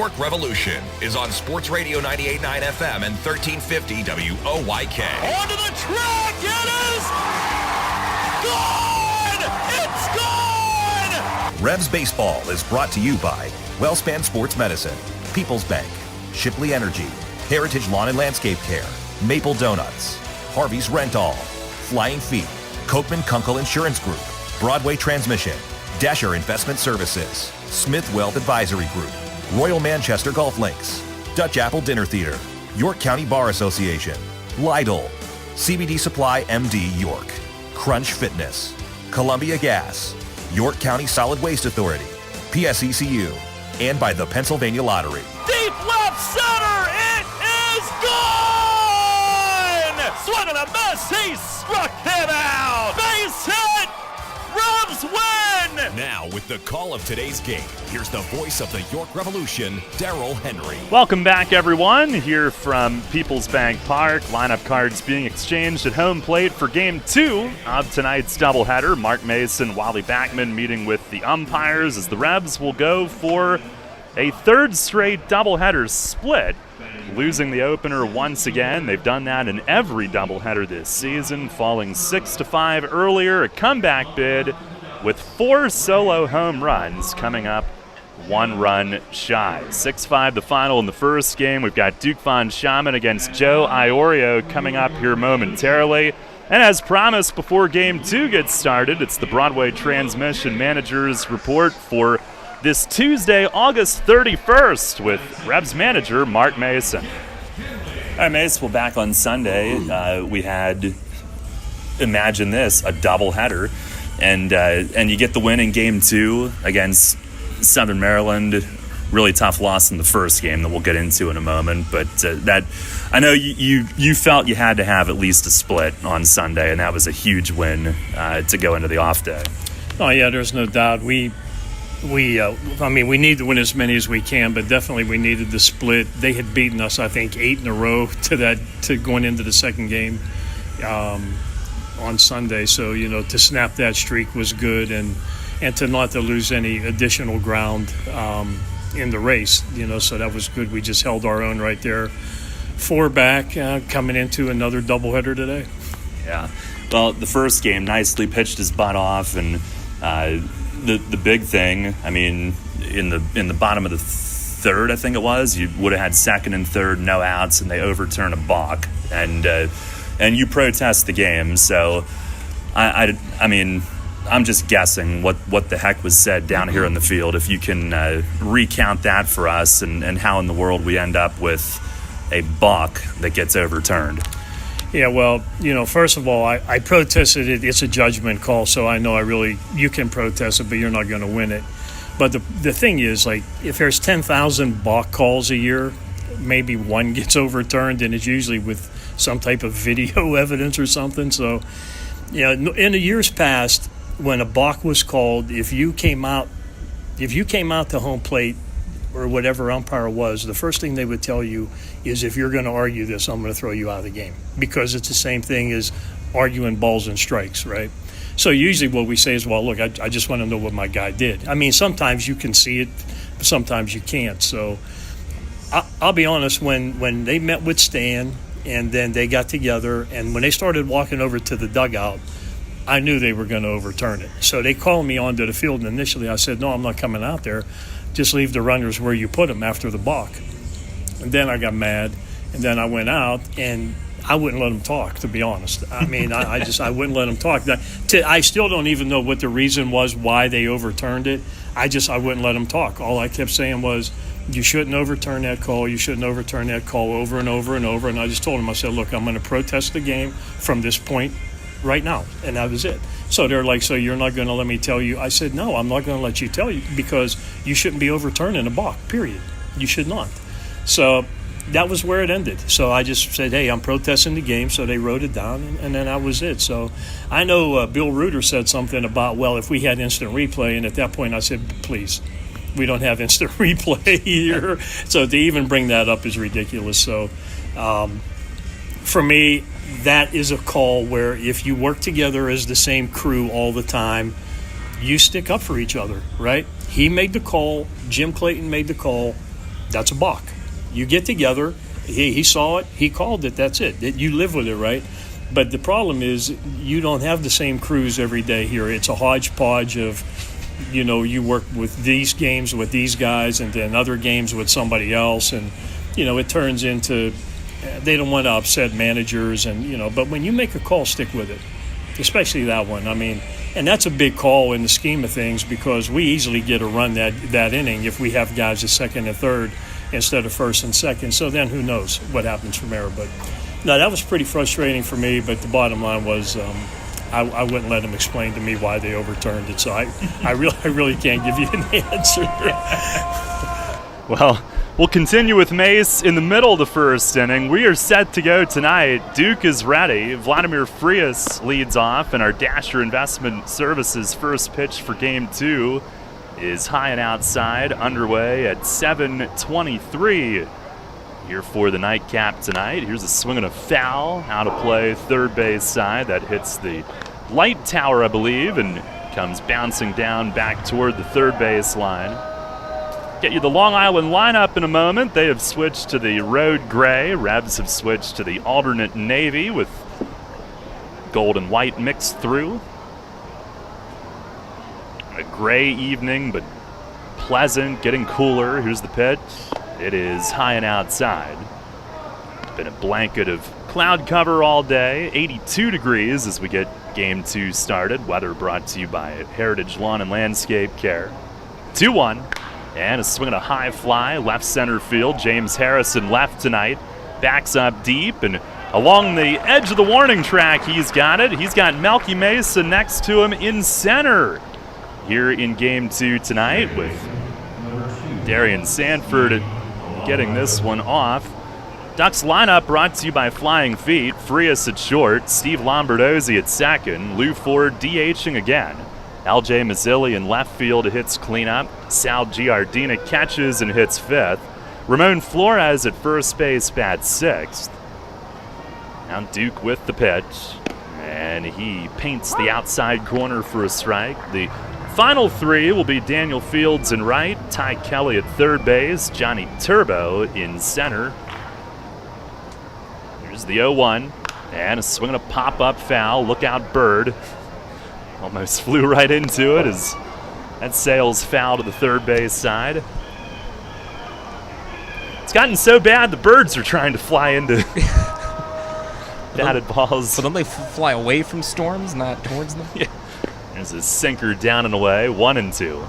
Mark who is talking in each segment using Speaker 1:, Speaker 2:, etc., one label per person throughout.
Speaker 1: York Revolution is on Sports Radio 98.9 FM and 1350 WOYK.
Speaker 2: Onto the track, it is gone! It's gone!
Speaker 1: Revs Baseball is brought to you by Wellspan Sports Medicine, PeoplesBank, Shipley Energy, Heritage Lawn and Landscape Care, Maple Donuts, Harvey's Rent-All, Flying Feet, Kochman Kunkel Insurance Group, Broadway Transmission, Dasher Investment Services, Smith Wealth Advisory Group, Royal Manchester Golf Links, Dutch Apple Dinner Theater, York County Bar Association, Lidl, CBD Supply MD York, Crunch Fitness, Columbia Gas, York County Solid Waste Authority, PSECU, and by the Pennsylvania Lottery.
Speaker 2: Deep left center, it is gone! Swing and a miss, he struck him out! Base hit! Revs win!
Speaker 1: Now with the call of today's game, here's the voice of the York Revolution, Darryl Henry.
Speaker 3: Welcome back, everyone, here from PeoplesBank Park. Lineup cards being exchanged at home plate for Game 2 of tonight's doubleheader. Mark Mason, Wally Backman meeting with the umpires as the Revs will go for a third straight doubleheader split, losing the opener once again. They've done that in every doubleheader this season, falling 6-5 earlier. A comeback bid with 4 solo home runs, coming up 1 run shy. 6-5 the final in the first game. We've got Duke Von Schaman against Joe Iorio coming up here momentarily. And as promised, before Game 2 gets started, it's the Broadway Transmission Managers Report for this Tuesday, August 31st, with Revs manager Mark Mason. All right, Mace, well, back on Sunday, we had, imagine this, a doubleheader, and you get the win in Game 2 against Southern Maryland. Really tough loss in the first game that we'll get into in a moment, but that I know you felt you had to have at least a split on Sunday, and that was a huge win to go into the off day.
Speaker 4: Oh, yeah, there's no doubt. We need to win as many as we can, but definitely we needed the split. They had beaten us, I think, 8 in a row to going into the second game on Sunday. So, to snap that streak was good, and to not to lose any additional ground in the race, so that was good. We just held our own right there. 4 back coming into another doubleheader today.
Speaker 3: Yeah. Well, the first game nicely pitched his butt off, and The big thing, I mean, in the bottom of the third, I think it was, you would have had second and third, no outs, and they overturn a balk, and you protest the game. So, I mean, I'm just guessing what the heck was said down here in the field. If you can recount that for us, and how in the world we end up with a balk that gets overturned.
Speaker 4: Yeah, well, first of all, I protested it. It's a judgment call, so I know you can protest it, but you're not going to win it. But the thing is, like, if there's 10,000 balk calls a year, maybe one gets overturned, and it's usually with some type of video evidence or something. So, in the years past, when a balk was called, if you came out to home plate or whatever umpire was, the first thing they would tell you is, if you're going to argue this, I'm going to throw you out of the game, because it's the same thing as arguing balls and strikes, right? So usually what we say is, well, look, I just want to know what my guy did. I mean, sometimes you can see it, but sometimes you can't. So I'll be honest, when they met with Stan and then they got together, and when they started walking over to the dugout, I knew they were going to overturn it. So they called me onto the field, and initially I said, no, I'm not coming out there. Just leave the runners where you put them after the balk. And then I got mad, and then I went out, and I wouldn't let them talk, to be honest. I mean, I wouldn't let them talk. I still don't even know what the reason was why they overturned it. I wouldn't let them talk. All I kept saying was, you shouldn't overturn that call. You shouldn't overturn that call over and over and over. And I just told them, I said, look, I'm going to protest the game from this point right now. And that was it. So they're like, so you're not going to let me tell you? I said, no, I'm not going to let you tell you, because you shouldn't be overturning a balk, period. You should not. So that was where it ended. So I just said, hey, I'm protesting the game. So they wrote it down, and then that was it. So I know Bill Reuter said something about, well, if we had instant replay, and at that point I said, please, we don't have instant replay here. So to even bring that up is ridiculous. So for me, that is a call where if you work together as the same crew all the time, you stick up for each other, right? He made the call. Jim Clayton made the call. that's a balk. You get together. He saw it. He called it. That's it. You live with it, right? But the problem is you don't have the same crews every day here. It's a hodgepodge of, you work with these games with these guys and then other games with somebody else. And, it turns into they don't want to upset managers. And, but when you make a call, stick with it, especially that one. I mean, and that's a big call in the scheme of things because we easily get a run that inning if we have guys at second and third instead of first and second. So then who knows what happens from there. But no, that was pretty frustrating for me. But the bottom line was I wouldn't let them explain to me why they overturned it. So I really can't give you an answer.
Speaker 3: Well, we'll continue with Mace in the middle of the first inning. We are set to go tonight. Duke is ready. Vladimir Frias leads off, and our Dasher Investment Services first pitch for Game 2 is high and outside, underway at 7:23 here for the nightcap tonight. Here's a swing and a foul out of play, third base side. That hits the light tower, I believe, and comes bouncing down back toward the third base line. Get you the Long Island lineup in a moment. They have switched to the road gray. Rebs have switched to the alternate navy with gold and white mixed through. A gray evening, but pleasant, getting cooler. Here's the pitch. It is high and outside. Been a blanket of cloud cover all day. 82 degrees as we get Game 2 started. Weather brought to you by Heritage Lawn and Landscape Care. 2-1. And a swing and a high fly, left center field. James Harrison left tonight. Backs up deep, and along the edge of the warning track, he's got it. He's got Melky Mason next to him in center here in Game 2 tonight, with Darian Sanford getting this one off. Ducks lineup brought to you by Flying Feet. Frias at short, Steve Lombardozzi at second, Lou Ford DHing again. LJ Mazzilli in left field hits cleanup. Sal Giardina catches and hits fifth. Ramon Flores at first base bats sixth. Now Duke with the pitch, and he paints the outside corner for a strike. The final three will be Daniel Fields in right, Ty Kelly at third base, Johnny Turbo in center. Here's the 0-1, and a swing and a pop-up foul. Look out, Bird. Almost flew right into it as that sails foul to the third base side. It's gotten so bad the birds are trying to fly into batted balls.
Speaker 5: So don't they fly away from storms, not towards them?
Speaker 3: Yeah. There's a sinker down and away, 1-2.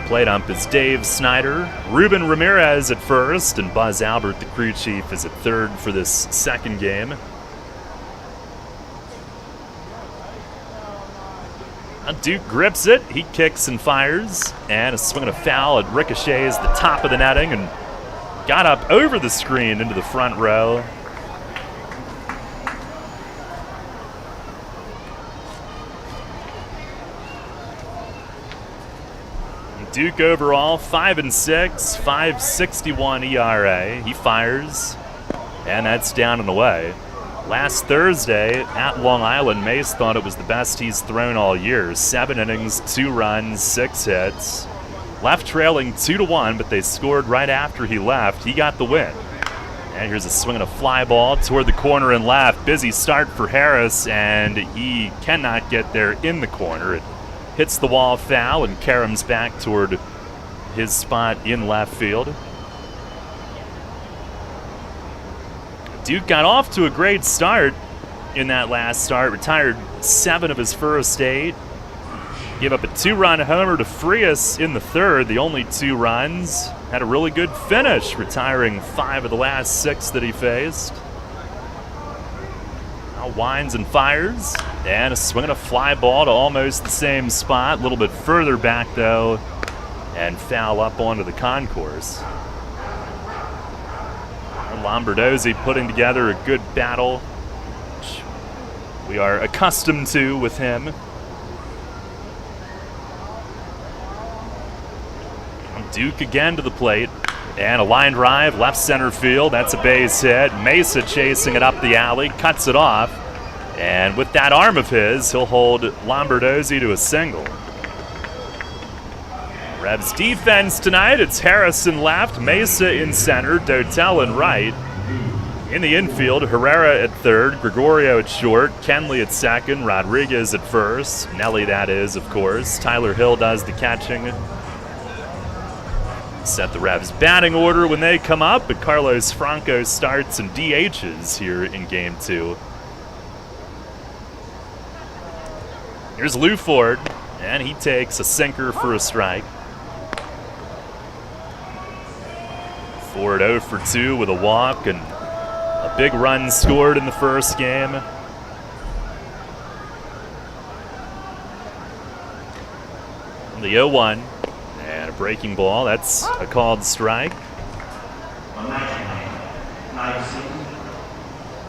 Speaker 3: Plate ump is Dave Snyder. Ruben Ramirez at first, and Buzz Albert, the crew chief, is at third for this second game. Duke grips it, he kicks and fires, and a swing and a foul. It ricochets the top of the netting and got up over the screen into the front row. Duke overall 5-6, 5.61 ERA. He fires, and that's down and away. Last Thursday at Long Island, Mace thought it was the best he's thrown all year. 7 innings, 2 runs, 6 hits. Left trailing 2-1, but they scored right after he left. He got the win. And here's a swing and a fly ball toward the corner and left. Busy start for Harris, and he cannot get there in the corner. It hits the wall foul and caroms back toward his spot in left field. Duke got off to a great start in that last start. Retired 7 of his first 8. Gave up a 2-run homer to Frias in the third, the only 2 runs. Had a really good finish, retiring 5 of the last 6 that he faced. Now winds and fires, and a swing and a fly ball to almost the same spot. A little bit further back, though, and foul up onto the concourse. Lombardozzi putting together a good battle, which we are accustomed to with him. Duke again to the plate, and a line drive left center field. That's a base hit. Mesa chasing it up the alley, cuts it off, and with that arm of his, he'll hold Lombardozzi to a single. Revs defense tonight, it's Harrison left, Mesa in center, Dotel in right. In the infield, Herrera at third, Gregorio at short, Kenley at second, Rodriguez at first, Nelly that is, of course. Tyler Hill does the catching. Set the Revs batting order when they come up, but Carlos Franco starts and DHs here in game 2. Here's Lou Ford, and he takes a sinker for a strike. Ford 0 for 2 with a walk and a big run scored in the first game. The 0-1 and a breaking ball. That's a called strike.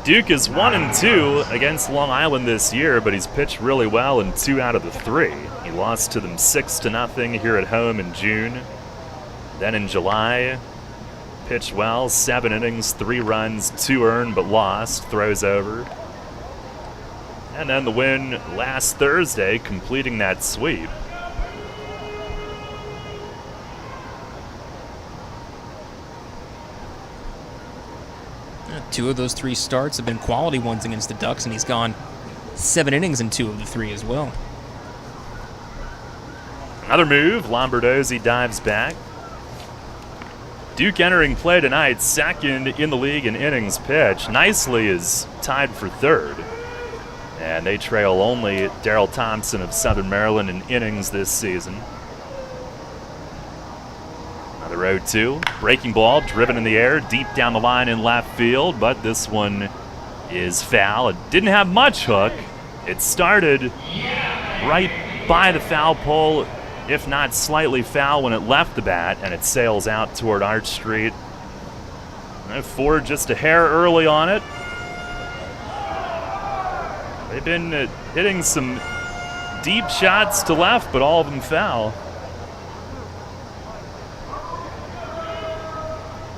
Speaker 3: Duke is 1-2 against Long Island this year, but he's pitched really well in 2 out of the 3. He lost to them 6-0 here at home in June. Then in July, pitched well, 7 innings, 3 runs, 2 earned but lost, throws over. And then the win last Thursday, completing that sweep.
Speaker 5: Two of those 3 starts have been quality ones against the Ducks, and he's gone 7 innings in 2 of the 3 as well.
Speaker 3: Another move, Lombardozzi dives back. Duke entering play tonight, second in the league in innings pitched. Nicely is tied for third. And they trail only Darrell Thompson of Southern Maryland in innings this season. Another 0-2. Breaking ball, driven in the air, deep down the line in left field, but this one is foul. It didn't have much hook. It started right by the foul pole, if not slightly foul when it left the bat, and it sails out toward Arch Street. Ford just a hair early on it. They've been hitting some deep shots to left, but all of them foul.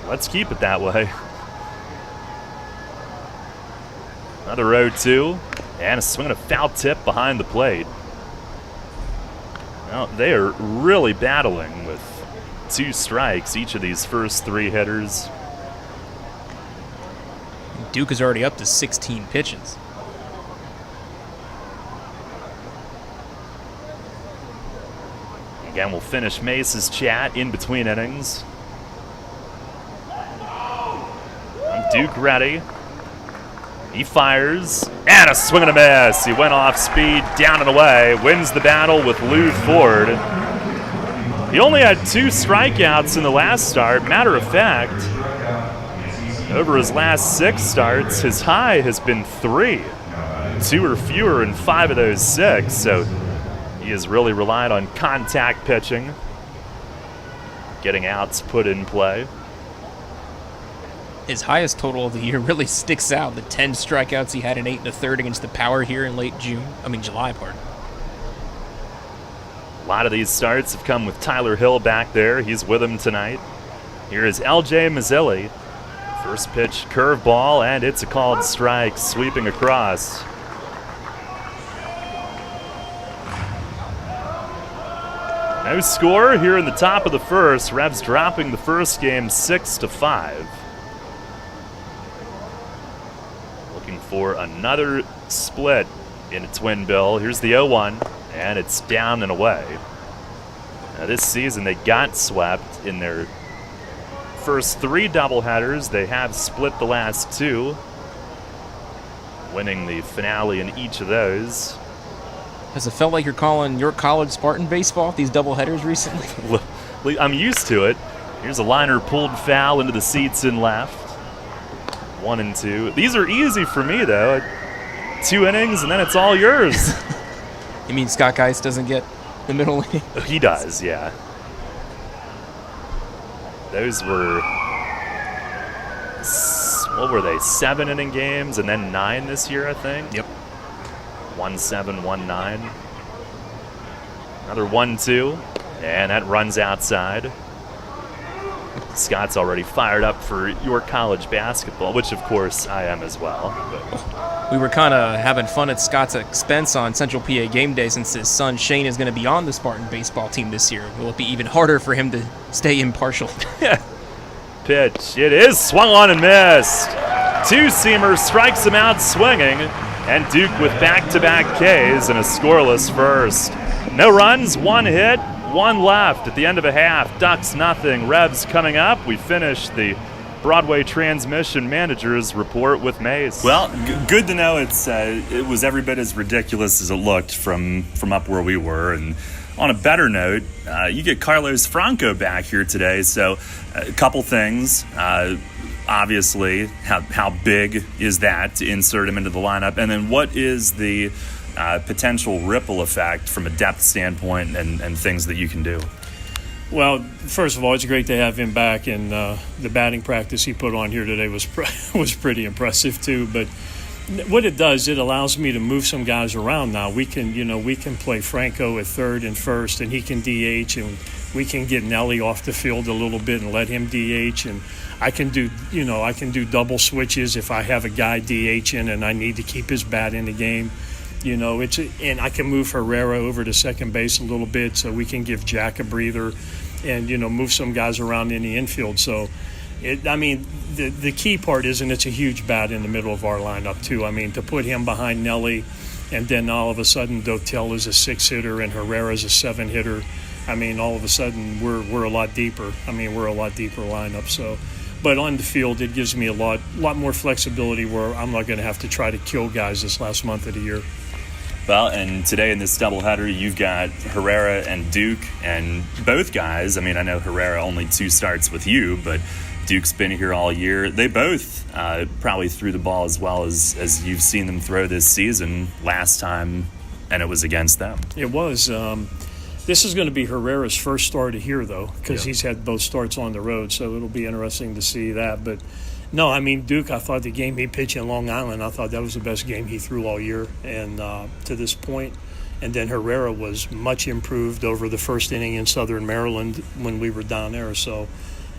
Speaker 3: Let's keep it that way. Another 0-2, and a swing and a foul tip behind the plate. Well, they are really battling with 2 strikes, each of these first 3 hitters.
Speaker 5: Duke is already up to 16 pitches.
Speaker 3: Again, we'll finish Mace's chat in between innings. Duke ready. He fires, and a swing and a miss. He went off speed, down and away, wins the battle with Lou Ford. He only had 2 strikeouts in the last start. Matter of fact, over his last 6 starts, his high has been 3. 2 or fewer in 5 of those 6, so he has really relied on contact pitching, getting outs put in play.
Speaker 5: His highest total of the year really sticks out. The 10 strikeouts he had in 8 1/3 against the Power here in July, pardon.
Speaker 3: A lot of these starts have come with Tyler Hill back there. He's with him tonight. Here is LJ Mazzilli. First pitch, curveball, and it's a called strike, sweeping across. No score here in the top of the first. Revs dropping the first game 6-5. Looking for another split in a twin bill. Here's the 0-1, and it's down and away. Now this season they got swept in their first 3 doubleheaders. They have split the last 2, winning the finale in each of those.
Speaker 5: Has it felt like you're calling your college Spartan baseball, these doubleheaders recently?
Speaker 3: I'm used to it. Here's a liner pulled foul into the seats in left. 1 and 2. These are easy for me, though. 2 innings, and then it's all yours.
Speaker 5: You mean Scott Geist doesn't get the middle inning?
Speaker 3: He does, yeah. Those were, what were they, 7-inning games, and then 9 this year, I think?
Speaker 5: Yep.
Speaker 3: 1-7, 1-9. Another 1-2, and that runs outside. Scott's already fired up for your college basketball, which of course I am as well. But
Speaker 5: We were kind of having fun at Scott's expense on Central PA Game Day since his son Shane is going to be on the Spartan baseball team this year. Will it be even harder for him to stay impartial?
Speaker 3: Pitch. It is swung on and missed. Two-seamer strikes him out swinging, and Duke with back-to-back Ks and a scoreless first. No runs, one hit, one left at the end of a half. Ducks nothing. Revs coming up. We finished the Broadway Transmission Manager's report with Mace.
Speaker 6: Well, good to know it was every bit as ridiculous as it looked from up where we were. And on a better note, you get Carlos Franco back here today. So a couple things. Obviously, how big is that to insert him into the lineup? And then what is the potential ripple effect from a depth standpoint and things that you can do?
Speaker 4: Well, first of all, it's great to have him back, and the batting practice he put on here today was pretty impressive too. But what it does, it allows me to move some guys around now. We can play Franco at third and first, and he can DH, and we can get Nelly off the field a little bit and let him DH, and I can do double switches if I have a guy DHing and I need to keep his bat in the game. And I can move Herrera over to second base a little bit so we can give Jack a breather and, move some guys around in the infield. So, the key part is, and it's a huge bat in the middle of our lineup too. I mean, to put him behind Nelly and then all of a sudden Dotel is a 6-hitter and Herrera is a 7-hitter. I mean, all of a sudden we're a lot deeper. We're a lot deeper lineup. So, but on the field, it gives me a lot more flexibility where I'm not going to have to try to kill guys this last month of the year.
Speaker 6: Well, and today in this doubleheader, you've got Herrera and Duke, and both guys, I know Herrera only 2 starts with you, but Duke's been here all year. They both probably threw the ball as well as you've seen them throw this season last time, and it was against them.
Speaker 4: It was. This is going to be Herrera's first start here, though, because he's had both starts on the road, so it'll be interesting to see that. But no, Duke, I thought the game he pitched in Long Island, I thought that was the best game he threw all year and to this point. And then Herrera was much improved over the first inning in Southern Maryland when we were down there. So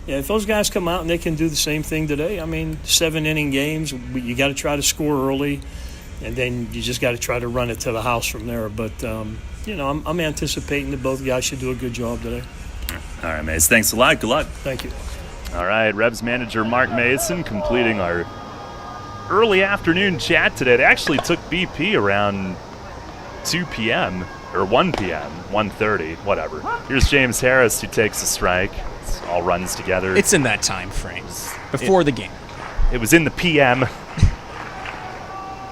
Speaker 4: if those guys come out and they can do the same thing today, 7-inning games, you got to try to score early, and then you just got to try to run it to the house from there. But, I'm anticipating that both guys should do a good job today.
Speaker 6: All right, Mace. Thanks a lot. Good luck.
Speaker 4: Thank you.
Speaker 3: All right, Revs manager Mark Mason completing our early afternoon chat today. They actually took BP around 2 p.m. or 1 p.m., 1:30, whatever. Here's James Harris, who takes a strike. It's all runs together.
Speaker 5: It's in that time frame, before the game.
Speaker 3: It was in the p.m.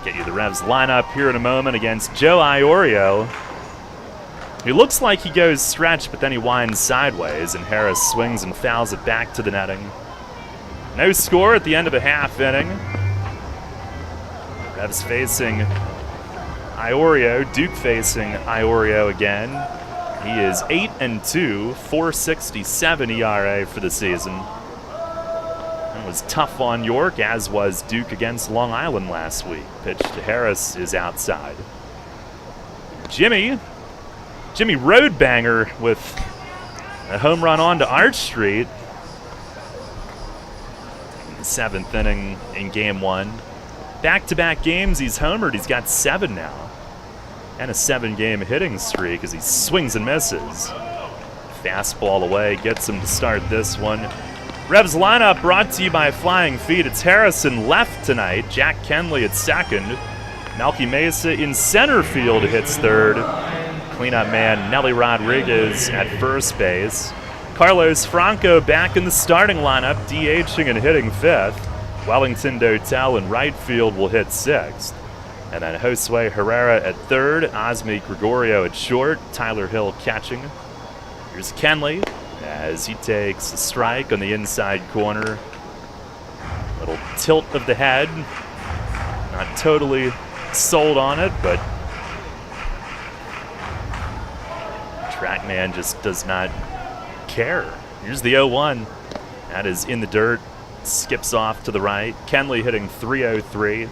Speaker 3: Get you the Revs lineup here in a moment against Joe Iorio. He looks like he goes stretch, but then he winds sideways, and Harris swings and fouls it back to the netting. No score at the end of a half inning. Revs facing Iorio, Duke facing Iorio again. He is 8-2, 4.67 ERA for the season. It was tough on York, as was Duke against Long Island last week. Pitch to Harris is outside. Jimmy Roadbanger with a home run on to Arch Street in the 7th inning in Game 1. Back-to-back games, he's homered. He's got 7 now. And a 7-game hitting streak as he swings and misses. Fastball away, gets him to start this one. Revs lineup brought to you by Flying Feet. It's Harrison left tonight. Jack Kenley at second. Melky Mesa in center field hits third. Cleanup man Nelly Rodriguez at first base. Carlos Franco back in the starting lineup, DHing and hitting 5th. Wellington Dotel in right field will hit 6th. And then Josue Herrera at 3rd, Osme Gregorio at short, Tyler Hill catching. Here's Kenley as he takes a strike on the inside corner. Little tilt of the head. Not totally sold on it, but Trackman just does not care. Here's the 0-1. That is in the dirt. Skips off to the right. Kenley hitting .303.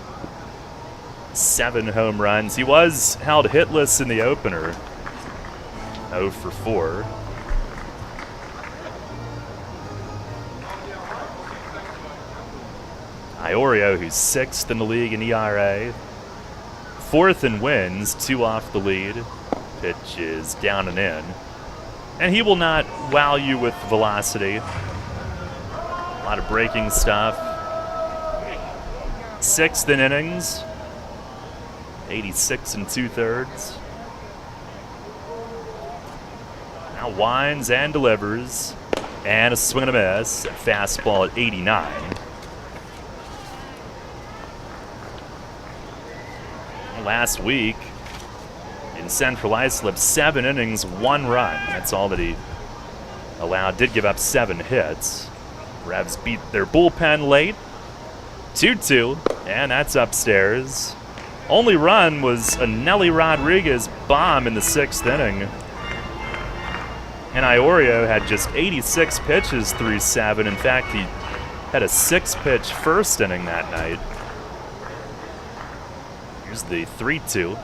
Speaker 3: 7 home runs. He was held hitless in the opener. 0 for 4. Iorio, who's 6th in the league in ERA. 4th and wins, 2 off the lead. Pitch is down and in. And he will not wow you with velocity. A lot of breaking stuff. 6th in innings. 86 2/3. Now winds and delivers. And a swing and a miss. A fastball at 89. Last week in Central Islip, 7 innings, 1 run. That's all that he allowed. Did give up 7 hits. Revs beat their bullpen late. 2-2, and that's upstairs. Only run was a Nelly Rodriguez bomb in the 6th inning. And Iorio had just 86 pitches through 7. In fact, he had a 6-pitch first inning that night. Here's the 3-2.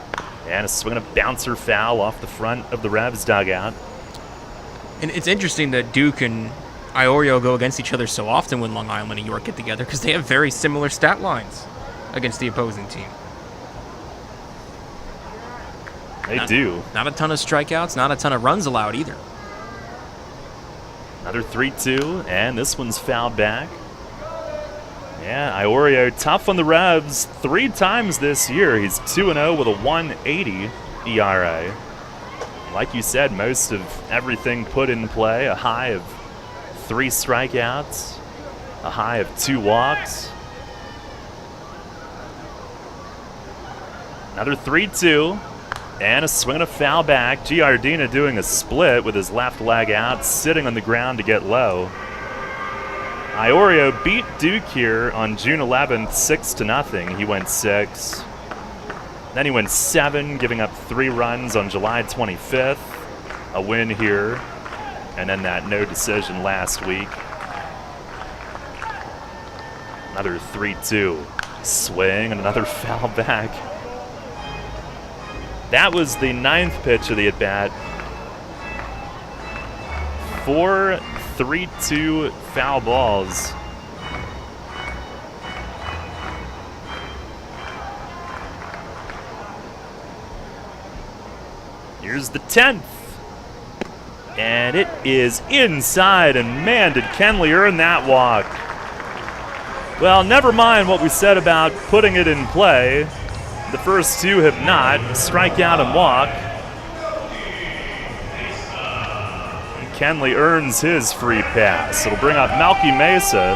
Speaker 3: And a swing and a bouncer foul off the front of the Revs dugout.
Speaker 5: And it's interesting that Duke and Iorio go against each other so often when Long Island and York get together because they have very similar stat lines against the opposing team.
Speaker 3: They do.
Speaker 5: Not a ton of strikeouts, not a ton of runs allowed either.
Speaker 3: Another 3-2, and this one's fouled back. Yeah, Iorio tough on the Revs 3 times this year. He's 2-0 with a 1.80 ERA. Like you said, most of everything put in play. A high of 3 strikeouts, a high of 2 walks. Another 3-2, and a swing and a foul back. Giardina doing a split with his left leg out, sitting on the ground to get low. Iorio beat Duke here on June 11th, 6-0. He went 6. Then he went 7, giving up 3 runs on July 25th. A win here. And then that no decision last week. Another 3-2. Swing and another foul back. That was the 9th pitch of the at-bat. 4 3-2 foul balls. Here's the 10th. And it is inside, and man, did Kenley earn that walk. Well, never mind what we said about putting it in play. The first 2 have not. Strikeout and walk. Kenley earns his free pass. It'll bring up Malky Mesa.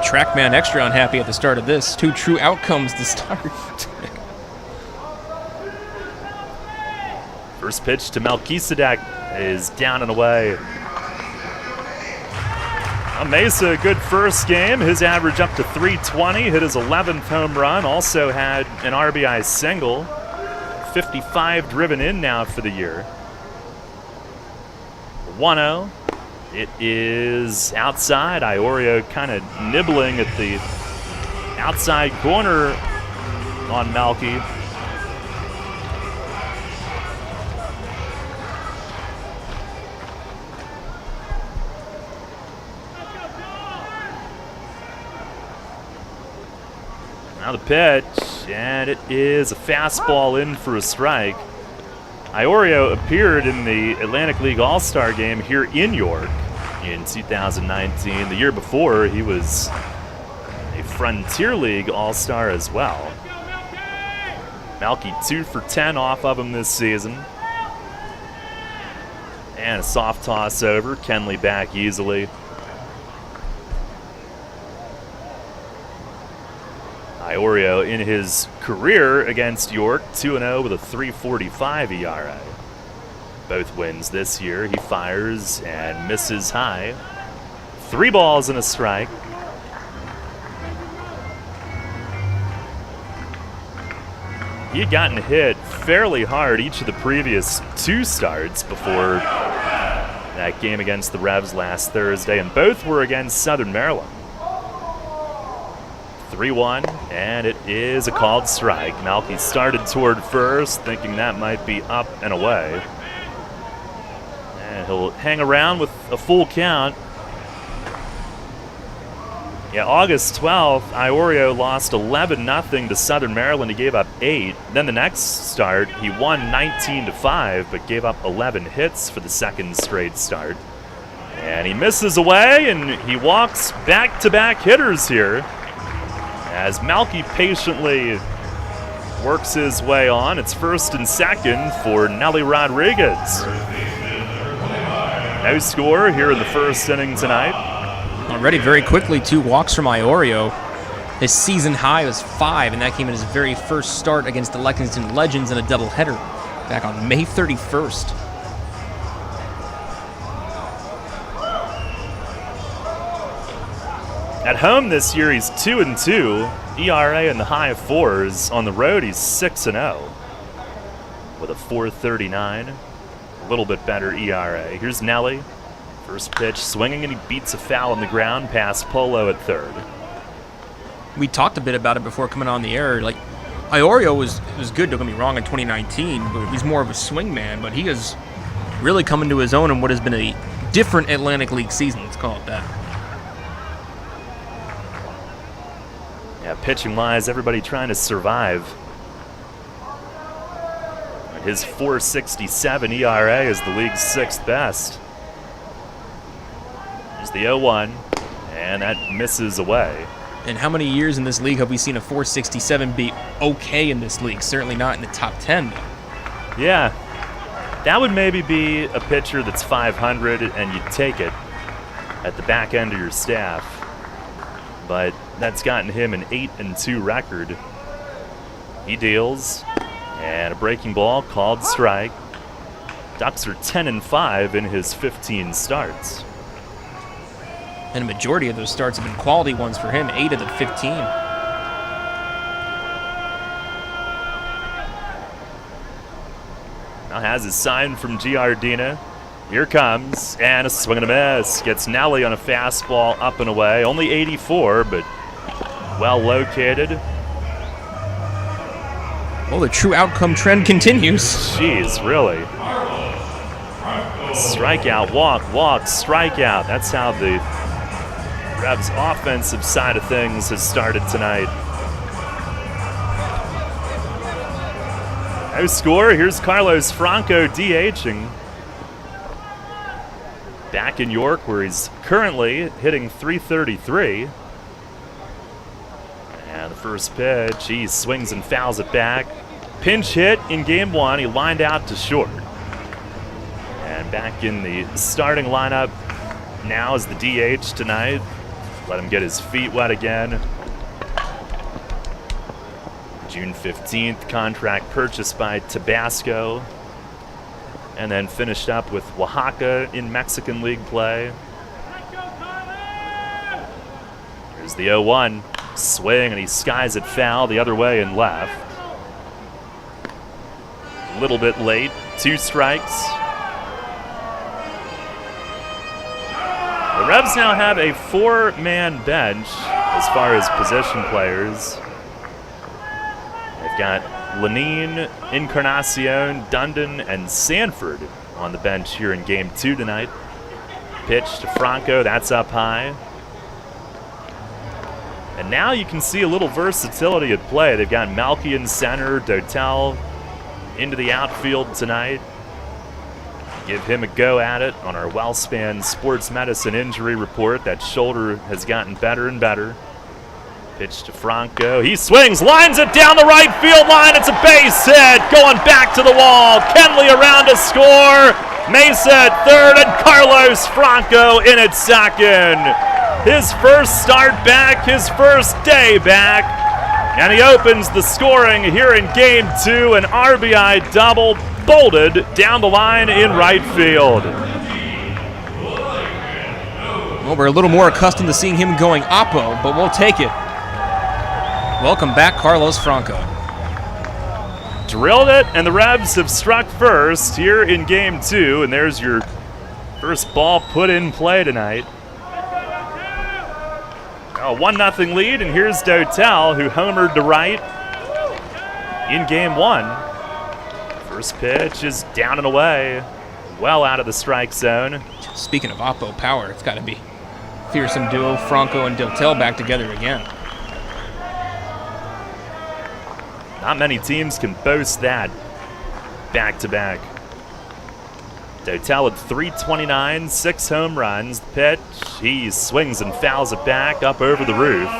Speaker 5: Trackman extra unhappy at the start of this. 2 true outcomes to start.
Speaker 3: First pitch to Melchizedek is down and away. Mesa, good first game. His average up to 320. Hit his 11th home run. Also had an RBI single. 55 driven in now for the year. 1-0. It is outside. Iorio kind of nibbling at the outside corner on Malky. Now the pitch, and it is a fastball in for a strike. Iorio appeared in the Atlantic League All-Star game here in York in 2019. The year before, he was a Frontier League All-Star as well. Malky 2 for 10 off of him this season. And a soft toss over. Kenley back easily. Iorio in his career against York, 2-0 with a 3.45 ERA. Both wins this year. He fires and misses high. 3 balls and a strike. He had gotten hit fairly hard each of the previous 2 starts before that game against the Revs last Thursday, and both were against Southern Maryland. 3-1, and it is a called strike. Malky started toward first, thinking that might be up and away. And he'll hang around with a full count. Yeah, August 12th, Iorio lost 11-0 to Southern Maryland. He gave up 8. Then the next start, he won 19-5, but gave up 11 hits for the second straight start. And he misses away, and he walks back-to-back hitters here as Malky patiently works his way on. It's first and second for Nelly Rodriguez. No score here in the first inning tonight.
Speaker 5: Already very quickly, 2 walks from Iorio. His season high was 5, and that came in his very first start against the Lexington Legends in a doubleheader back on May 31st.
Speaker 3: At home this year, he's 2-2, ERA in the high 4s. On the road, he's 6-0 with a 4.39, a little bit better ERA. Here's Nelly. First pitch, swinging, and he beats a foul on the ground past Polo at third.
Speaker 5: We talked a bit about it before coming on the air. Like, Iorio was good, don't get me wrong, in 2019, but he's more of a swing man. But he has really come into his own in what has been a different Atlantic League season, let's call it that.
Speaker 3: Yeah, pitching-wise, everybody trying to survive. His 4.67 ERA is the league's 6th best. There's the 0-1, and that misses away.
Speaker 5: And how many years in this league have we seen a 4.67 be okay in this league? Certainly not in the top 10, though.
Speaker 3: Yeah, that would maybe be a pitcher that's 500 and you take it at the back end of your staff. But that's gotten him an 8-2 record. He deals, and a breaking ball called strike. Ducks are 10-5 in his 15 starts.
Speaker 5: And a majority of those starts have been quality ones for him, 8 of the 15.
Speaker 3: Now has his sign from Giardina. Here comes, and a swing and a miss. Gets Nelly on a fastball up and away. Only 84, but well located.
Speaker 5: Well, the true outcome trend continues.
Speaker 3: Jeez, really. Strikeout, walk, strikeout. That's how the Revs' offensive side of things has started tonight. No score. Here's Carlos Franco DHing. Back in York, where he's currently hitting .333. And the first pitch, he swings and fouls it back. Pinch hit in game 1. He lined out to short. And back in the starting lineup now is the DH tonight. Let him get his feet wet again. June 15th, contract purchased by Tabasco. And then finished up with Oaxaca in Mexican League play. Here's the 0-1. Swing, and he skies it foul the other way and left. A little bit late. 2 strikes. The Revs now have a 4-man bench as far as position players. They've got Lenine, Encarnacion, Dundon, and Sanford on the bench here in game 2 tonight. Pitch to Franco, that's up high. And now you can see a little versatility at play. They've got Malky in center, Dotel into the outfield tonight. Give him a go at it on our WellSpan Sports Medicine Injury Report. That shoulder has gotten better and better. Pitch to Franco. He swings, lines it down the right field line. It's a base hit. Going back to the wall. Kenley around to score. Mesa at third, and Carlos Franco in at second. His first start back, his first day back. And he opens the scoring here in game 2. An RBI double bolted down the line in right field.
Speaker 5: Well, we're a little more accustomed to seeing him going oppo, but we'll take it. Welcome back, Carlos Franco.
Speaker 3: Drilled it, and the Revs have struck first here in game 2, and there's your first ball put in play tonight. A 1-0 lead, and here's Dotel, who homered to right in game 1. First pitch is down and away, well out of the strike zone.
Speaker 5: Speaking of oppo power, it's got to be fearsome duo, Franco and Dotel, back together again.
Speaker 3: Not many teams can boast that back-to-back. Dotel with 329, 6 home runs. The pitch, he swings and fouls it back up over the roof.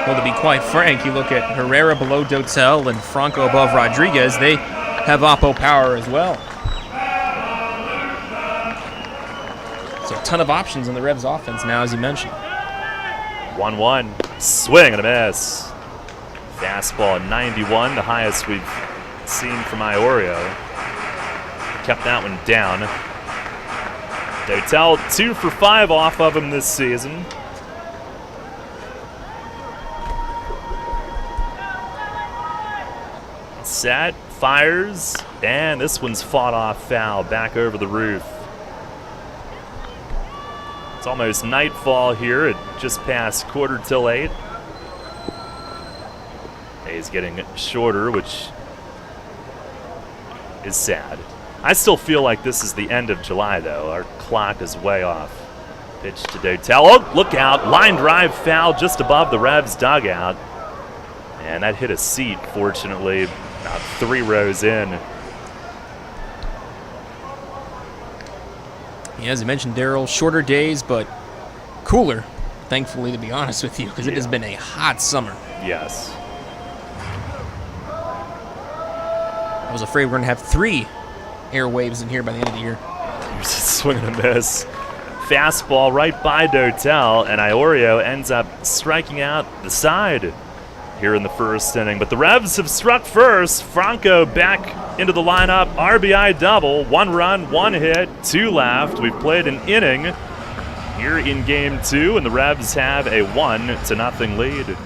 Speaker 5: Well, to be quite frank, you look at Herrera below Dotel and Franco above Rodriguez, they have oppo power as well. So a ton of options in the Revs offense now, as you mentioned.
Speaker 3: 1-1, swing and a miss. Fastball at 91, the highest we've seen from Iorio. Kept that one down. Dotel 2 for 5 off of him this season. Set, fires, and this one's fought off foul back over the roof. It's almost nightfall here at just past 8:15. Day's getting shorter, which is sad. I still feel like this is the end of July, though. Our clock is way off. Pitch to Dotel. Oh, look out. Line drive foul just above the Revs dugout. And that hit a seat, fortunately, about 3 rows in.
Speaker 5: Yeah, as you mentioned, Daryl, shorter days, but cooler, thankfully, to be honest with you, because it has been a hot summer.
Speaker 3: Yes.
Speaker 5: I was afraid we're going to have 3 air waves in here by the end of the year.
Speaker 3: Here's a swing and a miss. Fastball right by Dotel, and Iorio ends up striking out the side here in the first inning. But the Revs have struck first. Franco back into the lineup. RBI double. 1 run, 1 hit, 2 left. We've played an inning here in Game 2, and the Revs have a 1-0 lead.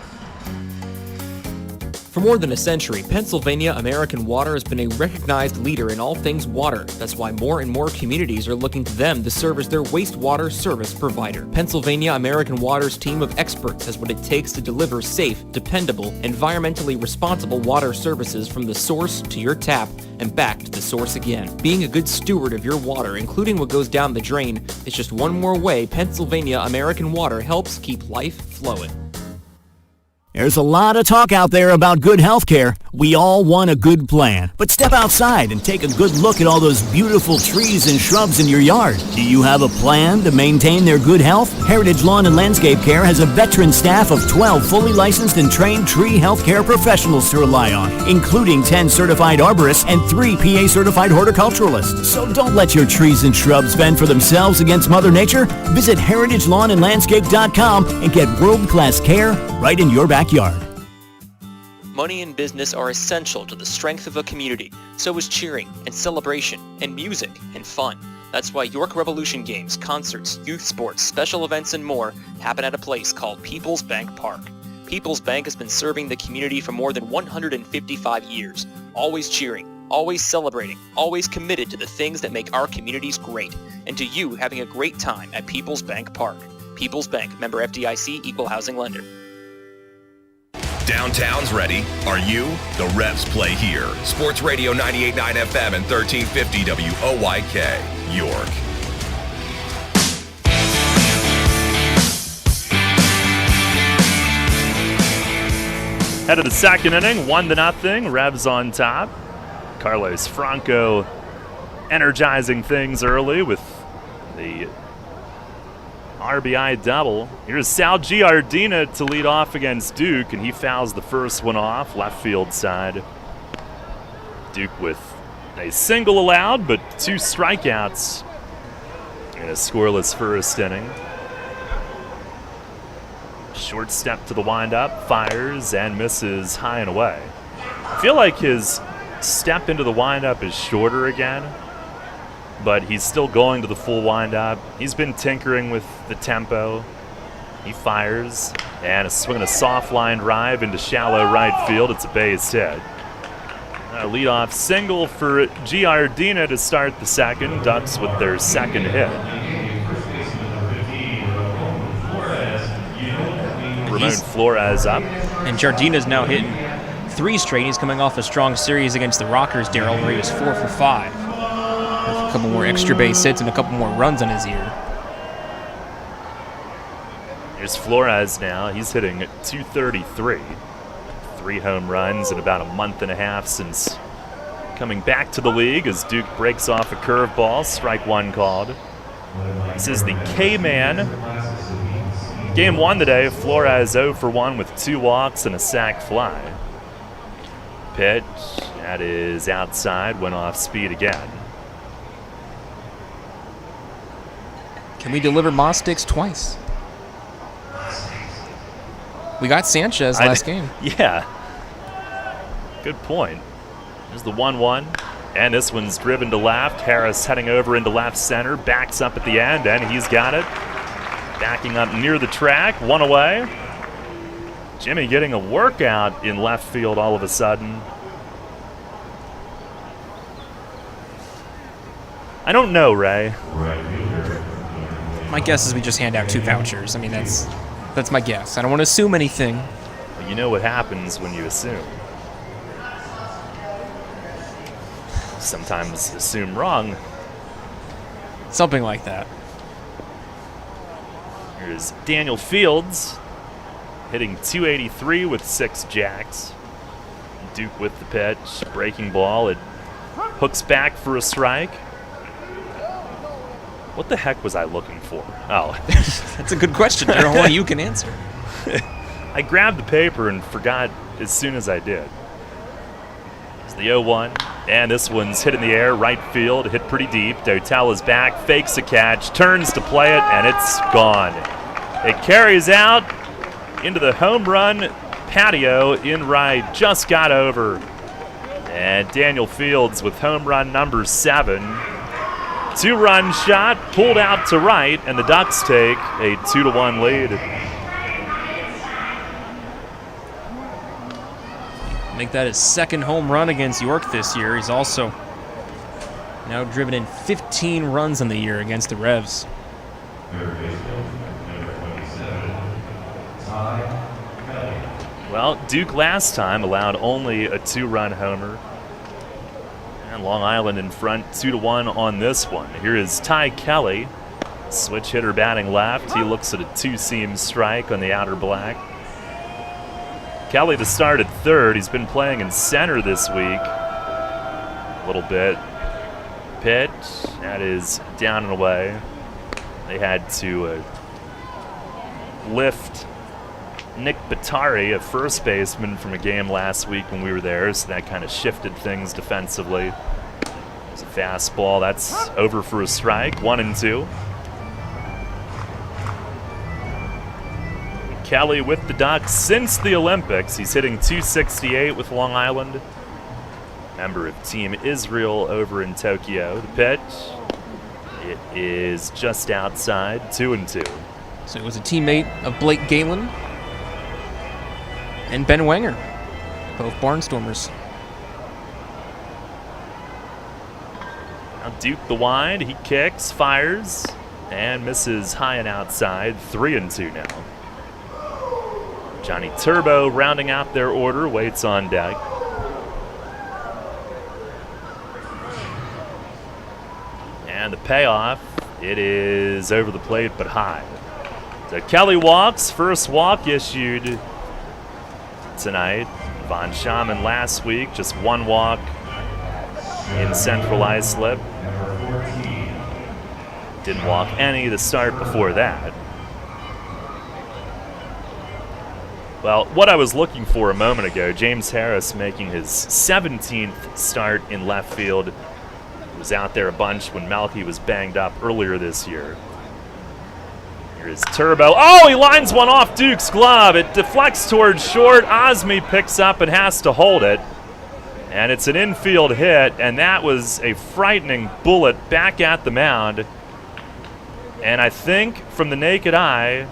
Speaker 7: For more than a century, Pennsylvania American Water has been a recognized leader in all things water. That's why more and more communities are looking to them to serve as their wastewater service provider. Pennsylvania American Water's team of experts has what it takes to deliver safe, dependable, environmentally responsible water services from the source to your tap and back to the source again. Being a good steward of your water, including what goes down the drain, is just one more way Pennsylvania American Water helps keep life flowing.
Speaker 8: There's a lot of talk out there about good health care. We all want a good plan. But step outside and take a good look at all those beautiful trees and shrubs in your yard. Do you have a plan to maintain their good health? Heritage Lawn and Landscape Care has a veteran staff of 12 fully licensed and trained tree health care professionals to rely on, including 10 certified arborists and 3 PA certified horticulturalists. So don't let your trees and shrubs fend for themselves against Mother Nature. Visit heritagelawnandlandscape.com and get world-class care right in your backyard.
Speaker 7: Money and business are essential to the strength of a community. So is cheering and celebration and music and fun. That's why York Revolution games, concerts, youth sports, special events, and more happen at a place called PeoplesBank Park. PeoplesBank has been serving the community for more than 155 years. Always cheering, always celebrating, always committed to the things that make our communities great, and to you having a great time at PeoplesBank Park. People's Bank, member FDIC, equal housing lender.
Speaker 1: Downtown's ready. Are you? The Revs play here. Sports Radio 98.9 FM and 1350 WOYK, York.
Speaker 3: Head of the second inning, 1-0. Revs on top. Carlos Franco energizing things early with the RBI double. Here's Sal Giardina to lead off against Duke, and he fouls the first one off, left field side. Duke with a single allowed, but 2 strikeouts in a scoreless first inning. Short step to the windup, fires and misses high and away. I feel like his step into the windup is shorter again, but he's still going to the full windup. He's been tinkering with the tempo. He fires, and a swing and a soft line drive into shallow right field. It's a base hit. A leadoff single for Giardina to start the second. Ducks with their second hit. Ramon Flores up.
Speaker 5: And Giardina's now hitting 3 straight. He's coming off a strong series against the Rockers, Daryl, where he was 4 for 5. With couple more extra base hits and a couple more runs on his year.
Speaker 3: Here's Flores now. He's hitting 233. 3 home runs in about a month and a half since coming back to the league as Duke breaks off a curveball. Strike one called. This is the K-Man. Game 1 today, Flores 0 for 1 with 2 walks and a sac fly. Pitch, that is outside, went off speed again.
Speaker 5: Can we deliver Moss sticks twice? We got Sanchez last game.
Speaker 3: Yeah. Good point. There's the 1-1. And this one's driven to left. Harris heading over into left center. Backs up at the end, and he's got it. Backing up near the track. 1 away. Jimmy getting a workout in left field all of a sudden. I don't know, Ray.
Speaker 5: My guess is we just hand out 2 vouchers. I mean, that's my guess. I don't want to assume anything.
Speaker 3: Well, you know what happens when you assume. Sometimes assume wrong.
Speaker 5: Something like that.
Speaker 3: Here's Daniel Fields hitting 283 with 6 jacks. Duke with the pitch, breaking ball. It hooks back for a strike. What the heck was I looking for? Oh.
Speaker 5: That's a good question. Only you can answer.
Speaker 3: I grabbed the paper and forgot as soon as I did. It's the 0-1, and this one's hit in the air, right field, hit pretty deep. Dotel is back, fakes a catch, turns to play it, and it's gone. It carries out into the home run patio in right, just got over. And Daniel Fields with home run number 7. 2-run shot, pulled out to right, and the Ducks take a 2-1 lead.
Speaker 5: Make that his 2nd home run against York this year. He's also now driven in 15 runs in the year against the Revs.
Speaker 3: Well, Duke last time allowed only a 2-run homer. And Long Island in front 2-1 on this one. Here is Ty Kelly, switch hitter batting left. He looks at a 2-seam strike on the outer black. Kelly to start at third. He's been playing in center this week a little bit. Pitch, that is down and away. They had to lift Nick Batari, a first baseman from a game last week when we were there, so that kind of shifted things defensively. It's a fastball. That's over for a strike. 1-2. Kelly with the Ducks since the Olympics. He's hitting 268 with Long Island. Member of Team Israel over in Tokyo. The pitch, it is just outside. 2-2.
Speaker 5: So it was a teammate of Blake Galen and Ben Wenger, both Barnstormers.
Speaker 3: Now Duke the wide. He kicks, fires, and misses high and outside. 3-2 now. Johnny Turbo rounding out their order, waits on deck. And the payoff, it is over the plate but high. So Kelly walks, first walk issued tonight. Von Schaman last week, just 1 walk in Central Islip. Didn't walk any the start before that. Well, what I was looking for a moment ago, James Harris making his 17th start in left field. He was out there a bunch when Melky was banged up earlier this year. Here's Turbo. Oh, he lines one off Duke's glove. It deflects towards short. Osme picks up and has to hold it. And it's an infield hit, and that was a frightening bullet back at the mound. And I think from the naked eye,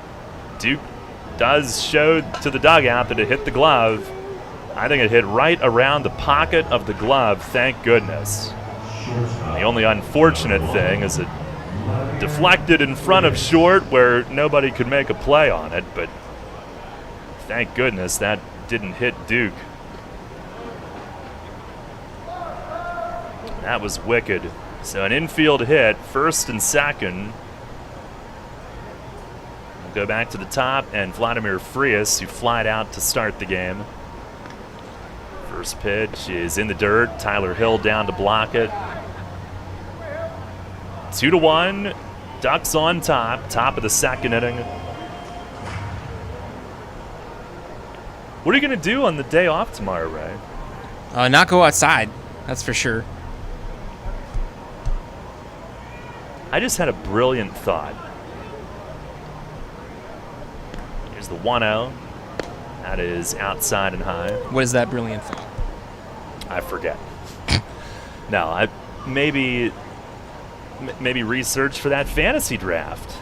Speaker 3: Duke does show to the dugout that it hit the glove. I think it hit right around the pocket of the glove, thank goodness. The only unfortunate thing is it deflected in front of short where nobody could make a play on it, but thank goodness that didn't hit Duke. That was wicked. So an infield hit, first and second. We'll go back to the top, and Vladimir Frias, who flied out to start the game. First pitch is in the dirt. Tyler Hill down to block it. 2-1. Ducks on top of the second inning. What are you going to do on the day off tomorrow, Ray?
Speaker 5: Not go outside, that's for sure.
Speaker 3: I just had a brilliant thought. Here's the 1-0. That is outside and high.
Speaker 5: What is that brilliant thought?
Speaker 3: I forget. No, I maybe research for that fantasy draft.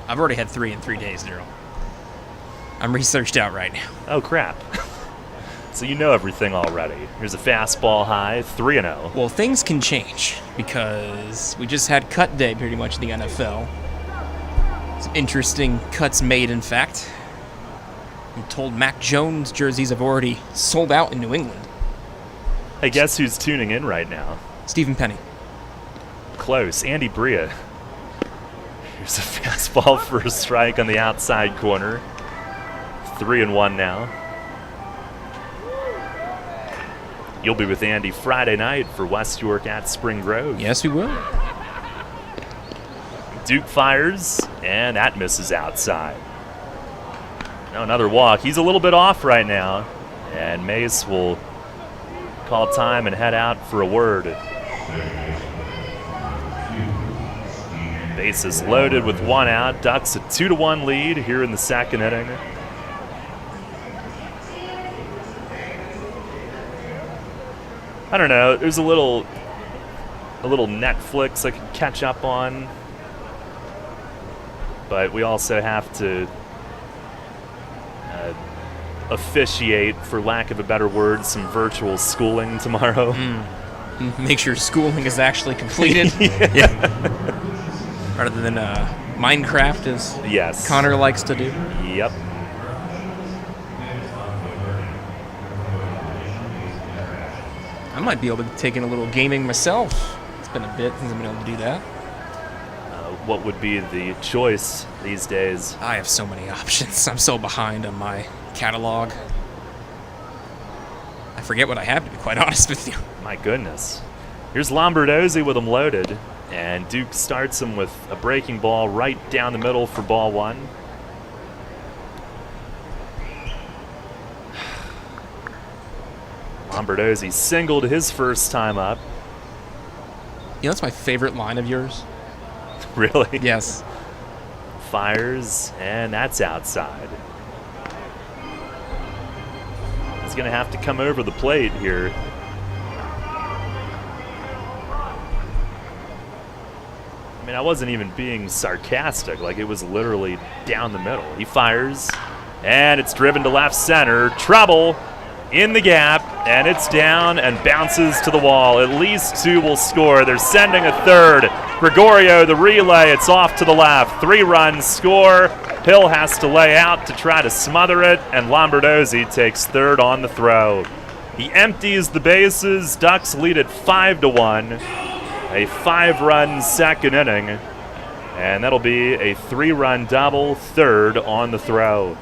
Speaker 5: I've already had 3 in 3 days, Daryl. I'm researched out right now.
Speaker 3: Oh, crap. So you know everything already. Here's a fastball high, 3-0.
Speaker 5: Well, things can change because we just had cut day pretty much in the NFL. Some interesting cuts made, in fact. I'm told Mac Jones jerseys have already sold out in New England.
Speaker 3: Hey, guess who's tuning in right now?
Speaker 5: Stephen Penny.
Speaker 3: Close. Andy Bria. Here's a fastball for a strike on the outside corner. 3-1 now. You'll be with Andy Friday night for West York at Spring Grove.
Speaker 5: Yes, we will.
Speaker 3: Duke fires, and that misses outside. Now another walk. He's a little bit off right now, and Mace will call time and head out for a word. Bases loaded with 1 out. Ducks a 2-1 lead here in the second inning. I don't know. There's a little Netflix I could catch up on, but we also have to officiate, for lack of a better word, some virtual schooling tomorrow.
Speaker 5: Make sure schooling is actually completed. Yeah. Rather than Minecraft, as
Speaker 3: Yes.
Speaker 5: Connor likes to do.
Speaker 3: Yep.
Speaker 5: I might be able to take in a little gaming myself. It's been a bit since I've been able to do that.
Speaker 3: What would be the choice these days?
Speaker 5: I have so many options. I'm so behind on my catalog. I forget what I have, to be quite honest with you.
Speaker 3: My goodness. Here's Lombardozzi with him loaded, and Duke starts him with a breaking ball right down the middle for ball 1. Lombardozzi singled his first time up.
Speaker 5: You know, that's my favorite line of yours.
Speaker 3: Really?
Speaker 5: Yes.
Speaker 3: Fires, and that's outside. He's going to have to come over the plate here. I mean, I wasn't even being sarcastic. Like, it was literally down the middle. He fires, and it's driven to left center. Trouble in the gap, and it's down and bounces to the wall. At least 2 will score. They're sending a third. Gregorio, the relay, it's off to the left. 3 runs score. Hill has to lay out to try to smother it, and Lombardozzi takes third on the throw. He empties the bases. Ducks lead at 5-1. A 5-run second inning, and that'll be a 3-run double, third on the throw.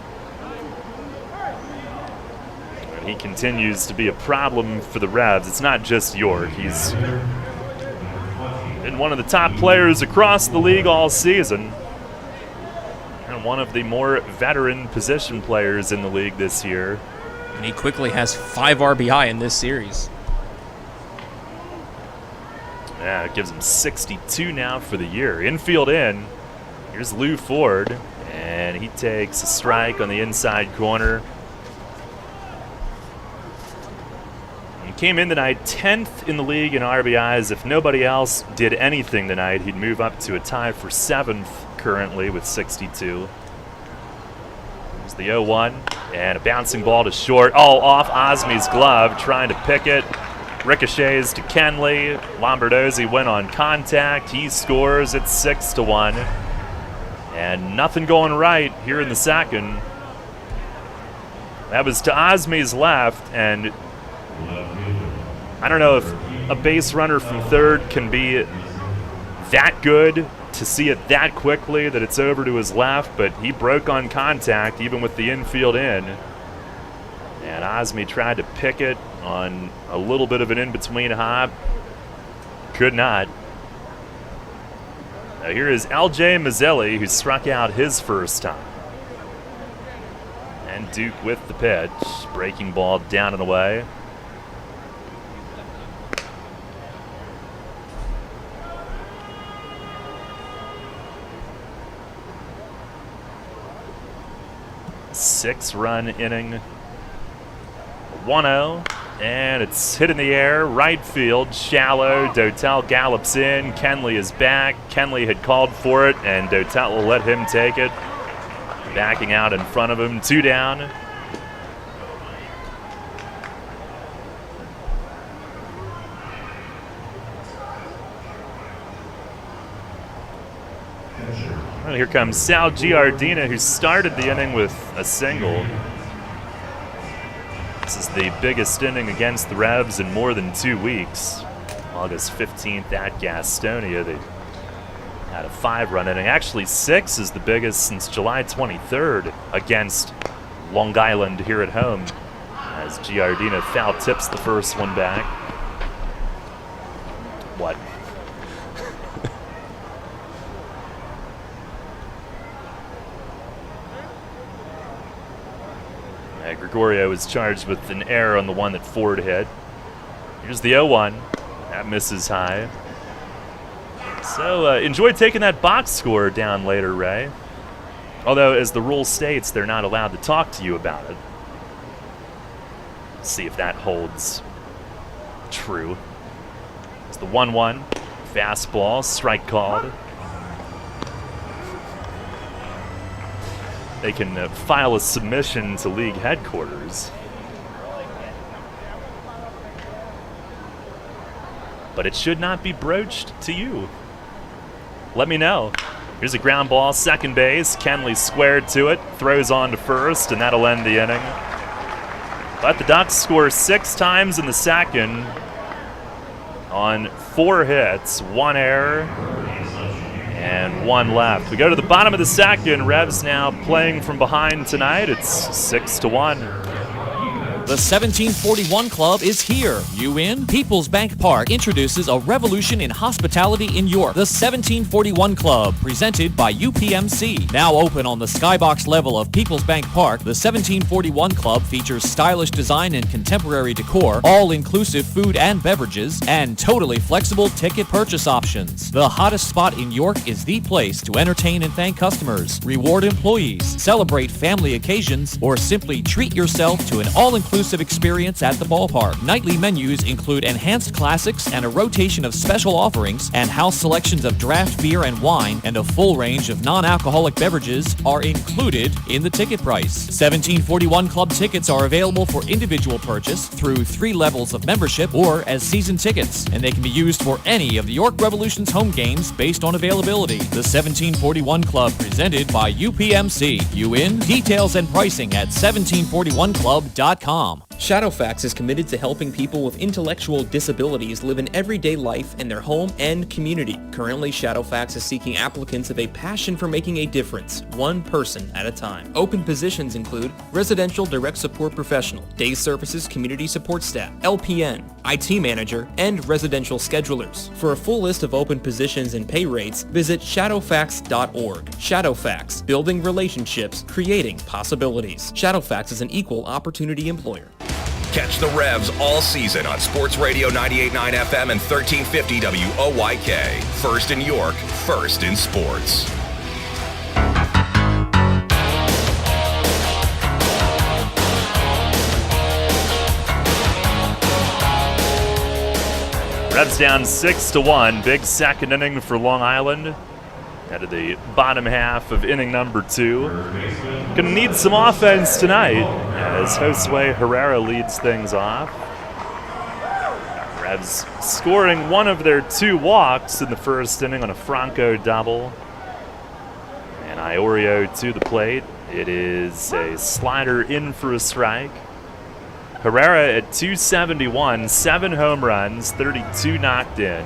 Speaker 3: And he continues to be a problem for the Revs. It's not just York. He's been one of the top players across the league all season, and one of the more veteran position players in the league this year.
Speaker 5: And he quickly has 5 RBI in this series.
Speaker 3: Yeah, it gives him 62 now for the year. Infield in. Here's Lou Ford, and he takes a strike on the inside corner. He came in tonight 10th in the league in RBIs. If nobody else did anything tonight, he'd move up to a tie for 7th currently with 62. Here's the 0-1, and a bouncing ball to short. Oh, off Osme's glove, trying to pick it. Ricochets to Kenley. Lombardozzi went on contact. He scores. It's 6-1. And nothing going right here in the second. That was to Osme's left, and I don't know if a base runner from third can be that good, to see it that quickly that it's over to his left, but he broke on contact even with the infield in. And Osme tried to pick it on a little bit of an in-between hop. Could not. Now here is L.J. Mazzelli, who struck out his first time. And Duke with the pitch. Breaking ball down and away. Six-run inning. 1-0, and it's hit in the air, right field, shallow. Dotel gallops in. Kenley is back. Kenley had called for it, and Dotel will let him take it. Backing out in front of him, 2 down. Well, here comes Sal Giardina, who started the inning with a single. This is the biggest inning against the Revs in more than 2 weeks. August 15th at Gastonia, they had a 5-run inning. Actually, 6 is the biggest since July 23rd against Long Island here at home, as Giardina foul tips the first one back. What? Gregorio is charged with an error on the one that Ford hit. Here's the 0-1. That misses high. So enjoy taking that box score down later, Ray. Although, as the rule states, they're not allowed to talk to you about it. See if that holds true. It's the 1-1. Fastball, strike called. They can file a submission to league headquarters. But it should not be broached to you. Let me know. Here's a ground ball, second base. Kenley squared to it, throws on to first, and that'll end the inning. But the Ducks score 6 times in the second on 4 hits, 1 error, and 1 left. We go to the bottom of the second. Revs now playing from behind tonight. It's 6-1.
Speaker 9: The 1741 Club is here. You in? PeoplesBank Park introduces a revolution in hospitality in York. The 1741 Club, presented by UPMC. Now open on the skybox level of PeoplesBank Park, the 1741 Club features stylish design and contemporary decor, all-inclusive food and beverages, and totally flexible ticket purchase options. The hottest spot in York is the place to entertain and thank customers, reward employees, celebrate family occasions, or simply treat yourself to an all-inclusive experience at the ballpark. Nightly menus include enhanced classics and a rotation of special offerings, and house selections of draft beer and wine and a full range of non-alcoholic beverages are included in the ticket price. 1741 Club tickets are available for individual purchase through 3 levels of membership or as season tickets, and they can be used for any of the York Revolution's home games based on availability. The 1741 Club, presented by UPMC. You in? Details and pricing at 1741club.com.
Speaker 7: Shadowfax is committed to helping people with intellectual disabilities live an everyday life in their home and community. Currently, Shadowfax is seeking applicants with a passion for making a difference, one person at a time. Open positions include residential direct support professional, day services community support staff, LPN, IT manager, and residential schedulers. For a full list of open positions and pay rates, visit shadowfax.org. Shadowfax, building relationships, creating possibilities. Shadowfax is an equal opportunity employer.
Speaker 10: Catch the Revs all season on Sports Radio 98.9 FM and 1350 WOYK. First in York, first in sports.
Speaker 3: Revs down 6-1. Big second inning for Long Island. Out of the bottom half of inning number 2. Gonna need some offense tonight as Josue Herrera leads things off. Revs scoring one of their 2 walks in the first inning on a Franco double. And Iorio to the plate. It is a slider in for a strike. Herrera at 271, 7 home runs, 32 knocked in.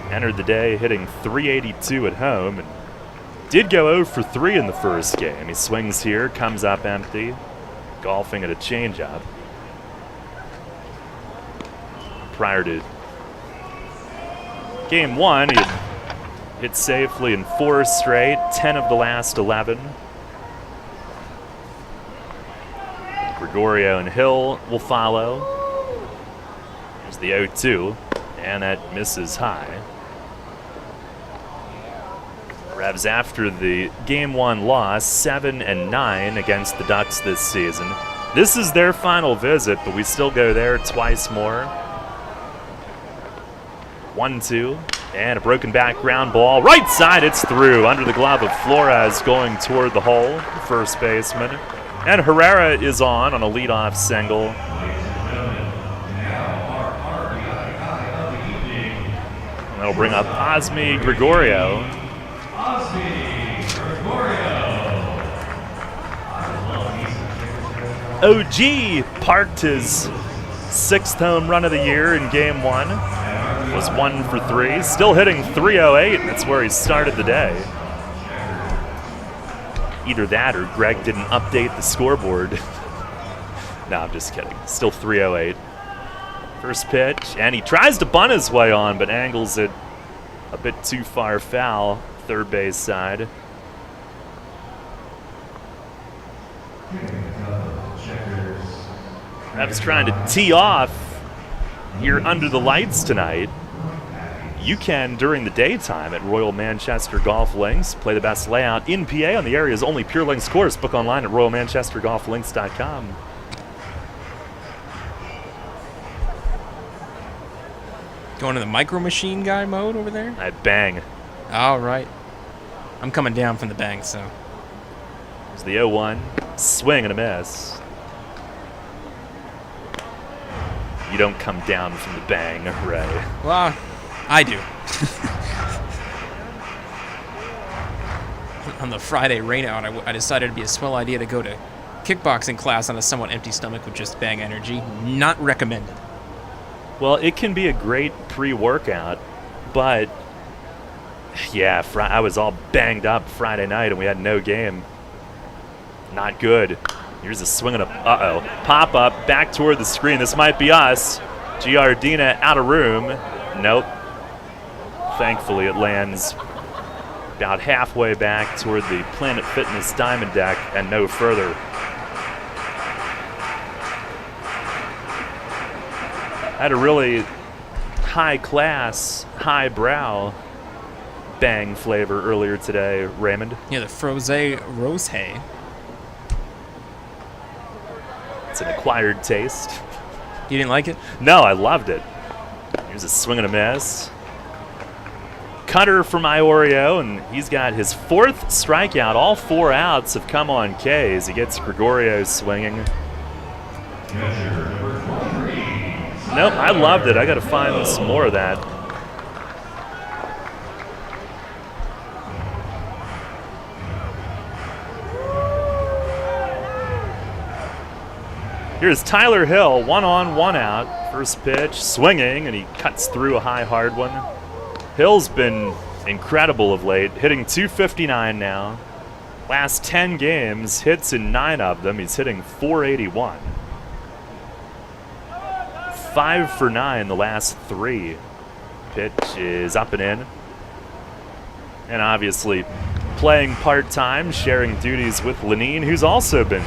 Speaker 3: Entered the day hitting 382 at home and did go 0 for 3 in the first game. He swings here, comes up empty, golfing at a changeup. Prior to game 1, he had hit safely in 4 straight, 10 of the last 11. Gregorio and Hill will follow. There's the 0-2, and that misses high. Revs after the Game 1 loss, 7-9 against the Ducks this season. This is their final visit, but we still go there twice more. 1-2, and a broken back ground ball. Right side, it's through. Under the glove of Flores going toward the hole, the first baseman. And Herrera is on a leadoff single. And that'll bring up Osmi Gregorio. OG parked his 6th home run of the year in Game 1. Was 1 for 3. Still hitting .308, and that's where he started the day. Either that or Greg didn't update the scoreboard. No, I'm just kidding. Still .308. First pitch, and he tries to bunt his way on, but angles it a bit too far foul, third base side. Revs trying to tee off here under the lights tonight. You can, during the daytime at Royal Manchester Golf Links, play the best layout in PA on the area's only Pure Links course. Book online at royalmanchestergolflinks.com.
Speaker 5: Going to the Micro Machine guy mode over there?
Speaker 3: I bang.
Speaker 5: All right. I'm coming down from the bank, so.
Speaker 3: There's the 0-1. Swing and a miss. You don't come down from the bang, Ray.
Speaker 5: Well, I do. On the Friday rainout, I decided it'd be a swell idea to go to kickboxing class on a somewhat empty stomach with just bang energy. Not recommended.
Speaker 3: Well, it can be a great pre-workout, but yeah, I was all banged up Friday night and we had no game. Not good. Here's a swing and a pop up back toward the screen. This might be us. Giardina out of room. Nope. Thankfully, it lands about halfway back toward the Planet Fitness Diamond Deck and no further. Had a really high-class, high-brow bang flavor earlier today, Raymond.
Speaker 5: Yeah, the Froze Rose Hay.
Speaker 3: It's an acquired taste.
Speaker 5: You didn't like it?
Speaker 3: No, I loved it. Here's a swing and a miss. Cutter from Iorio, and he's got his 4th strikeout. All 4 outs have come on K's. He gets Gregorio swinging. Nope, I loved it. I got to find some more of that. Here's Tyler Hill, 1 on, 1 out. First pitch, swinging, and he cuts through a high, hard one. Hill's been incredible of late, hitting .259 now. Last 10 games, hits in 9 of them. He's hitting .481. 5 for 9 the last 3. Pitch is up and in. And obviously playing part-time, sharing duties with Lenine, who's also been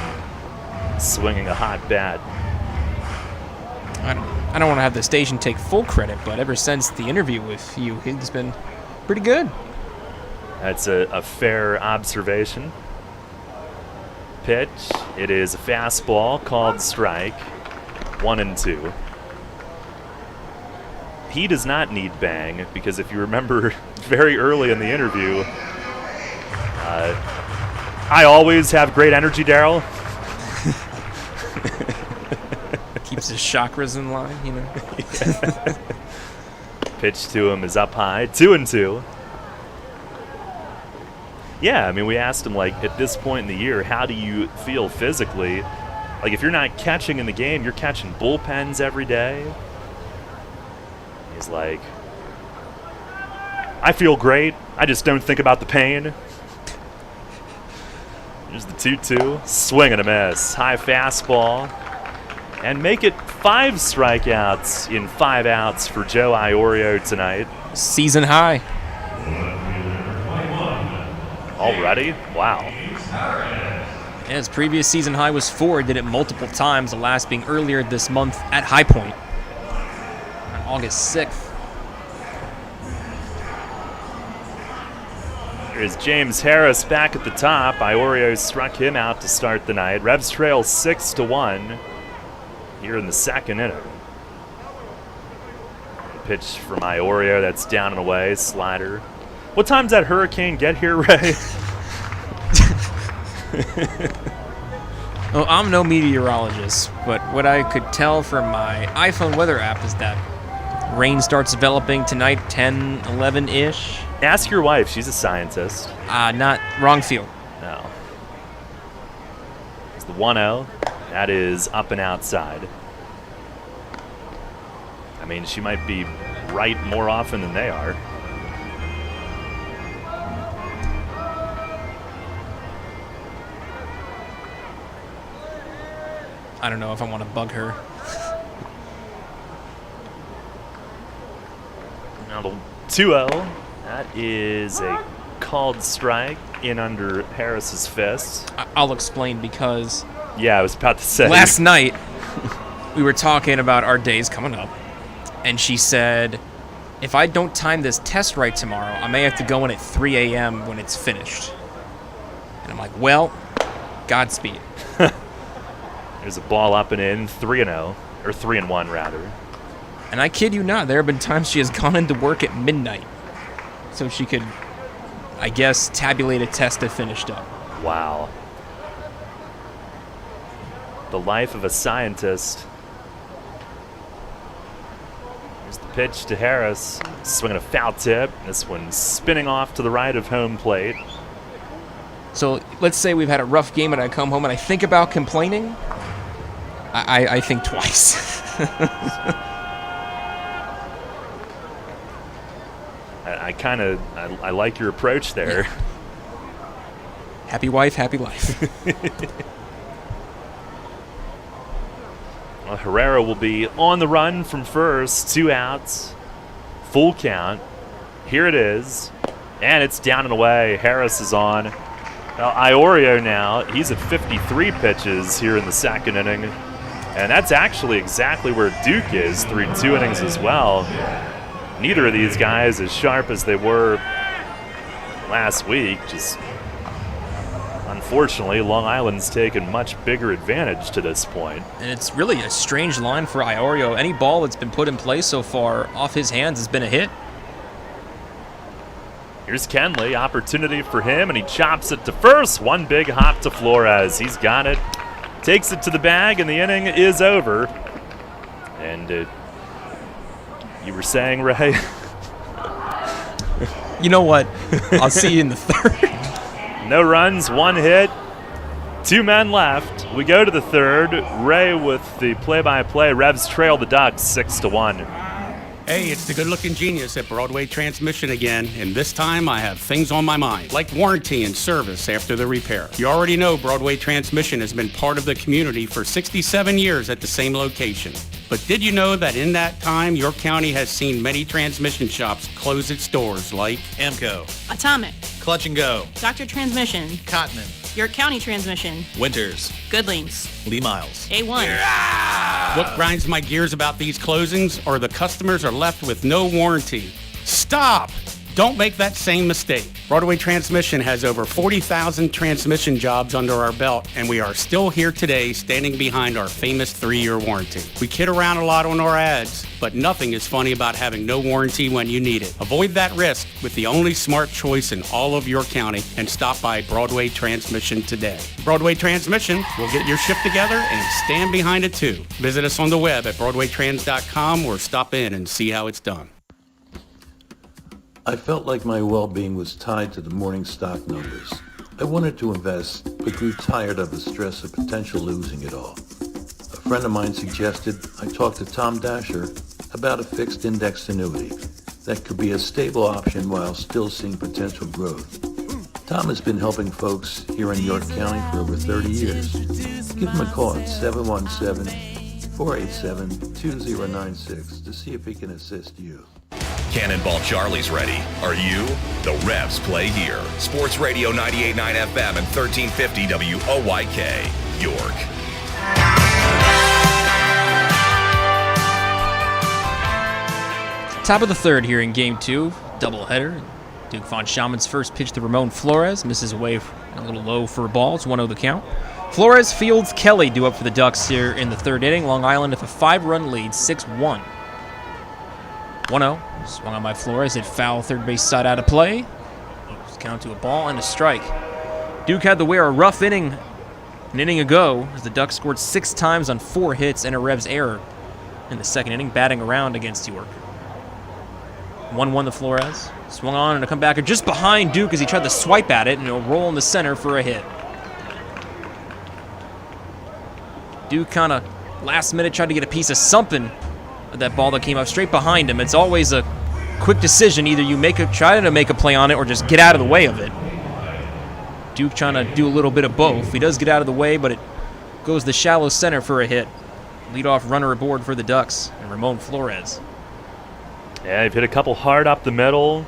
Speaker 3: swinging a hot bat.
Speaker 5: I don't want to have the station take full credit, but ever since the interview with you, he's been pretty good.
Speaker 3: That's a fair observation. Pitch, it is a fastball called strike. 1-2. He does not need bang because if you remember very early in the interview, I always have great energy, Daryl.
Speaker 5: Keeps his chakras in line, you know.
Speaker 3: Yeah. Pitch to him is up high. 2-2. Yeah, I mean, we asked him, like, at this point in the year, how do you feel physically? Like, if you're not catching in the game, you're catching bullpens every day. He's like, I feel great. I just don't think about the pain. Here's the 2-2. Swing and a miss. High fastball. And make it 5 strikeouts in 5 outs for Joe Iorio tonight.
Speaker 5: Season high.
Speaker 3: Already? Wow.
Speaker 5: Yeah, his previous season high was 4. Did it multiple times, the last being earlier this month at High Point on August 6th.
Speaker 3: Here's James Harris back at the top. Iorio struck him out to start the night. Revs trail 6-1 here in the second inning. Pitch from Iorio, that's down and away, slider. What time's that hurricane get here, Ray?
Speaker 5: Well, I'm no meteorologist, but what I could tell from my iPhone weather app is that rain starts developing tonight, 10, 11-ish.
Speaker 3: Ask your wife, she's a scientist.
Speaker 5: Not wrong field.
Speaker 3: No. It's the 1-0. That is up and outside. I mean, she might be right more often than they are.
Speaker 5: I don't know if I want to bug her.
Speaker 3: Now the 2-0. That is a called strike in under Harris's fist.
Speaker 5: I'll explain because...
Speaker 3: Yeah, I was about to say.
Speaker 5: Last night, we were talking about our days coming up, and she said, if I don't time this test right tomorrow, I may have to go in at 3 a.m. when it's finished. And I'm like, well, Godspeed.
Speaker 3: There's a ball up and in, 3-0, or 3-1 rather.
Speaker 5: And I kid you not, there have been times she has gone into work at midnight so she could, I guess, tabulate a test that finished up.
Speaker 3: Wow. The life of a scientist. Here's the pitch to Harris. Swinging a foul tip. This one spinning off to the right of home plate.
Speaker 5: So let's say we've had a rough game and I come home and I think about complaining. I think twice.
Speaker 3: I like your approach there.
Speaker 5: Yeah. Happy wife, happy life.
Speaker 3: Well, Herrera will be on the run from first, 2 outs, full count. Here it is, and it's down and away. Harris is on. Now, Iorio now, he's at 53 pitches here in the second inning, and that's actually exactly where Duke is through 2 innings as well. Neither of these guys as sharp as they were last week. Just unfortunately, Long Island's taken much bigger advantage to this point.
Speaker 5: And it's really a strange line for Iorio. Any ball that's been put in play so far off his hands has been a hit.
Speaker 3: Here's Kenley, opportunity for him, and he chops it to first. One big hop to Flores. He's got it, takes it to the bag, and the inning is over. And you were saying, Ray?
Speaker 5: You know what? I'll see you in the third.
Speaker 3: No runs, 1 hit, 2 men left. We go to the third. Ray with the play-by-play. Revs trail the Ducks 6-1.
Speaker 11: Hey, it's the good-looking genius at Broadway Transmission again, and this time I have things on my mind, like warranty and service after the repair. You already know Broadway Transmission has been part of the community for 67 years at the same location. But did you know that in that time, your county has seen many transmission shops close its doors, like
Speaker 12: Amco,
Speaker 13: Atomic,
Speaker 12: Clutch and Go,
Speaker 13: Dr. Transmission,
Speaker 12: Cotman,
Speaker 13: York County Transmission,
Speaker 12: Winters,
Speaker 13: Goodlings,
Speaker 12: Lee Miles,
Speaker 13: A1.
Speaker 11: Yeah! What grinds my gears about these closings are the customers are left with no warranty. Stop! Don't make that same mistake. Broadway Transmission has over 40,000 transmission jobs under our belt, and we are still here today standing behind our famous 3-year warranty. We kid around a lot on our ads, but nothing is funny about having no warranty when you need it. Avoid that risk with the only smart choice in all of your county and stop by Broadway Transmission today. Broadway Transmission will get your ship together and stand behind it too. Visit us on the web at broadwaytrans.com or stop in and see how it's done.
Speaker 14: I felt like my well-being was tied to the morning stock numbers. I wanted to invest, but grew tired of the stress of potential losing it all. friend of mine suggested I talk to Tom Dasher about a fixed index annuity that could be a stable option while still seeing potential growth. Tom has been helping folks here in York County for over 30 years. Give him a call at 717-487-2096 to see if he can assist you.
Speaker 10: Cannonball Charlie's ready. Are you? The Revs play here. Sports Radio 98.9 FM and 1350 WOYK, York.
Speaker 5: Top of the third here in Game 2, doubleheader. Duke von Schauman's first pitch to Ramon Flores, misses away a little low for a ball. It's 1-0 the count. Flores, Fields, Kelly due up for the Ducks here in the third inning. Long Island with a 5-run lead, 6-1. 1-0, swung on by Flores, hit foul, third base side out of play. It's count to a ball and a strike. Duke had to wear a rough inning an inning ago as the Ducks scored 6 times on 4 hits and a Revs error in the second inning, batting around against York. 1-1 to Flores. Swung on and a comebacker just behind Duke as he tried to swipe at it, and it'll roll in the center for a hit. Duke kind of last minute tried to get a piece of something of that ball that came up straight behind him. It's always a quick decision. Either you try to make a play on it or just get out of the way of it. Duke trying to do a little bit of both. He does get out of the way, but it goes the shallow center for a hit. Leadoff runner aboard for the Ducks, and Ramon Flores.
Speaker 3: Yeah, they've hit a couple hard up the middle,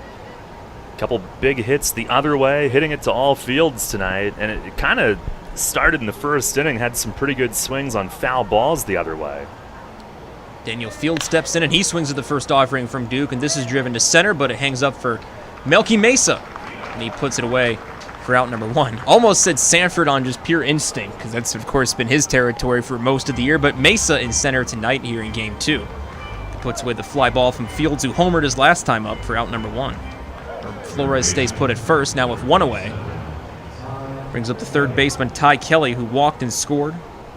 Speaker 3: a couple big hits the other way, hitting it to all fields tonight, and it kind of started in the first inning, had some pretty good swings on foul balls the other way.
Speaker 5: Daniel Field steps in, and he swings at the first offering from Duke, and this is driven to center, but it hangs up for Melky Mesa, and he puts it away for out number 1. Almost said Sanford on just pure instinct, because that's, of course, been his territory for most of the year, but Mesa in center tonight here in Game 2. Puts away the fly ball from Fields, who homered his last time up for out number 1. Flores stays put at first, now with 1 away. Brings up the third baseman, Ty Kelly, who walked and scored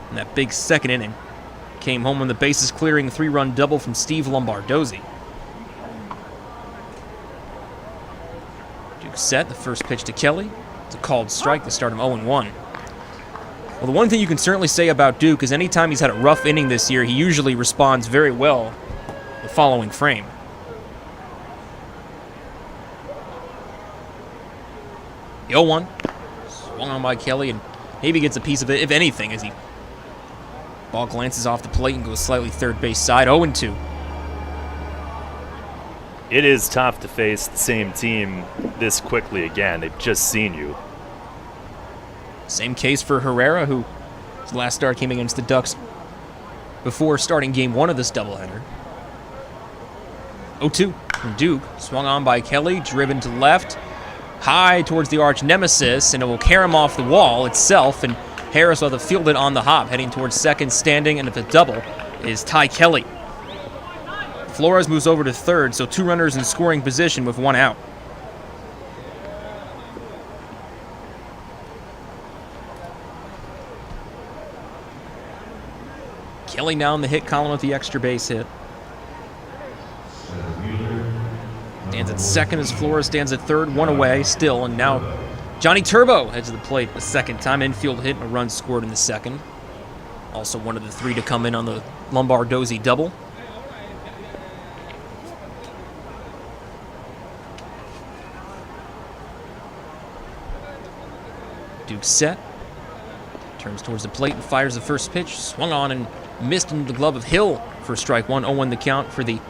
Speaker 5: in that big second inning. Came home on the bases clearing 3-run double from Steve Lombardozzi. Duke set, the first pitch to Kelly. It's a called strike to start him 0-1. Well, the one thing you can certainly say about Duke is anytime he's had a rough inning this year, he usually responds very well the following frame. The 0-1. Swung on by Kelly and maybe gets a piece of it, if anything, as he ball glances off the plate and goes slightly third base side. 0-2.
Speaker 3: It is tough to face the same team this quickly again. They've just seen you.
Speaker 5: Same case for Herrera, who his last start came against the Ducks before starting Game 1 of this doubleheader. 0-2 from Duke. Swung on by Kelly, driven to left, high towards the arch nemesis, and it will carry him off the wall itself, and Harris will have to field it on the hop, heading towards second, standing, and if the double is Ty Kelly. Flores moves over to third, so 2 runners in scoring position with 1 out. Kelly now in the hit column with the extra base hit. Stands at second as Flores stands at third, 1 away still, and now Johnny Turbo heads to the plate the second time. Infield hit and a run scored in the second. Also one of the 3 to come in on the Lombardozzi double. Duke set. Turns towards the plate and fires the first pitch. Swung on and missed into the glove of Hill for strike 1. 0-1 the count for the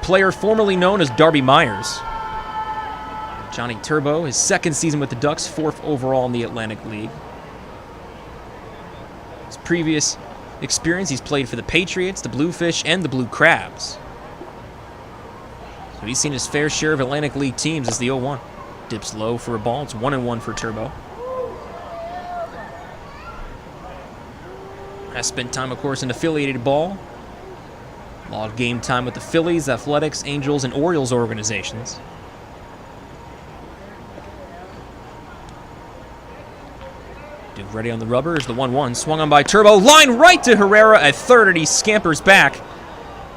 Speaker 5: player formerly known as Darby Myers. Johnny Turbo, his second season with the Ducks, 4th overall in the Atlantic League. His previous experience, he's played for the Patriots, the Bluefish, and the Blue Crabs. So he's seen his fair share of Atlantic League teams as the 0-1. Dips low for a ball. It's 1-1 for Turbo. Has spent time, of course, in affiliated ball. A lot of game time with the Phillies, Athletics, Angels, and Orioles organizations. Duke ready on the rubber is the 1-1. Swung on by Turbo. Line right to Herrera at third, and he scampers back.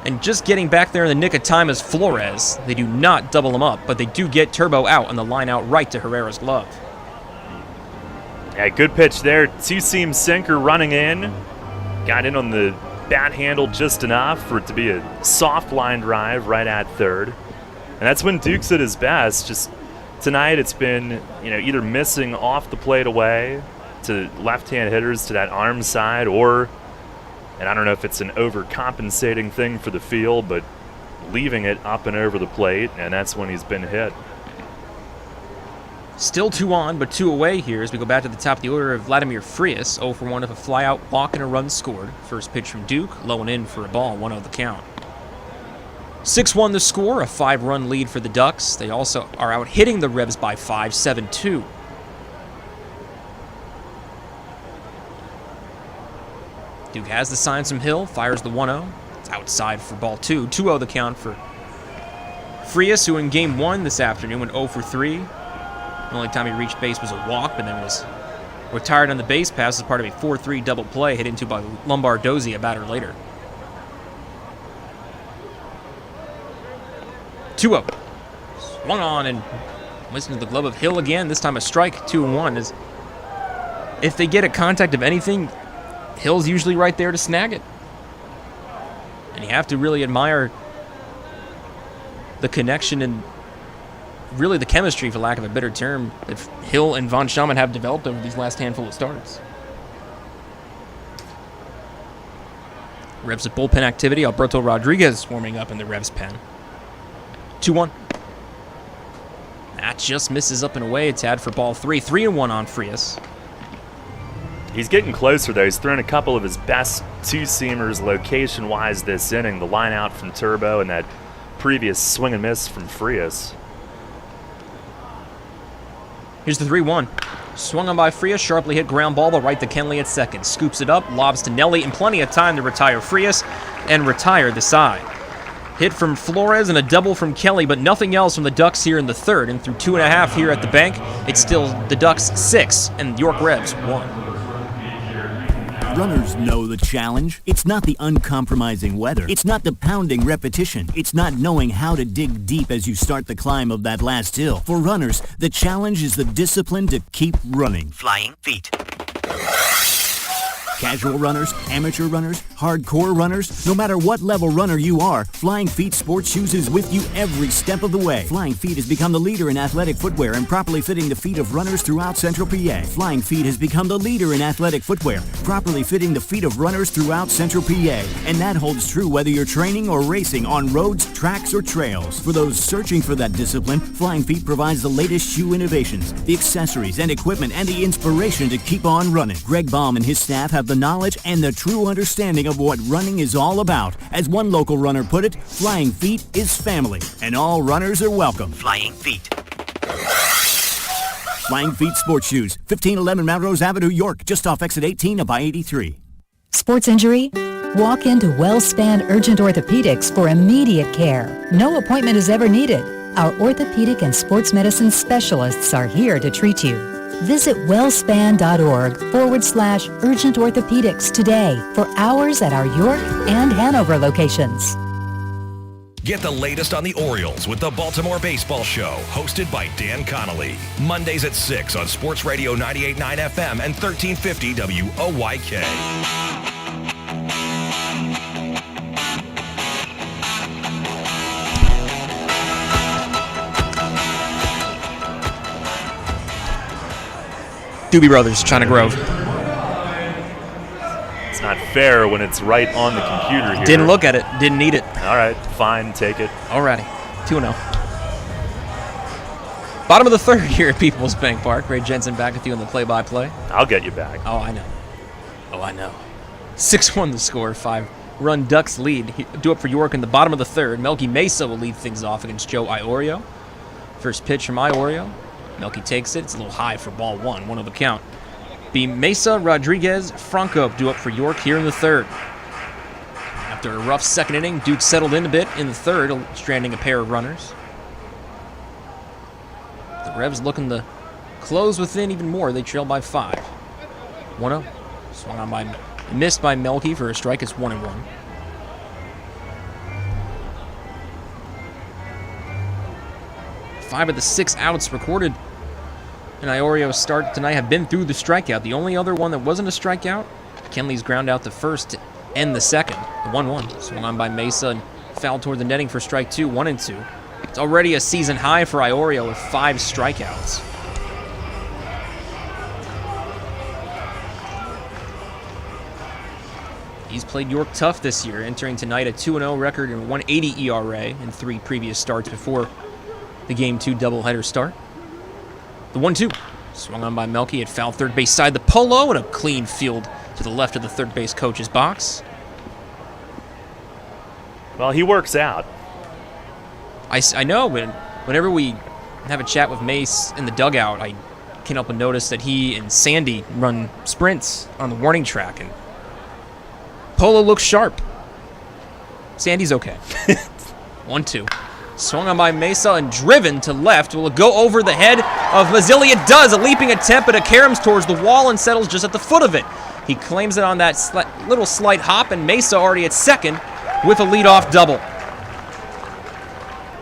Speaker 5: And just getting back there in the nick of time is Flores. They do not double him up, but they do get Turbo out on the line out right to Herrera's glove.
Speaker 3: Yeah, good pitch there. Two-seam sinker running in. Got in on the bat handled just enough for it to be a soft line drive right at third. And that's when Duke's at his best. Just tonight it's been, either missing off the plate away to left-hand hitters to that arm side, or, and I don't know if it's an overcompensating thing for the field, but leaving it up and over the plate, and that's when he's been hit.
Speaker 5: Still 2 on, but 2 away here as we go back to the top of the order of Vladimir Frias. 0 for 1 with a flyout, walk, and a run scored. First pitch from Duke, low and in for a ball, 1-0 the count. 6-1 the score, a 5-run lead for the Ducks. They also are out hitting the Revs by 5, 7-2. Duke has the signs from Hill, fires the 1-0. It's outside for ball 2. 2-0 the count for Frias, who in game 1 this afternoon went 0 for 3. The only time he reached base was a walk, but then was retired on the base pass as part of a 4-3 double play hit into by Lombardozzi a batter later. 2-0. Swung on and listened to the glove of Hill again. This time a strike, 2-1. Is if they get a contact of anything, Hill's usually right there to snag it. And you have to really admire the connection and really the chemistry, for lack of a better term, that Hill and Von Schamann have developed over these last handful of starts. Revs of bullpen activity. Alberto Rodriguez warming up in the Revs pen. 2-1. That just misses up and away. It's had for ball 3. 3-1 on Frias.
Speaker 3: He's getting closer, though. He's thrown a couple of his best two-seamers location-wise this inning. The line out from Turbo and that previous swing and miss from Frias.
Speaker 5: Here's the 3-1. Swung on by Frias, sharply hit ground ball to right to Kenley at second. Scoops it up, lobs to Nelly, and plenty of time to retire Frias and retire the side. Hit from Flores and a double from Kelly, but nothing else from the Ducks here in the third. And through 2.5 here at the bank, it's still the Ducks 6 and York Revs 1.
Speaker 8: Runners know the challenge. It's not the uncompromising weather. It's not the pounding repetition. It's not knowing how to dig deep as you start the climb of that last hill. For runners, the challenge is the discipline to keep running. Flying feet. Casual runners, amateur runners, hardcore runners, no matter what level runner you are, Flying Feet Sports Shoes is with you every step of the way. Flying Feet has become the leader in athletic footwear and properly fitting the feet of runners throughout Central PA. Flying Feet has become the leader in athletic footwear, properly fitting the feet of runners throughout Central PA. And that holds true whether you're training or racing on roads, tracks, or trails. For those searching for that discipline, Flying Feet provides the latest shoe innovations, the accessories and equipment, and the inspiration to keep on running. Greg Baum and his staff have the knowledge and the true understanding of what running is all about. As one local runner put it, Flying Feet is family, and all runners are welcome. Flying Feet. Flying Feet Sports Shoes, 1511 Melrose Avenue, York, just off exit 18 of I-83.
Speaker 12: Sports injury? Walk into WellSpan Urgent Orthopedics for immediate care. No appointment is ever needed. Our orthopedic and sports medicine specialists are here to treat you. Visit wellspan.org/urgent orthopedics today for hours at our York and Hanover locations.
Speaker 10: Get the latest on the Orioles with the Baltimore Baseball Show, hosted by Dan Connolly. Mondays at 6 on Sports Radio 98.9 FM and 1350 WOYK.
Speaker 5: Doobie Brothers, China Grove.
Speaker 3: It's not fair when it's right on the computer here.
Speaker 5: Didn't look at it. Didn't need it.
Speaker 3: All right, fine, take it.
Speaker 5: Alrighty, 2-0. Bottom of the third here at PeoplesBank Park. Ray Jensen back with you on the play-by-play.
Speaker 3: I'll get you back.
Speaker 5: Oh, I know. 6-1 the score. 5-run Ducks lead. Due up for York in the bottom of the third. Melky Mesa will lead things off against Joe Iorio. First pitch from Iorio. Melky takes it. It's a little high for ball 1. 1 of the count. Be Mesa, Rodriguez, Franco due up for York here in the third. After a rough second inning, Duke settled in a bit in the third, stranding a pair of runners. The Revs looking to close within even more. They trail by 5. 1-0. Swung on by, missed by Melky for a strike. It's 1-1. 5 of the 6 outs recorded in Iorio's start tonight have been through the strikeout. The only other one that wasn't a strikeout, Kenley's ground out to first end the second. The 1-1 swung on by Mesa and fouled toward the netting for strike 2, 1-2. It's already a season high for Iorio with 5 strikeouts. He's played York tough this year, entering tonight a 2-0 record and 1.80 ERA in 3 previous starts before the Game 2 doubleheader start. The 1-2 swung on by Melky at foul third base side. The polo and a clean field to the left of the third base coach's box.
Speaker 3: Well, he works out.
Speaker 5: I know, but whenever we have a chat with Mace in the dugout, I can't help but notice that he and Sandy run sprints on the warning track, and Polo looks sharp. Sandy's okay. 1-2. Swung on by Mesa and driven to left. Will it go over the head of Mazzilli? It does. A leaping attempt, but it caroms towards the wall and settles just at the foot of it. He claims it on that little slight hop, and Mesa already at second with a leadoff double.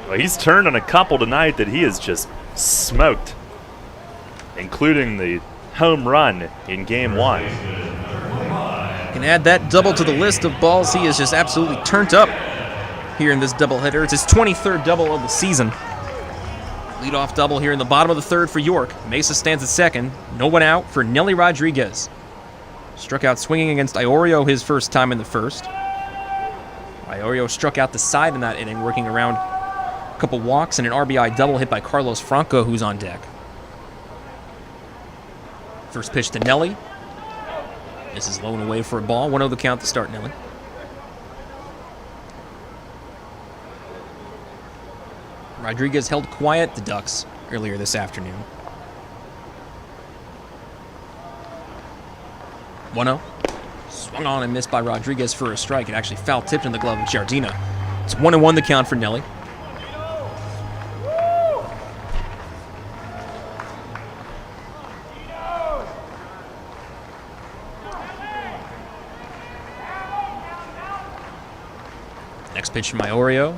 Speaker 3: Well, he's turned on a couple tonight that he has just smoked, including the home run in Game 1.
Speaker 5: Can add that double to the list of balls he has just absolutely turned up here in this doubleheader. It's his 23rd double of the season. Leadoff double here in the bottom of the third for York. Mesa stands at second. No one out for Nelly Rodriguez. Struck out swinging against Iorio his first time in the first. Iorio struck out the side in that inning, working around a couple walks and an RBI double hit by Carlos Franco, who's on deck. First pitch to Nelly. This is low and away for a ball. 1-0 the count to start Nelly. Rodriguez held quiet the Ducks earlier this afternoon. 1-0. Swung on and missed by Rodriguez for a strike. It actually foul tipped in the glove of Giardina. It's 1-1 the count for Nelly. Next pitch from Iorio.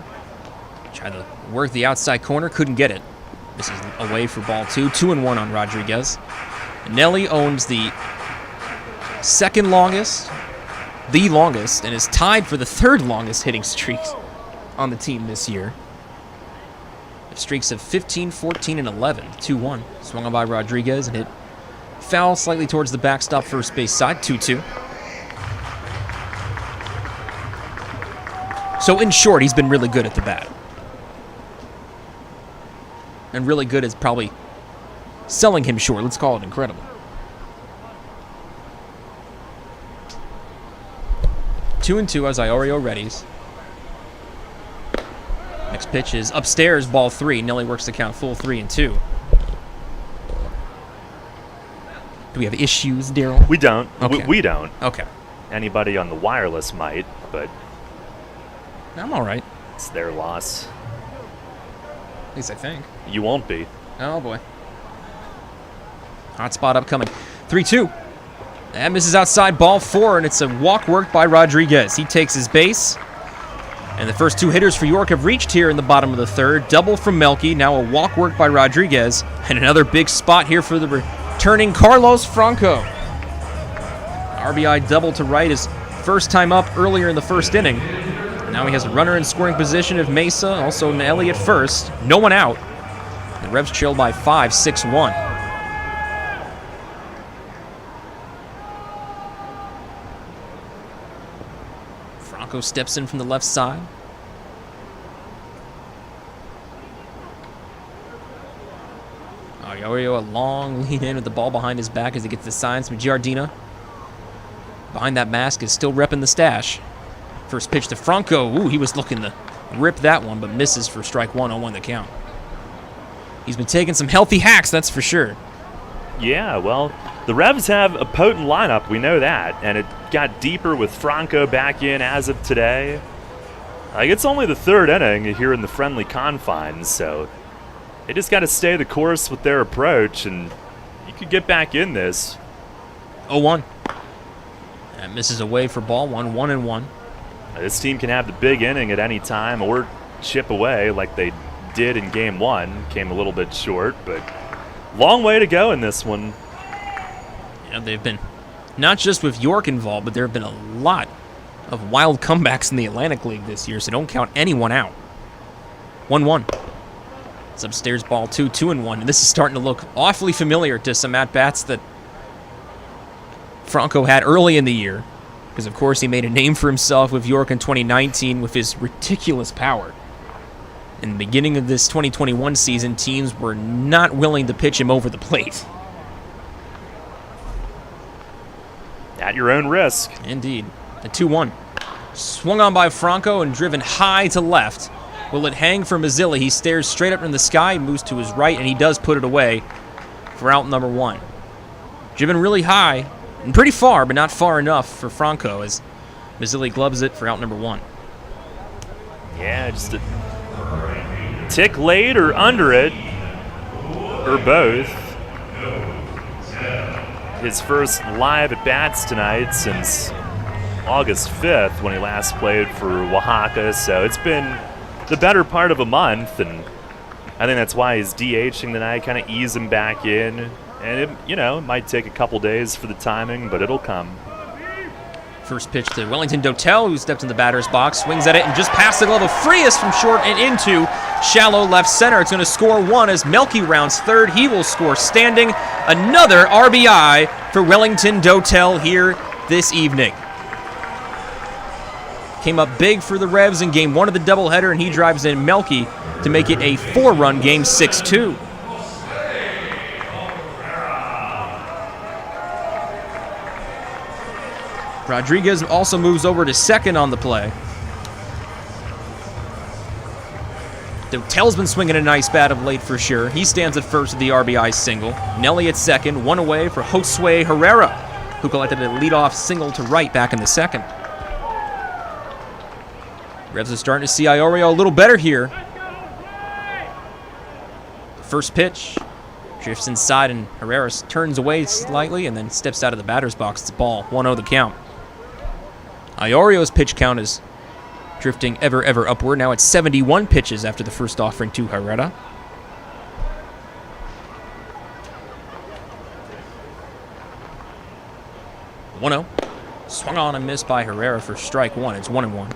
Speaker 5: Tried to work the outside corner, couldn't get it. This is away for ball 2. 2-1 on Rodriguez. Nelly owns the second longest, the longest, and is tied for the third longest hitting streak on the team this year. The streaks of 15, 14, and 11. 2-1. Swung on by Rodriguez and hit foul slightly towards the backstop first base side. 2-2. So in short, he's been really good at the bat. And really good is probably selling him short. Let's call it incredible. 2-2 as Iorio readies. Next pitch is upstairs, ball 3. Nelly works the count full 3-2. Do we have issues, Daryl?
Speaker 3: We don't.
Speaker 5: Okay.
Speaker 3: We don't.
Speaker 5: Okay.
Speaker 3: Anybody on the wireless might, but
Speaker 5: I'm all right.
Speaker 3: It's their loss.
Speaker 5: At least I think.
Speaker 3: You won't be.
Speaker 5: Oh, boy. Hot spot upcoming. 3-2. That misses outside, ball 4, and it's a walk worked by Rodriguez. He takes his base. And the first 2 hitters for York have reached here in the bottom of the third. Double from Melky, now a walk worked by Rodriguez. And another big spot here for the returning Carlos Franco. RBI double to right his first time up earlier in the first inning. Now he has a runner in scoring position of Mesa, also Nelly at first. No one out. The Revs trail by 5, 6-1. Franco steps in from the left side. Iorio, a long lean in with the ball behind his back as he gets the signs from Giardina. Behind that mask is still repping the stash. First pitch to Franco. Ooh, he was looking to rip that one, but misses for strike 1, 0-1 the count. He's been taking some healthy hacks, that's for sure.
Speaker 3: Yeah, well, the Revs have a potent lineup, we know that, and it got deeper with Franco back in as of today. Like, it's only the 3rd inning here in the friendly confines, so they just got to stay the course with their approach, and you could get back in this.
Speaker 5: 0-1. That misses away for ball 1, 1-1.
Speaker 3: This team can have the big inning at any time or chip away like they did in Game 1. Came a little bit short, but long way to go in this one.
Speaker 5: You know, they've been not just with York involved, but there have been a lot of wild comebacks in the Atlantic League this year, so don't count anyone out. 1-1. It's upstairs ball 2-1, and this is starting to look awfully familiar to some at-bats that Franco had early in the year, because of course he made a name for himself with York in 2019 with his ridiculous power. In the beginning of this 2021 season, teams were not willing to pitch him over the plate.
Speaker 3: At your own risk.
Speaker 5: Indeed. The 2-1. Swung on by Franco and driven high to left. Will it hang for Mazzilli? He stares straight up in the sky, moves to his right, and he does put it away for out number 1. Driven really high and pretty far, but not far enough for Franco as Mazzilli gloves it for out number 1.
Speaker 3: Yeah, just a tick late or under it, or both. His first live at-bats tonight since August 5th when he last played for Oaxaca, so it's been the better part of a month, and I think that's why he's DHing tonight, kind of ease him back in. And it might take a couple days for the timing, but it'll come.
Speaker 5: First pitch to Wellington Dotel, who steps in the batter's box, swings at it, and just past the glove of Frias from short and into shallow left center. It's going to score 1 as Melky rounds third. He will score standing. Another RBI for Wellington Dotel here this evening. Came up big for the Revs in game 1 of the doubleheader, and he drives in Melky to make it a 4-run game, 6-2. Rodriguez also moves over to second on the play. Dotel's been swinging a nice bat of late for sure. He stands at first with the RBI single. Nelly at second, 1 away for Josue Herrera, who collected a leadoff single to right back in the second. Revs are starting to see Iorio a little better here. First pitch drifts inside, and Herrera turns away slightly and then steps out of the batter's box. It's a ball, 1-0 the count. Iorio's pitch count is drifting ever upward. Now it's 71 pitches after the first offering to Herrera. One-0. Swung on and missed by Herrera for strike 1. It's 1-1.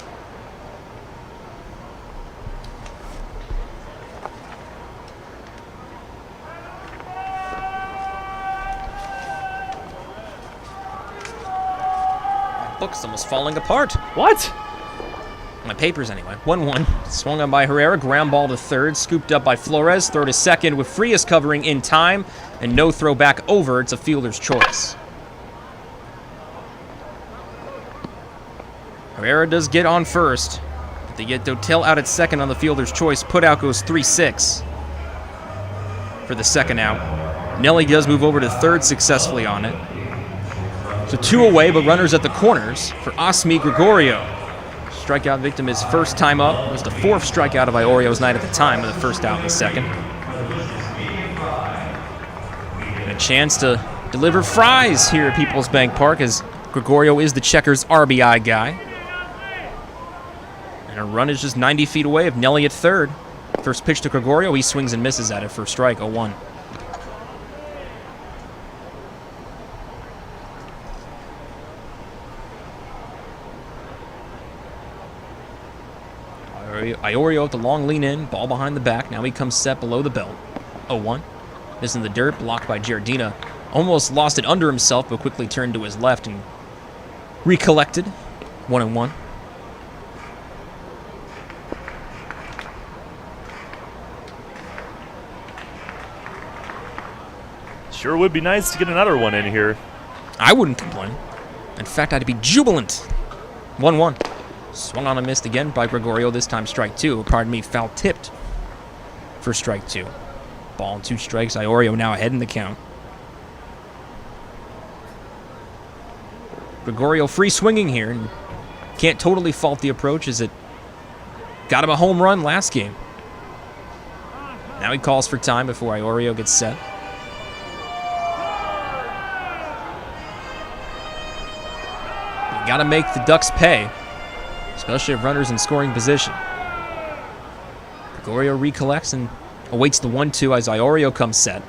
Speaker 5: Book's almost falling apart.
Speaker 3: What?
Speaker 5: My papers, anyway. 1-1. Swung on by Herrera. Ground ball to third. Scooped up by Flores. Throw to second with Frias covering in time. And no throw back over. It's a fielder's choice. Herrera does get on first. But they get Dotel out at second on the fielder's choice. Put out goes 3-6 for the second out. Nelly does move over to third successfully on it. So 2 away, but runners at the corners for Osmi Gregorio. Strikeout victim his first time up. It was the 4th strikeout of Iorio's night at the time, with the first out in the second. And a chance to deliver fries here at PeoplesBank Park, as Gregorio is the Checkers RBI guy. And a run is just 90 feet away of Nelly at third. First pitch to Gregorio, he swings and misses at it for strike, 0-1. Iorio with the long lean in, ball behind the back. Now he comes set below the belt. 0-1. Missing the dirt, blocked by Giardina. Almost lost it under himself, but quickly turned to his left and recollected. 1-1.
Speaker 3: Sure would be nice to get another one in here.
Speaker 5: I wouldn't complain. In fact, I'd be jubilant. 1-1. Swung on and missed again by Gregorio, this time strike 2. Pardon me, foul tipped for strike 2. Ball and 2 strikes. Iorio now ahead in the count. Gregorio free swinging here, and can't totally fault the approach as it got him a home run last game. Now he calls for time before Iorio gets set. You gotta make the Ducks pay, especially if runners in scoring position. Gregorio recollects and awaits the 1-2 as Iorio comes set.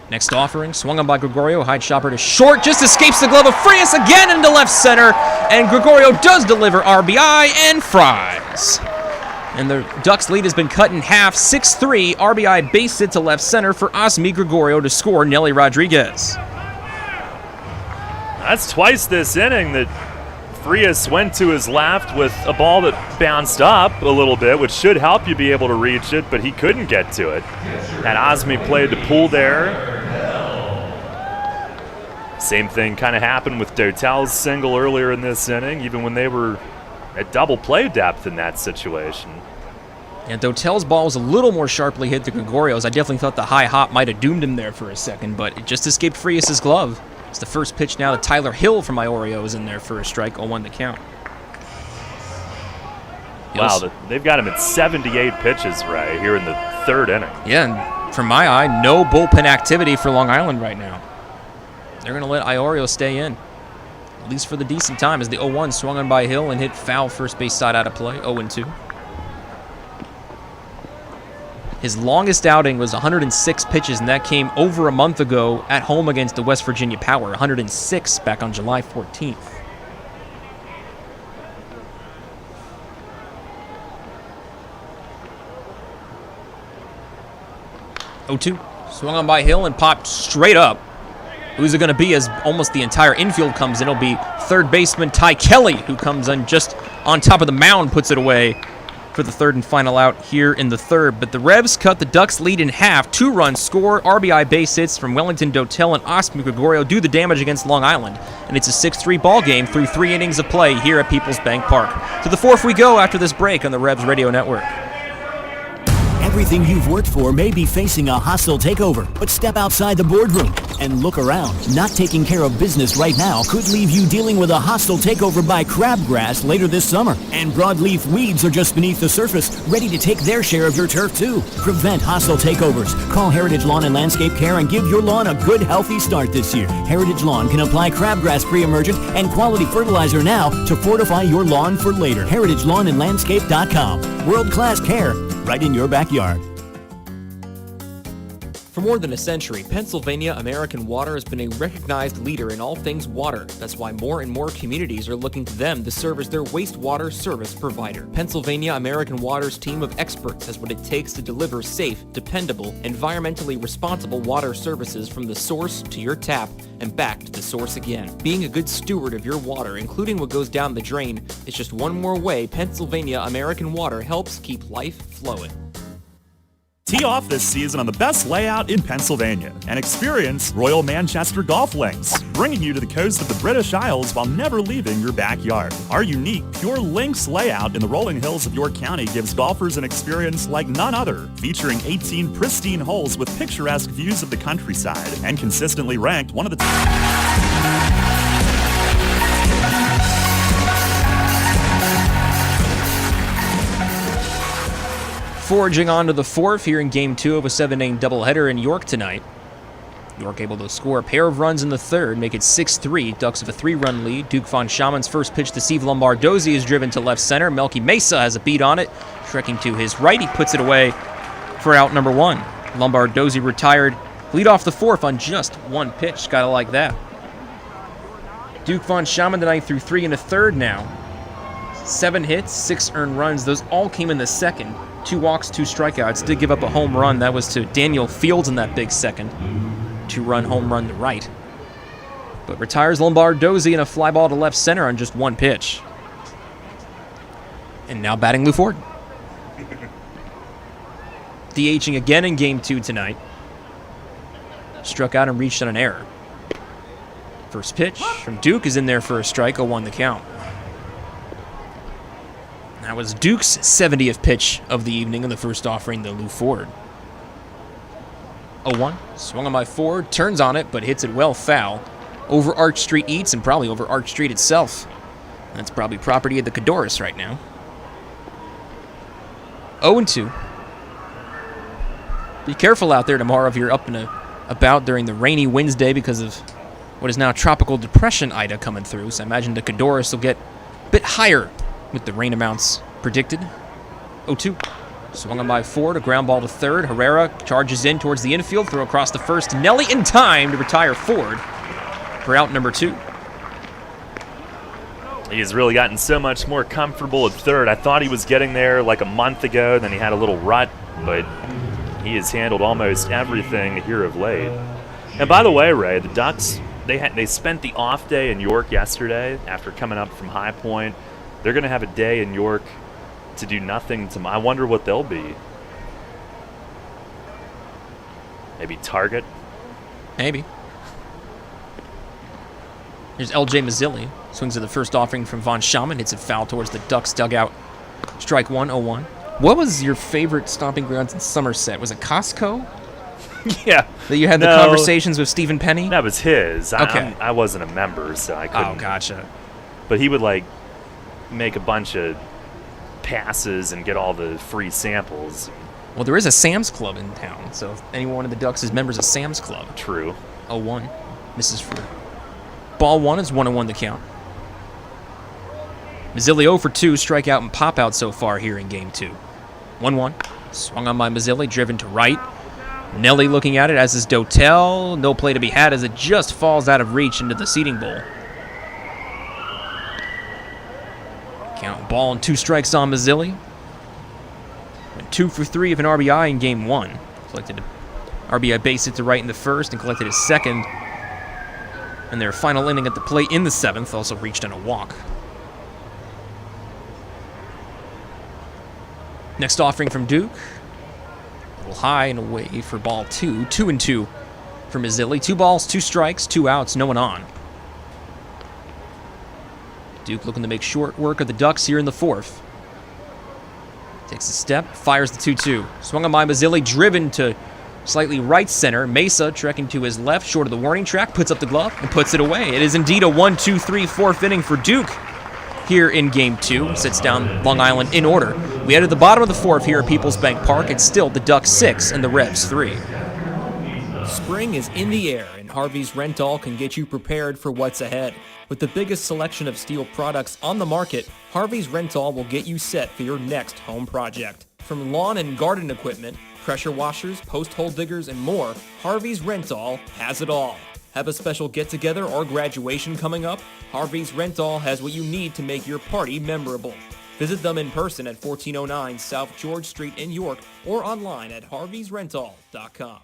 Speaker 5: Next offering, swung on by Gregorio, high chopper to short, just escapes the glove of Frias again into left center, and Gregorio does deliver RBI and fries. And the Ducks' lead has been cut in half, 6-3, RBI base hit to left center for Osmi Gregorio to score Nelly Rodriguez.
Speaker 3: That's twice this inning that Frias went to his left with a ball that bounced up a little bit, which should help you be able to reach it, but he couldn't get to it. And Osmi played the pull there. Same thing kind of happened with Dotel's single earlier in this inning, even when they were at double play depth in that situation.
Speaker 5: And Dotel's ball was a little more sharply hit than Gregorio's. I definitely thought the high hop might have doomed him there for a second, but it just escaped Frias' glove. It's the first pitch now that Tyler Hill from Iorio is in there for a strike, 0-1 to count.
Speaker 3: Wow, they've got him at 78 pitches right here in the third inning.
Speaker 5: Yeah, and from my eye, no bullpen activity for Long Island right now. They're going to let Iorio stay in, at least for the decent time, as the 0-1 swung on by Hill and hit foul first base side out of play, 0-2. His longest outing was 106 pitches, and that came over a month ago at home against the West Virginia Power, 106 back on July 14th. Swung on by Hill and popped straight up. Who's it going to be as almost the entire infield comes in? It'll be third baseman Ty Kelly, who comes in just on top of the mound, puts it away for the third and final out here in the third. But the Revs cut the Ducks' lead in half. 2 runs scored, RBI base hits from Wellington Dotel and Osmi Gregorio do the damage against Long Island. And it's a 6-3 ball game through 3 innings of play here at PeoplesBank Park. To the fourth we go after this break on the Revs Radio Network.
Speaker 8: Everything you've worked for may be facing a hostile takeover, but step outside the boardroom and look around. Not taking care of business right now could leave you dealing with a hostile takeover by crabgrass later this summer. And broadleaf weeds are just beneath the surface, ready to take their share of your turf too. Prevent hostile takeovers. Call Heritage Lawn and Landscape Care and give your lawn a good, healthy start this year. Heritage Lawn can apply crabgrass pre-emergent and quality fertilizer now to fortify your lawn for later. HeritageLawnandLandscape.com. World-class care right in your backyard.
Speaker 7: For more than a century, Pennsylvania American Water has been a recognized leader in all things water. That's why more and more communities are looking to them to serve as their wastewater service provider. Pennsylvania American Water's team of experts has what it takes to deliver safe, dependable, environmentally responsible water services from the source to your tap and back to the source again. Being a good steward of your water, including what goes down the drain, is just one more way Pennsylvania American Water helps keep life flowing.
Speaker 15: Tee off this season on the best layout in Pennsylvania and experience Royal Manchester Golf Links, bringing you to the coast of the British Isles while never leaving your backyard. Our unique Pure Links layout in the rolling hills of York County gives golfers an experience like none other, featuring 18 pristine holes with picturesque views of the countryside and consistently ranked one of the
Speaker 5: Forging on to the fourth here in Game 2 of a 7-inning doubleheader in York tonight. York able to score a pair of runs in the third, make it 6-3. Ducks have a 3-run lead. Duke von Schaumann's first pitch to Steve Lombardozzi is driven to left center. Melky Mesa has a beat on it. Trekking to his right, he puts it away for out number 1. Lombardozzi retired, lead off the fourth on just 1 pitch. Gotta like that. Duke von Schaumann tonight through 3 in the third now. 7 hits, 6 earned runs. Those all came in the second. 2 walks, 2 strikeouts. Did give up a home run. That was to Daniel Fields in that big second. 2-run home run to right. But retires Lombardozzi in a fly ball to left center on just 1 pitch. And now batting Lou Ford. DHing again in Game 2 tonight. Struck out and reached on an error. First pitch from Duke is in there for a strike, 0-1 the count. That was Duke's 70th pitch of the evening in the first offering to Lou Ford. 0-1, swung on by Ford, turns on it, but hits it well foul. Over Arch Street Eats and probably over Arch Street itself. That's probably property of the Cadorus right now. 0-2. Be careful out there tomorrow if you're up and about during the rainy Wednesday because of what is now Tropical Depression Ida coming through. So I imagine the Cadorus will get a bit higher with the rain amounts predicted. 0-2. Swung on by Ford, a ground ball to third. Herrera charges in towards the infield, throw across the first. Nelly in time to retire Ford for out number 2.
Speaker 3: He's really gotten so much more comfortable at third. I thought he was getting there like a month ago, then he had a little rut, but he has handled almost everything here of late. And by the way, Ray, the Ducks, they spent the off day in York yesterday after coming up from High Point. They're going to have a day in York to do nothing tomorrow. I wonder what they'll be. Maybe Target?
Speaker 5: Maybe. Here's L.J. Mazzilli. Swings to the first offering from Von Schaman. Hits it foul towards the Ducks dugout. Strike 1, 0-1. What was your favorite stomping grounds in Somerset? Was it Costco?
Speaker 3: Yeah.
Speaker 5: That you had the conversations with Stephen Penny?
Speaker 3: That was his.
Speaker 5: Okay.
Speaker 3: I wasn't a member, so I couldn't.
Speaker 5: Oh, gotcha.
Speaker 3: But he would, make a bunch of passes and get all the free samples.
Speaker 5: Well, there is a Sam's Club in town, so if any one of the Ducks is members of Sam's Club.
Speaker 3: True.
Speaker 5: 0-1. Misses for ball 1 is 1-1 the count. Mazzilli 0 for 2, strikeout and pop out so far here in game 2. 1-1. Swung on by Mazzilli, driven to right. Nelly looking at it, as is Dotel. No play to be had as it just falls out of reach into the seating bowl. Count ball and 2 strikes on Mazzilli. Went 2 for 3 of an RBI in game 1. Collected an RBI base hit to right in the first and collected his second. And their final inning at the plate in the 7th also reached on a walk. Next offering from Duke. A little high and away for ball 2. 2-2 for Mazzilli. 2 balls, 2 strikes, 2 outs, no one on. Duke looking to make short work of the Ducks here in the 4th. Takes a step, fires the 2-2. Swung on by Mazzilli, driven to slightly right center. Mesa trekking to his left, short of the warning track, puts up the glove and puts it away. It is indeed a 1-2-3 4th inning for Duke here in game 2. Sits down Long Island in order. We head to the bottom of the 4th here at PeoplesBank Park. It's still the Ducks 6 and the Revs 3.
Speaker 16: Spring is in the air, and Harvey's Rental can get you prepared for what's ahead. With the biggest selection of steel products on the market, Harvey's Rental will get you set for your next home project. From lawn and garden equipment, pressure washers, post hole diggers, and more, Harvey's Rental has it all. Have a special get-together or graduation coming up? Harvey's Rental has what you need to make your party memorable. Visit them in person at 1409 South George Street in York or online at harveysrental.com.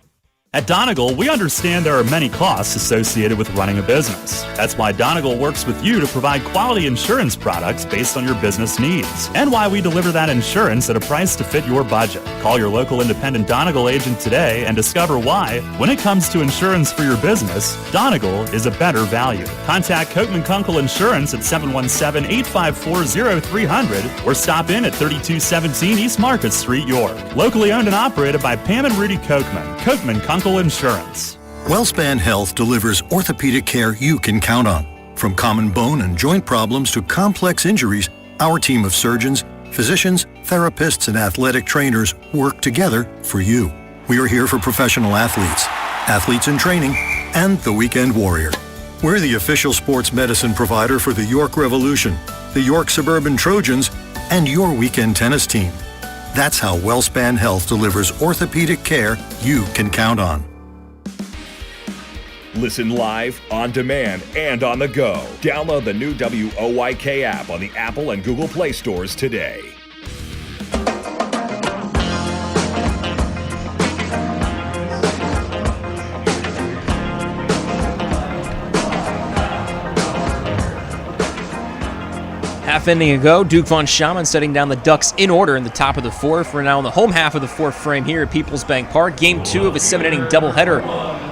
Speaker 15: At Donegal, we understand there are many costs associated with running a business. That's why Donegal works with you to provide quality insurance products based on your business needs, and why we deliver that insurance at a price to fit your budget. Call your local independent Donegal agent today and discover why, when it comes to insurance for your business, Donegal is a better value. Contact Coatman Kunkel Insurance at 717-854-0300 or stop in at 3217 East Market Street, York. Locally owned and operated by Pam and Rudy Coatman. Coatman Kunkel Insurance.
Speaker 17: WellSpan Health delivers orthopedic care you can count on. From common bone and joint problems to complex injuries, our team of surgeons, physicians, therapists, and athletic trainers work together for you. We are here for professional athletes, athletes in training, and the weekend warrior. We're the official sports medicine provider for the York Revolution, the York Suburban Trojans, and your weekend tennis team. That's how WellSpan Health delivers orthopedic care you can count on.
Speaker 10: Listen live, on demand, and on the go. Download the new WOYK app on the Apple and Google Play stores today.
Speaker 5: Half inning ago, Duke Von Schaman setting down the Ducks in order in the top of the 4th. We're now in the home half of the 4th frame here at PeoplesBank Park. Game 2 of a 7-inning doubleheader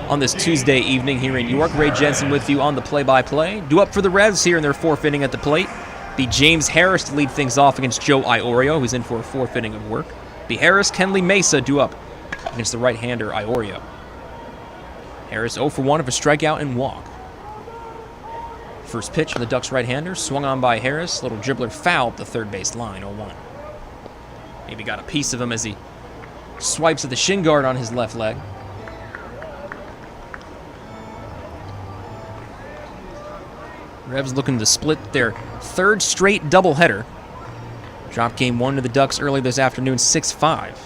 Speaker 5: on this Tuesday evening here in York. Ray Jensen with you on the play-by-play. Due up for the Revs here in their 4th inning at the plate. Be James Harris to lead things off against Joe Iorio, who's in for a 4th inning of work. Be Harris, Kenley Mesa due up against the right-hander Iorio. Harris 0 for 1 of a strikeout and walk. First pitch from the Ducks right-hander, swung on by Harris. Little dribbler foul up the third base line, 0-1. Maybe got a piece of him as he swipes at the shin guard on his left leg. Revs looking to split their 3rd straight doubleheader. Dropped game 1 to the Ducks early this afternoon, 6-5.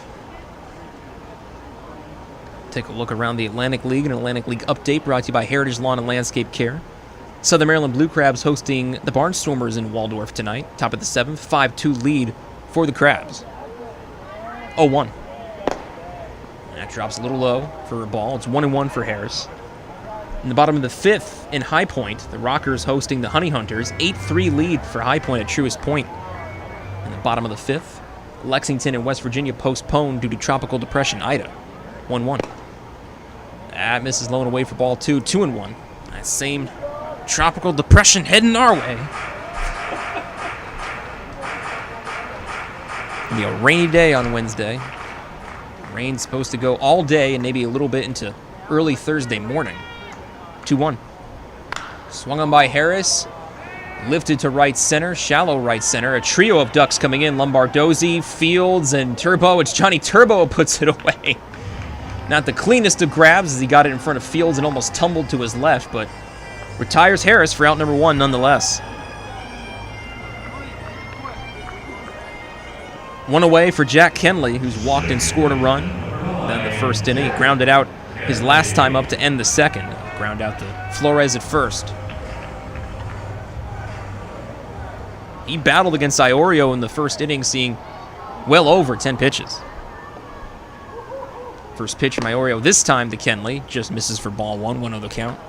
Speaker 5: Take a look around the Atlantic League, an Atlantic League update brought to you by Heritage Lawn and Landscape Care. Southern Maryland Blue Crabs hosting the Barnstormers in Waldorf tonight. Top of the 7th, 5-2 lead for the Crabs. 0-1. That drops a little low for a ball. It's 1-1 for Harris. In the bottom of the 5th in High Point, the Rockers hosting the Honey Hunters. 8-3 lead for High Point at Truist Point. In the bottom of the 5th, Lexington and West Virginia postponed due to Tropical Depression Ida. 1-1. That misses low and away for ball 2. 2-1. That same Tropical Depression heading our way. It'll be a rainy day on Wednesday. Rain's supposed to go all day and maybe a little bit into early Thursday morning. 2-1. Swung on by Harris. Lifted to right center, shallow right center. A trio of Ducks coming in. Lombardozzi, Fields, and Turbo. It's Johnny Turbo who puts it away. Not the cleanest of grabs as he got it in front of Fields and almost tumbled to his left, but retires Harris for out number 1 nonetheless. 1 away for Jack Kenley, who's walked and scored a run. Then the first inning, he grounded out his last time up to end the second. Ground out to Flores at first. He battled against Iorio in the first inning, seeing well over 10 pitches. First pitch from Iorio this time to Kenley. Just misses for ball 1, 1-0 the count.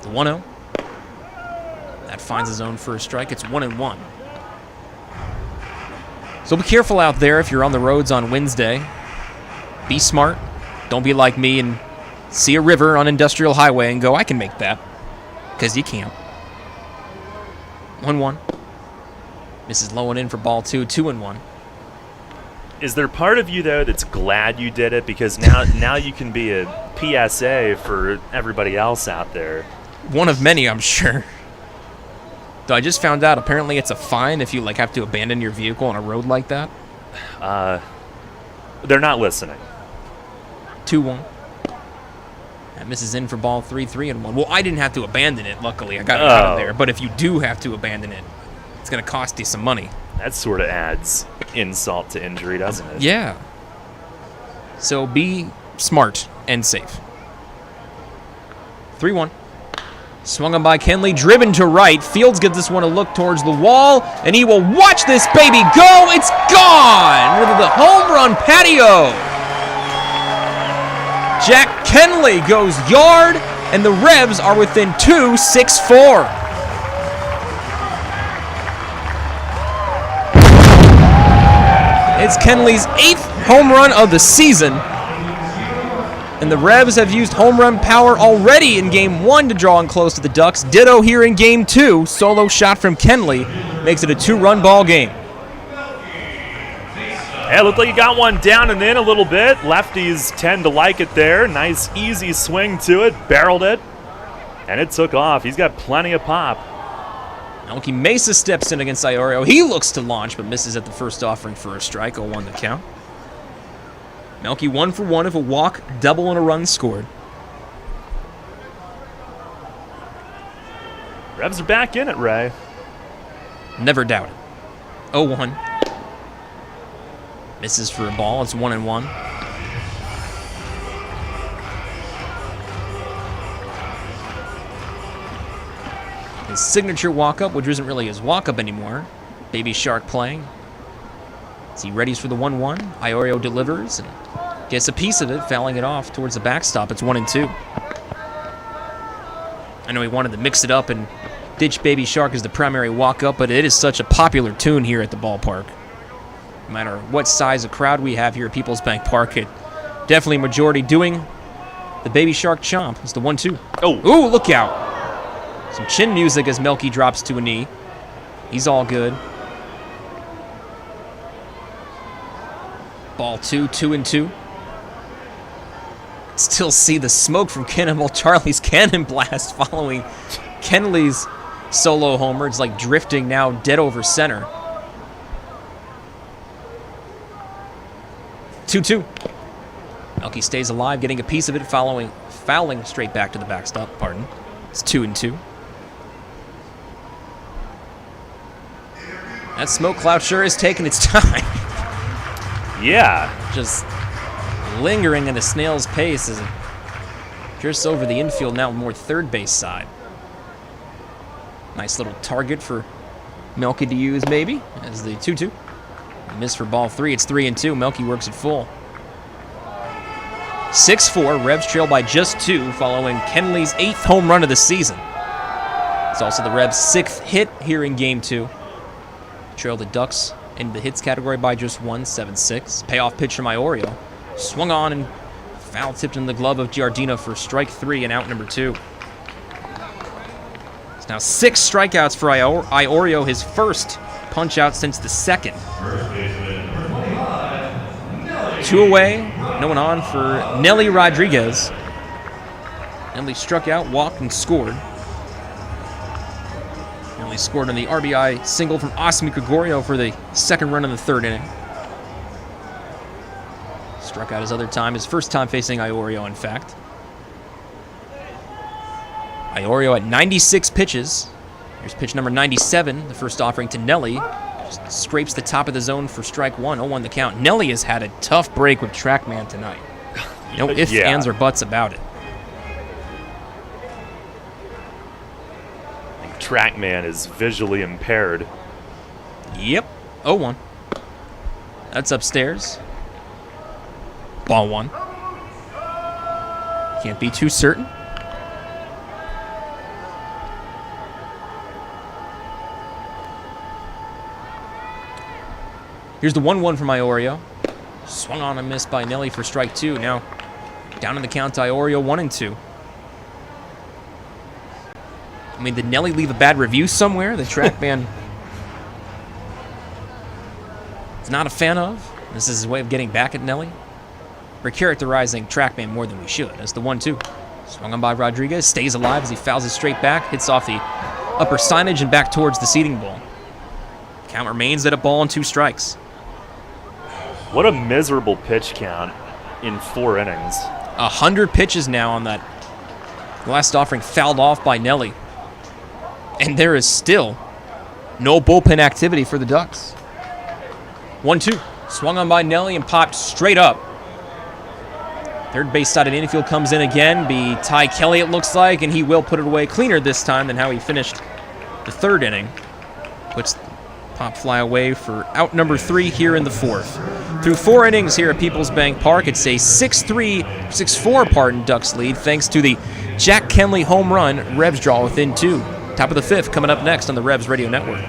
Speaker 5: The 1-0. That finds his own first strike. It's 1-1. So be careful out there if you're on the roads on Wednesday. Be smart. Don't be like me and see a river on Industrial Highway and go, I can make that. Because you can't. 1-1. Misses low and in for ball 2, 2-1.
Speaker 3: Is there part of you, though, that's glad you did it? Because now you can be a PSA for everybody else out there.
Speaker 5: One of many, I'm sure. Though I just found out, apparently it's a fine if you have to abandon your vehicle on a road like that.
Speaker 3: They're not listening.
Speaker 5: 2-1. That misses in for ball 3, 3-1. Well, I didn't have to abandon it, luckily. I got it out of there. But if you do have to abandon it, it's going to cost you some money.
Speaker 3: That sort of adds insult to injury, doesn't it?
Speaker 5: Yeah. So be smart and safe. 3-1. Swung on by Kenley, driven to right. Fields gives this one a look towards the wall, and he will watch this baby go. It's gone into the home run patio. Jack Kenley goes yard, and the Revs are within 2, 6-4. It's Kenley's 8th home run of the season. And the Revs have used home run power already in Game 1 to draw in close to the Ducks. Ditto here in Game 2. Solo shot from Kenley makes it a 2-run ball game.
Speaker 3: Yeah, it looked like he got one down and in a little bit. Lefties tend to like it there. Nice, easy swing to it. Barreled it. And it took off. He's got plenty of pop.
Speaker 5: Melky Mesa steps in against Iorio. He looks to launch, but misses at the first offering for a strike. 0-1 the count. Melky 1 for 1 of a walk, double, and a run scored.
Speaker 3: Revs are back in it, Ray.
Speaker 5: Never doubt it. 0-1. Misses for a ball. It's 1-1. His signature walk-up, which isn't really his walk-up anymore. Baby Shark playing. As he readies for the 1-1. Iorio delivers and gets a piece of it, fouling it off towards the backstop. It's 1-2. I know he wanted to mix it up and ditch Baby Shark as the primary walk-up, but it is such a popular tune here at the ballpark. No matter what size of crowd we have here at PeoplesBank Park, it definitely majority doing the Baby Shark chomp. It's the 1-2.
Speaker 3: Oh,
Speaker 5: ooh, look out. Some chin music as Melky drops to a knee. He's all good. Ball 2, 2-2. Still see the smoke from Cannonball Charlie's cannon blast following Kenley's solo homer. It's like drifting now dead over center. 2-2. Melky stays alive, getting a piece of it, fouling straight back to the backstop. Pardon. It's 2-2. That smoke cloud sure is taking its time.
Speaker 3: Yeah.
Speaker 5: Just lingering at a snail's pace as it drifts over the infield, now more third base side. Nice little target for Melky to use, maybe, as the 2-2. Miss for ball 3. It's 3-2. Melky works it full. 6-4. Revs trail by just 2 following Kenley's 8th home run of the season. It's also the Revs' 6th hit here in Game 2. Trail the Ducks in the hits category by just 1, 7-6. Payoff pitch from Iorio. Swung on and foul tipped in the glove of Giardino for strike 3 and out number 2. It's now 6 strikeouts for Iorio, his first punch out since the second. 2 away, no one on for Nelly Rodriguez. Nelly struck out, walked, and scored. Nelly scored on the RBI single from Osmi Gregorio for the second run in the third inning. Struck out his other time, his first time facing Iorio, in fact. Iorio at 96 pitches. Here's pitch number 97, the first offering to Nelly. Just scrapes the top of the zone for strike 1, 0-1 the count. Nelly has had a tough break with TrackMan tonight. No ifs, ands, or buts about it.
Speaker 3: TrackMan is visually impaired.
Speaker 5: Yep, 0-1. That's upstairs. Ball 1. Can't be too certain. Here's the 1-1 from Iorio. Swung on and missed by Nelly for strike 2. Now down in the count to Iorio, 1-2. I mean, did Nelly leave a bad review somewhere that TrackMan is not a fan of? This is his way of getting back at Nelly. We're characterizing TrackMan more than we should. That's the 1-2. Swung on by Rodriguez. Stays alive as he fouls it straight back. Hits off the upper signage and back towards the seating bowl. Count remains at 1-2 strikes.
Speaker 3: What a miserable pitch count in 4 innings.
Speaker 5: 100 pitches now on that last offering, fouled off by Nelly. And there is still no bullpen activity for the Ducks. 1-2. Swung on by Nelly and popped straight up. Third base side of the infield comes in again. Be Ty Kelly, it looks like, and he will put it away cleaner this time than how he finished the third inning. Puts pop fly away for out number 3 here in the 4th. Through 4 innings here at PeoplesBank Park, it's a 6-4 Ducks lead thanks to the Jack Kenley home run. Revs draw within 2. Top of the 5th coming up next on the Revs Radio Network.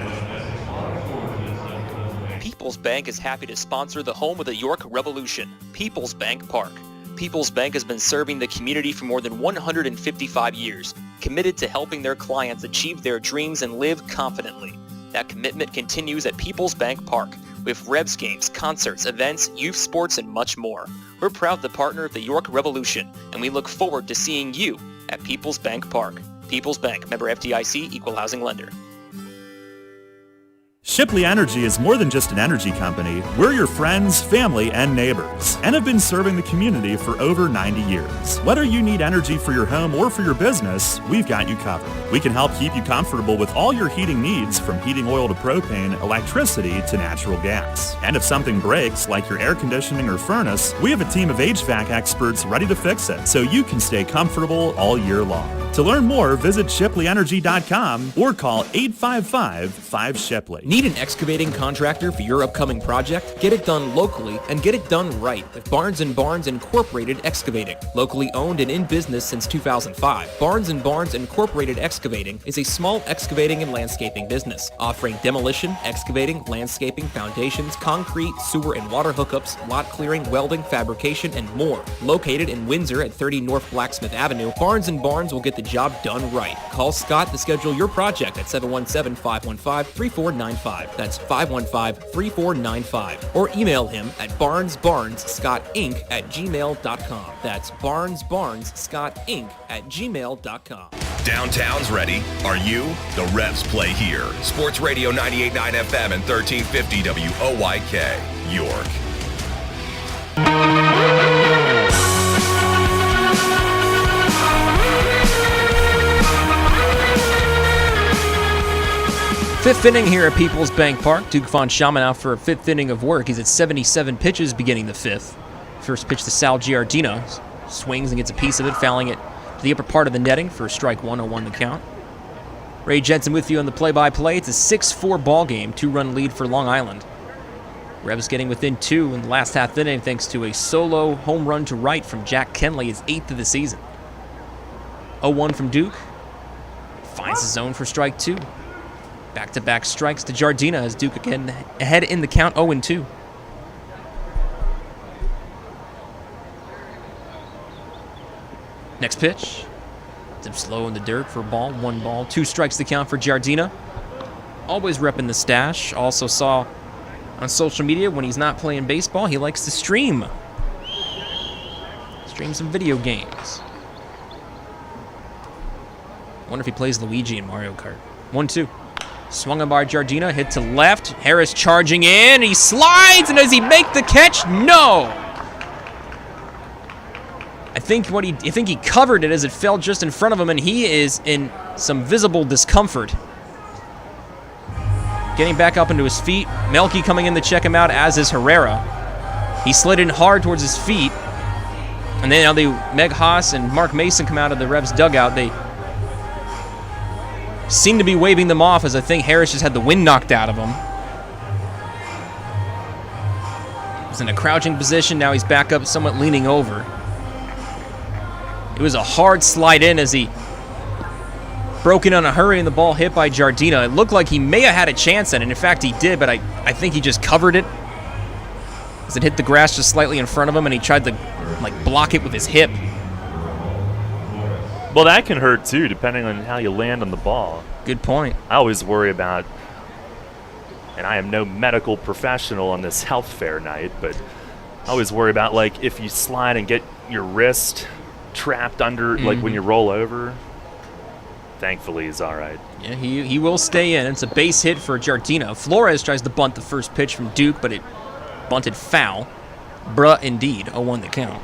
Speaker 7: PeoplesBank is happy to sponsor the home of the York Revolution, PeoplesBank Park. PeoplesBank has been serving the community for more than 155 years, committed to helping their clients achieve their dreams and live confidently. That commitment continues at PeoplesBank Park, with Revs games, concerts, events, youth sports, and much more. We're proud to partner of the York Revolution, and we look forward to seeing you at PeoplesBank Park. PeoplesBank, member FDIC, equal housing lender.
Speaker 15: Shipley Energy is more than just an energy company. We're your friends, family, and neighbors, and have been serving the community for over 90 years. Whether you need energy for your home or for your business, we've got you covered. We can help keep you comfortable with all your heating needs, from heating oil to propane, electricity to natural gas. And if something breaks, like your air conditioning or furnace, we have a team of HVAC experts ready to fix it, so you can stay comfortable all year long. To learn more, visit ShipleyEnergy.com or call 855-5-SHIPLEY.
Speaker 16: Need an excavating contractor for your upcoming project? Get it done locally and get it done right with Barnes & Barnes Incorporated Excavating. Locally owned and in business since 2005, Barnes & Barnes Incorporated Excavating is a small excavating and landscaping business, offering demolition, excavating, landscaping, foundations, concrete, sewer and water hookups, lot clearing, welding, fabrication, and more. Located in Windsor at 30 North Blacksmith Avenue, Barnes & Barnes will get the job done right. Call Scott to schedule your project at 717-515-3495. That's 515-3495. Or email him at barnesbarnesscottinc@gmail.com. That's barnesbarnesscottinc@gmail.com.
Speaker 10: Downtown's ready. Are you? The Revs play here. Sports Radio 98.9 FM and 1350 WOYK, York.
Speaker 5: Fifth inning here at PeoplesBank Park. Duke von Schamann out for a fifth inning of work. He's at 77 pitches beginning the fifth. First pitch to Sal Giardina. Swings and gets a piece of it, fouling it to the upper part of the netting for strike 1-0-1 the count. Ray Jensen with you on the play-by-play. It's a 6-4 ball game, 2-run lead for Long Island. Rebs getting within 2 in the last half inning thanks to a solo home run to right from Jack Kenley, his 8th of the season. 0-1 from Duke. Finds the zone for strike 2. Back-to-back strikes to Giardina as Duke again ahead in the count, 0-2. Next pitch. Dip slow in the dirt for a ball. 1 ball. 2 strikes to count for Giardina. Always repping the stash. Also saw on social media when he's not playing baseball, he likes to stream. Stream some video games. Wonder if he plays Luigi in Mario Kart. 1-2. Swung on by Giardina. Hit to left. Harris charging in. He slides, and does he make the catch? No! I think he covered it as it fell just in front of him, and he is in some visible discomfort. Getting back up into his feet. Melky coming in to check him out, as is Herrera. He slid in hard towards his feet. And then now Meg Haas and Mark Mason come out of the Revs dugout. They seem to be waving them off, as I think Harris just had the wind knocked out of him. He's in a crouching position. Now he's back up, somewhat leaning over. It was a hard slide in as he broke in on a hurry, and the ball hit by Giardina. It looked like he may have had a chance at it. In fact, he did, but I think he just covered it as it hit the grass just slightly in front of him, and he tried to block it with his hip.
Speaker 3: Well, that can hurt too, depending on how you land on the ball.
Speaker 5: Good point.
Speaker 3: I always worry about, and I am no medical professional on this health fair night, but I always worry about if you slide and get your wrist trapped under, when you roll over. Thankfully, he's all right.
Speaker 5: Yeah, he will stay in. It's a base hit for Giardina. Flores tries to bunt the first pitch from Duke, but it bunted foul. Bruh, indeed. 0-1 the count.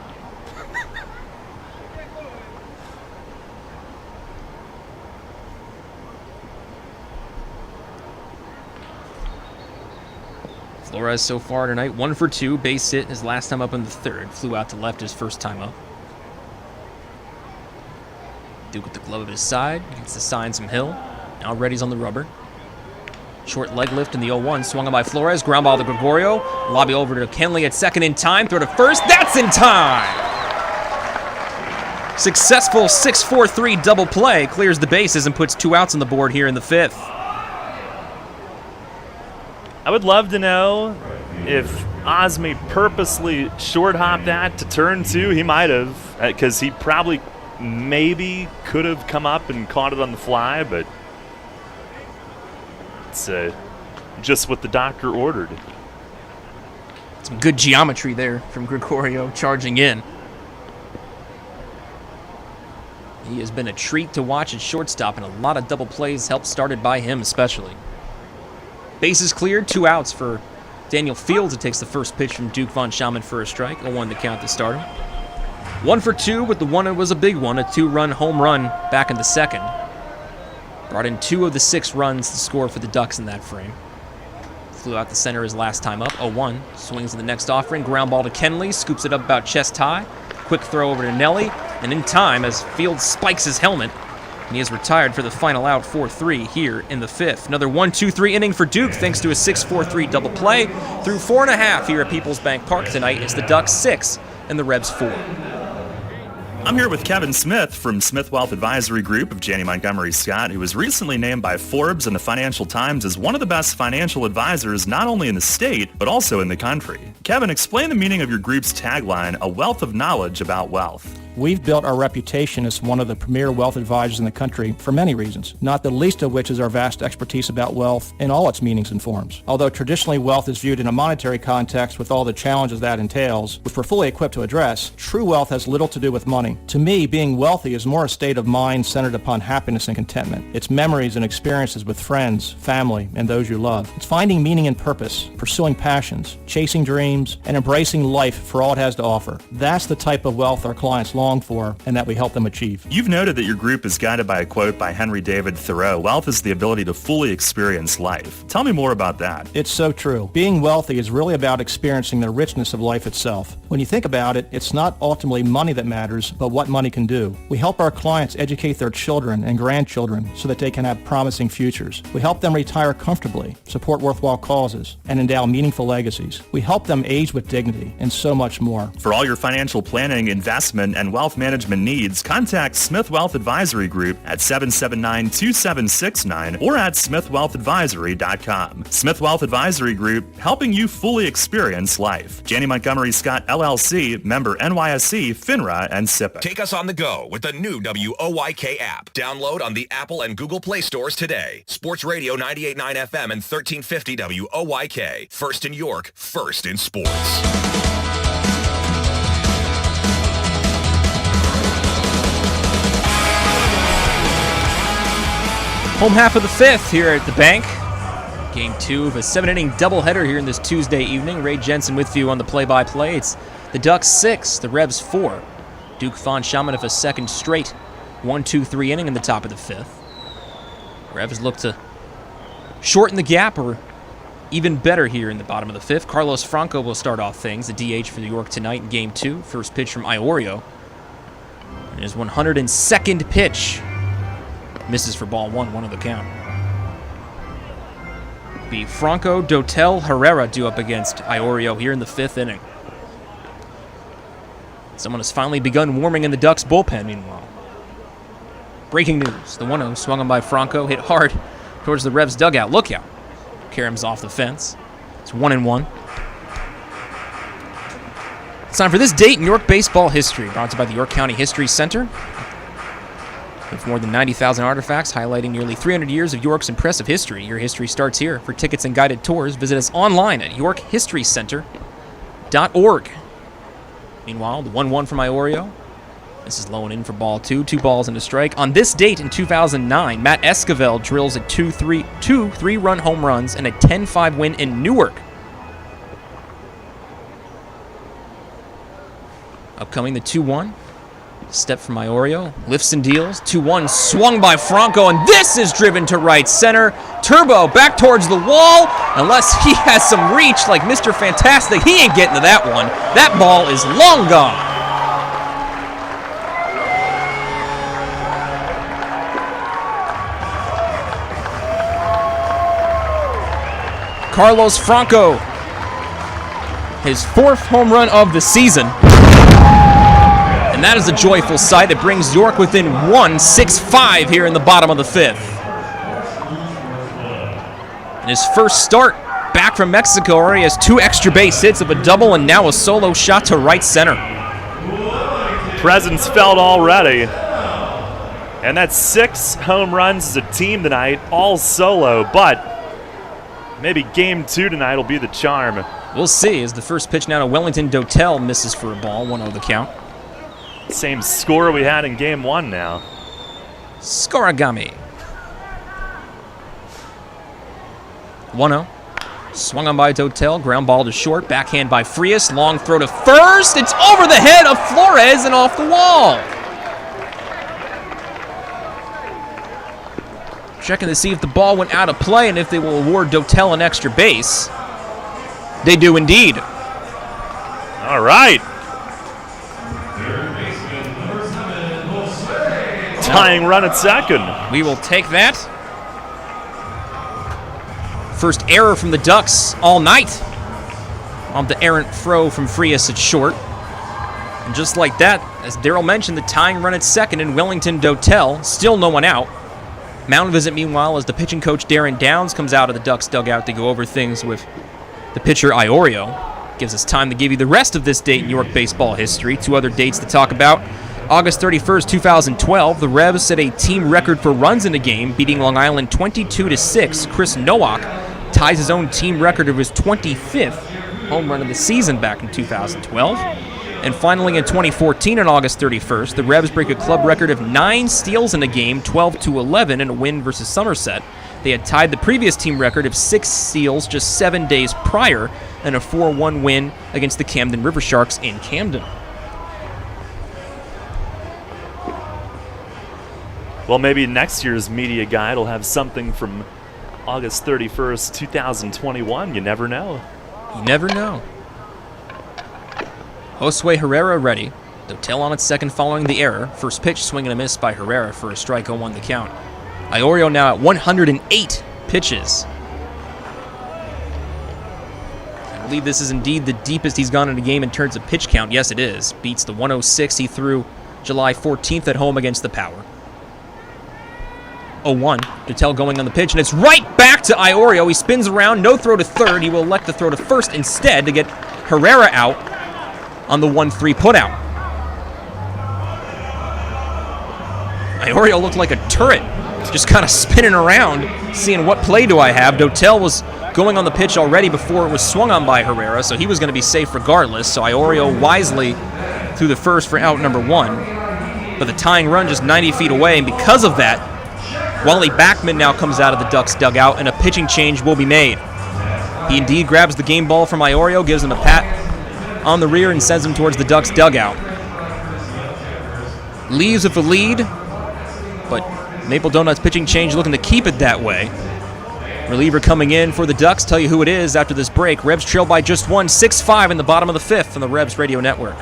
Speaker 5: Flores so far tonight, 1 for 2, base hit his last time up in the third. Flew out to left his first time up. Duke with the glove of his side, gets to sign some hill. Now Reddy's on the rubber. Short leg lift in the 0-1, swung on by Flores, ground ball to Gregorio. Lobby over to Kenley at second in time, throw to first, that's in time! Successful 6-4-3 double play, clears the bases and puts 2 outs on the board here in the 5th.
Speaker 3: I would love to know if Osme purposely short-hopped that to turn 2. He might have, because he probably maybe could have come up and caught it on the fly, but it's just what the doctor ordered.
Speaker 5: Some good geometry there from Gregorio charging in. He has been a treat to watch at shortstop, and a lot of double plays helped started by him especially. Bases cleared, 2 outs for Daniel Fields. It takes the first pitch from Duke von Schamann for a strike. 0-1 to count the starter. 1 for 2, but the one it was a big one, a 2-run home run back in the second. Brought in 2 of the 6 runs to score for the Ducks in that frame. Flew out the center his last time up, 0-1. Swings in the next offering, ground ball to Kenley, scoops it up about chest high. Quick throw over to Nelly, and in time as Fields spikes his helmet, and he is retired for the final out, 4-3 here in the 5th. Another 1-2-3 inning for Duke thanks to a 6-4-3 double play. Through 4.5 here at PeoplesBank Park tonight, it's the Ducks 6 and the Rebs 4.
Speaker 15: I'm here with Kevin Smith from Smith Wealth Advisory Group of Janney Montgomery Scott, who was recently named by Forbes and the Financial Times as one of the best financial advisors not only in the state, but also in the country. Kevin, explain the meaning of your group's tagline, a wealth of knowledge about wealth.
Speaker 18: We've built our reputation as one of the premier wealth advisors in the country for many reasons, not the least of which is our vast expertise about wealth in all its meanings and forms. Although traditionally wealth is viewed in a monetary context with all the challenges that entails, which we're fully equipped to address, true wealth has little to do with money. To me, being wealthy is more a state of mind centered upon happiness and contentment. It's memories and experiences with friends, family, and those you love. It's finding meaning and purpose, pursuing passions, chasing dreams, and embracing life for all it has to offer. That's the type of wealth our clients long long for and that we help them achieve.
Speaker 15: You've noted that your group is guided by a quote by Henry David Thoreau, "Wealth is the ability to fully experience life." Tell me more about that.
Speaker 18: It's so true. Being wealthy is really about experiencing the richness of life itself. When you think about it, it's not ultimately money that matters, but what money can do. We help our clients educate their children and grandchildren so that they can have promising futures. We help them retire comfortably, support worthwhile causes, and endow meaningful legacies. We help them age with dignity, and so much more.
Speaker 15: For all your financial planning, investment, and wealth management needs, contact Smith Wealth Advisory Group at 779-2769 or at smithwealthadvisory.com. Smith Wealth Advisory Group, helping you fully experience life. Janney Montgomery Scott LLC, member NYSE, FINRA, and SIPC.
Speaker 10: Take us on the go with the new WOYK app. Download on the Apple and Google Play stores today. Sports Radio 98.9 FM and 1350 WOYK. First in York, first in sports.
Speaker 5: Home half of the fifth here at the bank. Game 2 of a 7-inning doubleheader here in this Tuesday evening. Ray Jensen with you on the play-by-play. It's the Ducks 6, the Revs 4. Duke von Schamanov a second straight 1-2-3 inning in the top of the fifth. Revs look to shorten the gap or even better here in the bottom of the fifth. Carlos Franco will start off things, the DH for New York tonight in Game 2. First pitch from Iorio. And his 102nd pitch. Misses for ball 1 of the count. Be Franco, Dotel, Herrera due up against Iorio here in the fifth inning. Someone has finally begun warming in the Ducks bullpen, meanwhile. Breaking news. The 1-0 swung on by Franco, hit hard towards the Revs dugout. Look out. Karam's off the fence. It's 1-1. It's time for this date in York baseball history, brought to you by the York County History Center. With more than 90,000 artifacts highlighting nearly 300 years of York's impressive history. Your history starts here. For tickets and guided tours, visit us online at yorkhistorycenter.org. Meanwhile, the 1-1 from Iorio. This is low and in for ball 2. 2 balls and a strike. On this date in 2009, Matt Esquivel drills a 2 3-run home runs and a 10-5 win in Newark. Upcoming the 2-1. Step from Iorio, lifts and deals, 2-1, swung by Franco, and this is driven to right center. Turbo back towards the wall, unless he has some reach like Mr. Fantastic. He ain't getting to that one. That ball is long gone. Carlos Franco, his 4th home run of the season. And that is a joyful sight. It brings York within 6-5 here in the bottom of the 5th. In his first start back from Mexico, already has 2 extra base hits of a double and now a solo shot to right center.
Speaker 3: Presence felt already. And that's 6 home runs as a team tonight, all solo, but maybe Game 2 tonight will be the charm.
Speaker 5: We'll see as the first pitch now to Wellington Dotel misses for a ball, 1-0 the count.
Speaker 3: Same score we had in Game 1 now.
Speaker 5: Scorigami. 1-0. Swung on by Dotel. Ground ball to short. Backhand by Frias. Long throw to first. It's over the head of Flores and off the wall. Checking to see if the ball went out of play and if they will award Dotel an extra base. They do indeed.
Speaker 3: All right. Tying run at second.
Speaker 5: We will take that. First error from the Ducks all night. On the errant throw from Frias at short. And just like that, as Darryl mentioned, the tying run at second in Wellington Dotel. Still no one out. Mound visit, meanwhile, as the pitching coach Darren Downs comes out of the Ducks dugout to go over things with the pitcher Iorio. Gives us time to give you the rest of this date in York baseball history. 2 other dates to talk about. August 31st, 2012, the Revs set a team record for runs in a game, beating Long Island 22-6. Chris Nowak ties his own team record of his 25th home run of the season back in 2012. And finally, in 2014, on August 31st, the Revs break a club record of 9 steals in a game, 12-11 in a win versus Somerset. They had tied the previous team record of 6 steals just 7 days prior in a 4-1 win against the Camden River Sharks in Camden.
Speaker 3: Well, maybe next year's media guide will have something from August 31st, 2021. You never know.
Speaker 5: You never know. Josue Herrera ready. Dotel on its second following the error. First pitch, swing and a miss by Herrera for a strike, 0-1 the count. Iorio now at 108 pitches. I believe this is indeed the deepest he's gone in a game in terms of pitch count. Yes, it is. Beats the 106 he threw July 14th at home against the Power. 0-1. Dotel going on the pitch, and it's right back to Iorio. He spins around, no throw to third. He will elect to throw to first instead to get Herrera out on the 1-3 putout. Iorio looked like a turret, just kind of spinning around, seeing what play do I have. Dotel was going on the pitch already before it was swung on by Herrera, so he was going to be safe regardless. So Iorio wisely threw the first for out number 1. But the tying run just 90 feet away, and because of that, Wally Backman now comes out of the Ducks dugout, and a pitching change will be made. He indeed grabs the game ball from Iorio, gives him a pat on the rear, and sends him towards the Ducks dugout. Leaves with a lead, but Maple Donuts pitching change looking to keep it that way. Reliever coming in for the Ducks. Tell you who it is after this break. Rebs trail by just 1, 6-5 in the bottom of the 5th on the Rebs Radio Network.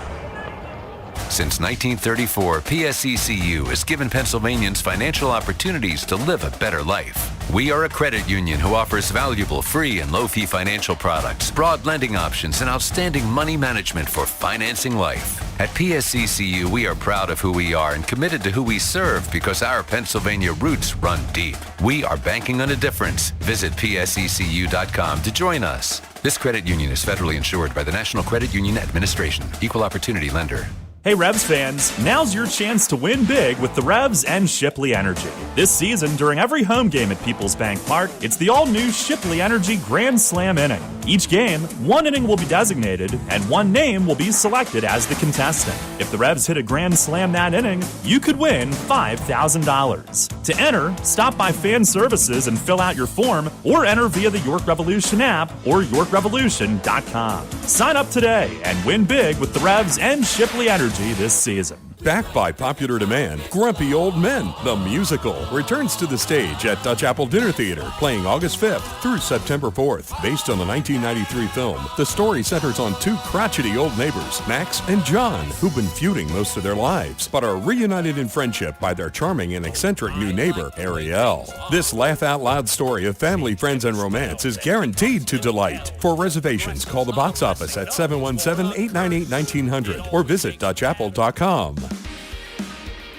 Speaker 19: Since 1934, PSECU has given Pennsylvanians financial opportunities to live a better life. We are a credit union who offers valuable free and low-fee financial products, broad lending options, and outstanding money management for financing life. At PSECU, we are proud of who we are and committed to who we serve because our Pennsylvania roots run deep. We are banking on a difference. Visit PSECU.com to join us. This credit union is federally insured by the National Credit Union Administration. Equal Opportunity Lender.
Speaker 15: Hey Revs fans, now's your chance to win big with the Revs and Shipley Energy. This season, during every home game at PeoplesBank Park, it's the all-new Shipley Energy Grand Slam inning. Each game, one inning will be designated, and one name will be selected as the contestant. If the Revs hit a Grand Slam that inning, you could win $5,000. To enter, stop by Fan Services and fill out your form, or enter via the York Revolution app or YorkRevolution.com. Sign up today and win big with the Revs and Shipley Energy this season.
Speaker 20: Backed by popular demand, Grumpy Old Men, the musical, returns to the stage at Dutch Apple Dinner Theater, playing August 5th through September 4th. Based on the 1993 film, the story centers on two crotchety old neighbors, Max and John, who've been feuding most of their lives, but are reunited in friendship by their charming and eccentric new neighbor, Ariel. This laugh-out-loud story of family, friends, and romance is guaranteed to delight. For reservations, call the box office at 717-898-1900 or visit DutchApple.com.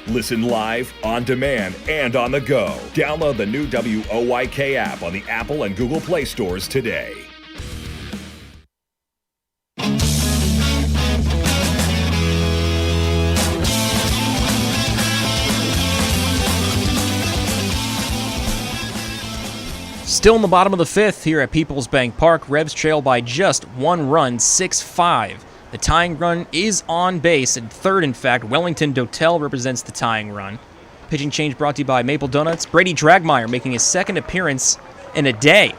Speaker 10: Listen live, on demand, and on the go. Download the new WOYK app on the Apple and Google Play stores today.
Speaker 5: Still in the bottom of the 5th here at PeoplesBank Park. Rebs trail by just 1 run, 6-5. The tying run is on base. At third, in fact, Wellington Dotel represents the tying run. Pitching change brought to you by Maple Donuts. Brady Dragmeyer making his second appearance in a day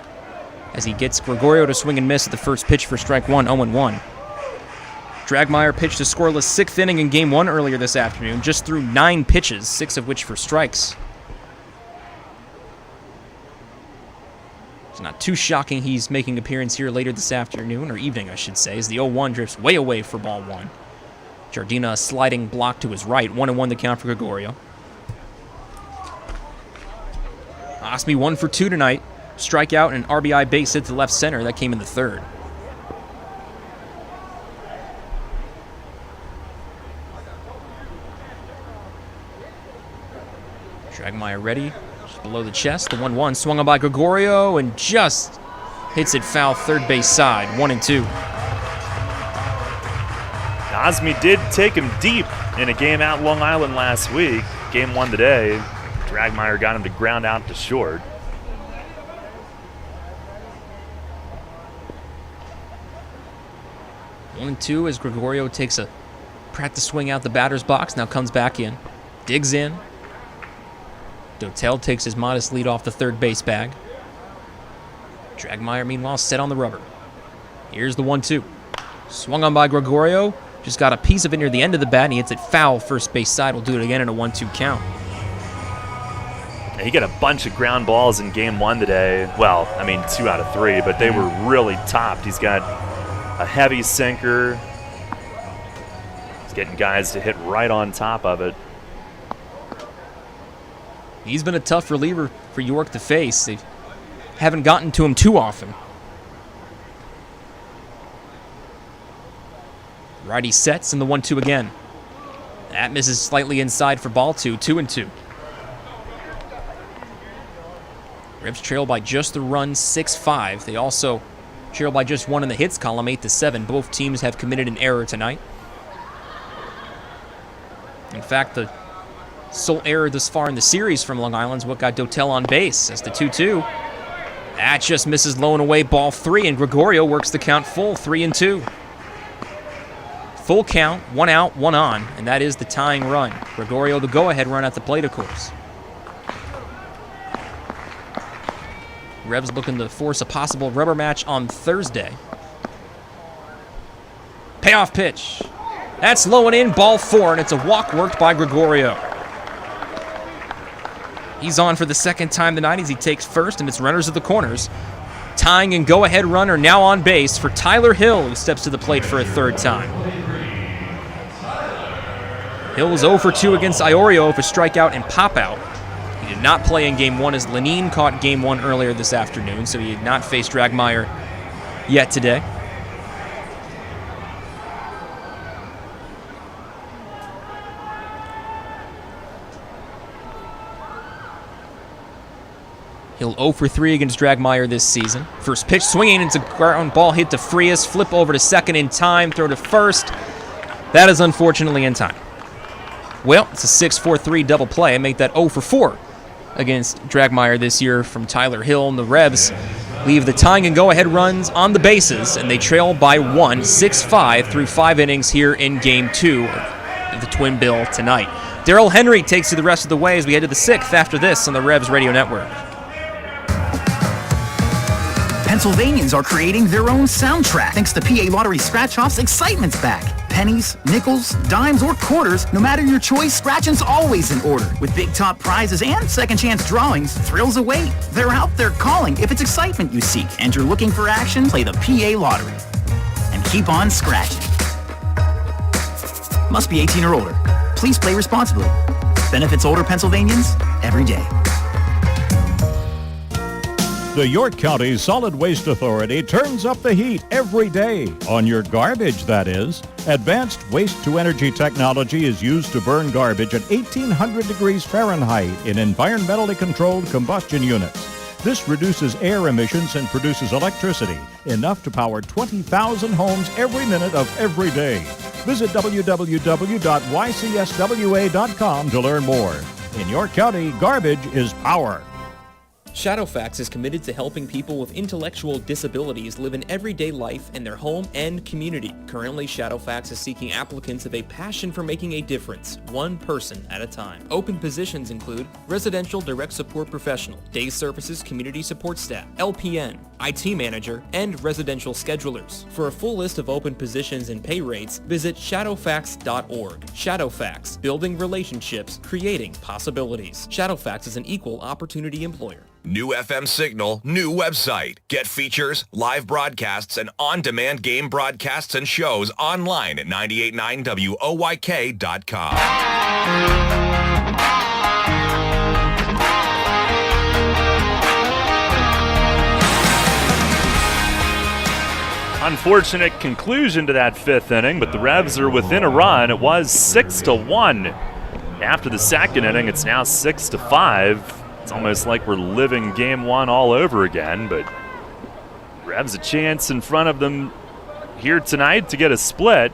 Speaker 5: as he gets Gregorio to swing and miss at the first pitch for strike 1, 0-1. Dragmeyer pitched a scoreless 6th inning in Game 1 earlier this afternoon, just threw 9 pitches, 6 of which for strikes. It's not too shocking he's making an appearance here later this afternoon, or evening I should say, as the 0-1 drifts way away for ball 1. Jardina a sliding block to his right, 1-1 the count for Gregorio. Osmy 1 for 2 tonight. Strikeout and RBI base hit to left center. That came in the third. Dragmeyer ready. Below the chest, the 1-1 swung on by Gregorio and just hits it foul third base side, 1-2.
Speaker 3: Osmy did take him deep in a game out Long Island last week. Game 1 today. Dragmeyer got him to ground out to short.
Speaker 5: One and two as Gregorio takes a practice swing out the batter's box, now comes back in, digs in. Dotel takes his modest lead off the third base bag. Dragmeyer, meanwhile, set on the rubber. Here's the 1-2. Swung on by Gregorio. Just got a piece of it near the end of the bat, and he hits it foul first base side. We'll do it again in a 1-2 count.
Speaker 3: And he got a bunch of ground balls in game 1 today. Well, I mean, 2 out of 3, but they were really topped. He's got a heavy sinker. He's getting guys to hit right on top of it.
Speaker 5: He's been a tough reliever for York to face. They haven't gotten to him too often. Righty sets and the 1-2 again. That misses slightly inside for ball 2, 2-2. Revs trail by just the run, 6-5. They also trail by just 1 in the hits column, 8-7. Both teams have committed an error tonight. In fact, the sole error this far in the series from Long Island is what got Dotel on base as the 2-2. That just misses low and away, ball 3, and Gregorio works the count full, 3-2. Full count, 1 out, 1 on, and that is the tying run. Gregorio the go-ahead run at the plate, of course. Revs looking to force a possible rubber match on Thursday. Payoff pitch. That's low and in, ball 4, and it's a walk worked by Gregorio. He's on for the second time tonight as he takes first, and it's runners at the corners. Tying and go-ahead runner now on base for Tyler Hill, who steps to the plate for a third time. Hill was 0 for 2 against Iorio with a strikeout and pop-out. He did not play in Game 1 as Lenine caught Game 1 earlier this afternoon, so he had not faced Dragmeyer yet today. Hill 0 for 3 against Dragmeyer this season. First pitch swinging, it's a ground ball hit to Frias. Flip over to second in time, throw to first. That is unfortunately in time. Well, it's a 6-4-3 double play. Make that 0 for 4 against Dragmeyer this year from Tyler Hill. And the Revs leave the tying and go-ahead runs on the bases, and they trail by 1, 6-5 through 5 innings here in Game 2 of the Twin Bill tonight. Darrell Henry takes you the rest of the way as we head to the 6th after this on the Revs Radio Network.
Speaker 21: Pennsylvanians are creating their own soundtrack. Thanks to PA Lottery Scratch-Offs, excitement's back. Pennies, nickels, dimes, or quarters, no matter your choice, scratching's always in order. With big top prizes and second chance drawings, thrills await. They're out there calling. If it's excitement you seek and you're looking for action, play the PA Lottery. And keep on scratching. Must be 18 or older. Please play responsibly. Benefits older Pennsylvanians every day.
Speaker 22: The York County Solid Waste Authority turns up the heat every day. On your garbage, that is. Advanced waste-to-energy technology is used to burn garbage at 1,800 degrees Fahrenheit in environmentally controlled combustion units. This reduces air emissions and produces electricity, enough to power 20,000 homes every minute of every day. Visit www.ycswa.com to learn more. In York County, garbage is power.
Speaker 16: Shadowfax is committed to helping people with intellectual disabilities live an everyday life in their home and community. Currently, Shadowfax is seeking applicants with a passion for making a difference, one person at a time. Open positions include residential direct support professional, day services community support staff, LPN, IT manager, and residential schedulers. For a full list of open positions and pay rates, visit shadowfax.org. Shadowfax, building relationships, creating possibilities. Shadowfax is an equal opportunity employer.
Speaker 10: New FM signal, new website. Get features, live broadcasts, and on-demand game broadcasts and shows online at 989WOYK.com.
Speaker 3: Unfortunate conclusion to that 5th inning, but the Revs are within a run. It was 6-1. After the second inning, it's now 6-5. It's almost like we're living Game 1 all over again, but Revs a chance in front of them here tonight to get a split.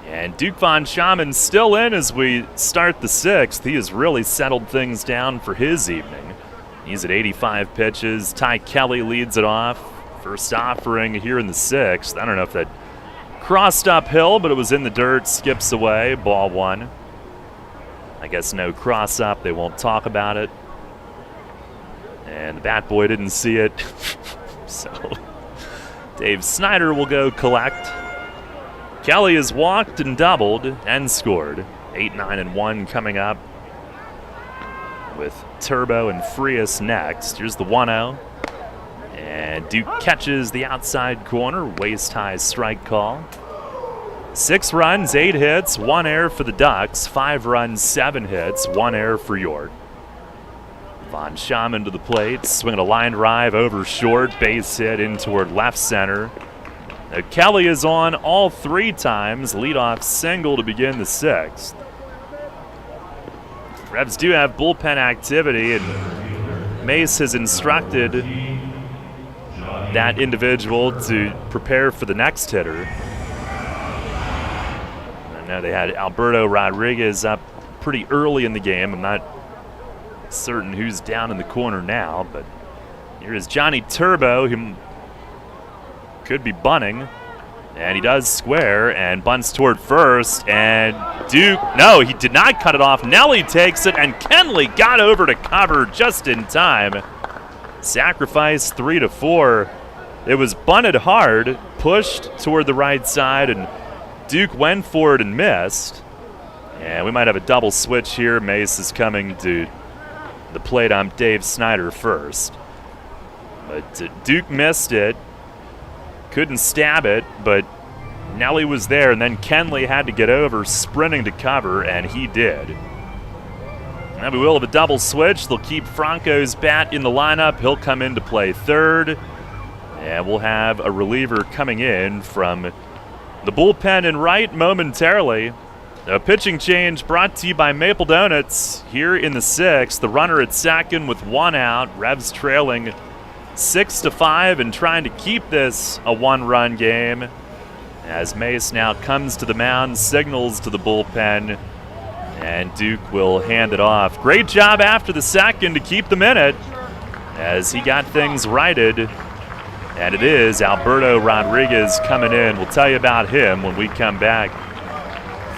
Speaker 3: And Duke Von Schaman's still in as we start the 6th. He has really settled things down for his evening. He's at 85 pitches. Ty Kelly leads it off. First offering here in the 6th. I don't know if that crossed uphill, but it was in the dirt. Skips away. Ball 1. I guess no cross up. They won't talk about it. And the bat boy didn't see it. So Dave Snyder will go collect. Kelly has walked and doubled and scored. 8, 9, and 1 coming up. with Turbo and Frias next. Here's the 1-0. And Duke catches the outside corner, waist-high strike call. 6 runs, 8 hits, 1 error for the Ducks. 5 runs, 7 hits, 1 error for York. Von Schaman to the plate, swinging a line drive over short, base hit in toward left center. Now Kelly is on all 3 times, leadoff single to begin the 6th. Revs do have bullpen activity, and Mace has instructed that individual to prepare for the next hitter. I know they had Alberto Rodriguez up pretty early in the game. I'm not certain who's down in the corner now, but here is Johnny Turbo, who could be bunting. And he does square and bunts toward first. And Duke, no, he did not cut it off. Nelly takes it, and Kenley got over to cover just in time. Sacrifice 3-4. It was bunted hard, pushed toward the right side, and Duke went for it and missed. And we might have a double switch here. Mace is coming to the plate on Dave Snyder first. But Duke missed it. Couldn't stab it, but Nelly was there, and then Kenley had to get over, sprinting to cover, and he did. And we will have a double switch. They'll keep Franco's bat in the lineup. He'll come in to play third, and we'll have a reliever coming in from the bullpen in right momentarily. A pitching change brought to you by Maple Donuts here in the 6th. The runner at second with 1 out. Revs trailing 6-5 and trying to keep this a 1-run game as Mace now comes to the mound, signals to the bullpen, and Duke will hand it off. Great job after the second to keep them in it as he got things righted, and it is Alberto Rodriguez coming in. We'll tell you about him when we come back.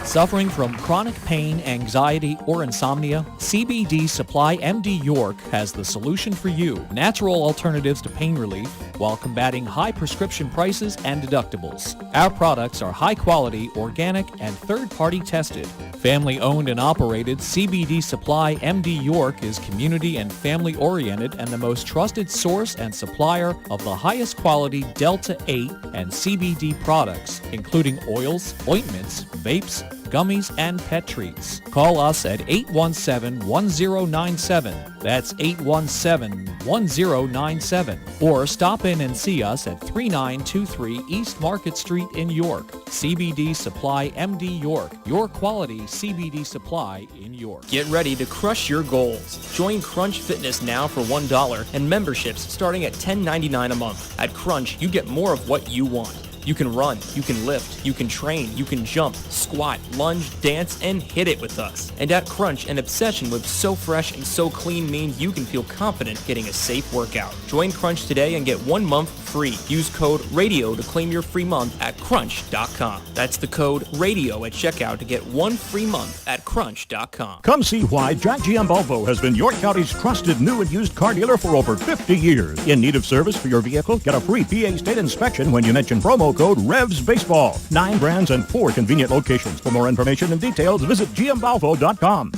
Speaker 9: Suffering from chronic pain, anxiety, or insomnia? CBD Supply MD York has the solution for you. Natural alternatives to pain relief while combating high prescription prices and deductibles. Our products are high quality, organic, and third-party tested. Family owned and operated, CBD Supply MD York is community and family oriented and the most trusted source and supplier of the highest quality Delta 8 and CBD products, including oils, ointments, vapes, gummies, and pet treats. Call us at 817-1097. That's 817-1097. Or stop in and see us at 3923 East Market Street in York. CBD Supply MD York, your quality CBD supply in York.
Speaker 16: Get ready to crush your goals. Join Crunch Fitness now for $1 and memberships starting at $10.99 a month. At Crunch, you get more of what you want. You can run, you can lift, you can train, you can jump, squat, lunge, dance, and hit it with us. And at Crunch, an obsession with so fresh and so clean means you can feel confident getting a safe workout. Join Crunch today and get 1 month free. Use code RADIO to claim your free month at crunch.com. That's the code RADIO at checkout to get 1 free month at crunch.com.
Speaker 22: Come see why Jack GM Volvo has been York County's trusted new and used car dealer for over 50 years. In need of service for your vehicle? Get a free PA state inspection when you mention promo code Revs Baseball. 9 brands and 4 convenient locations. For more information and details, visit gmvolvo.com.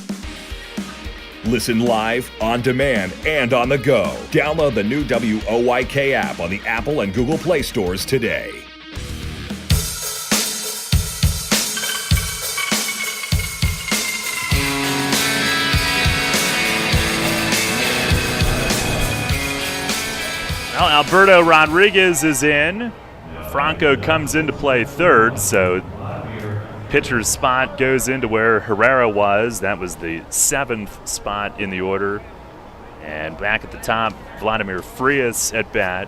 Speaker 10: Listen live, on demand, and on the go. Download the new WOYK app on the Apple and Google Play stores today.
Speaker 3: Well, Alberto Rodriguez is in. Franco comes in to play third, so pitcher's spot goes into where Herrera was. That was the 7th spot in the order. And back at the top, Vladimir Frias at bat.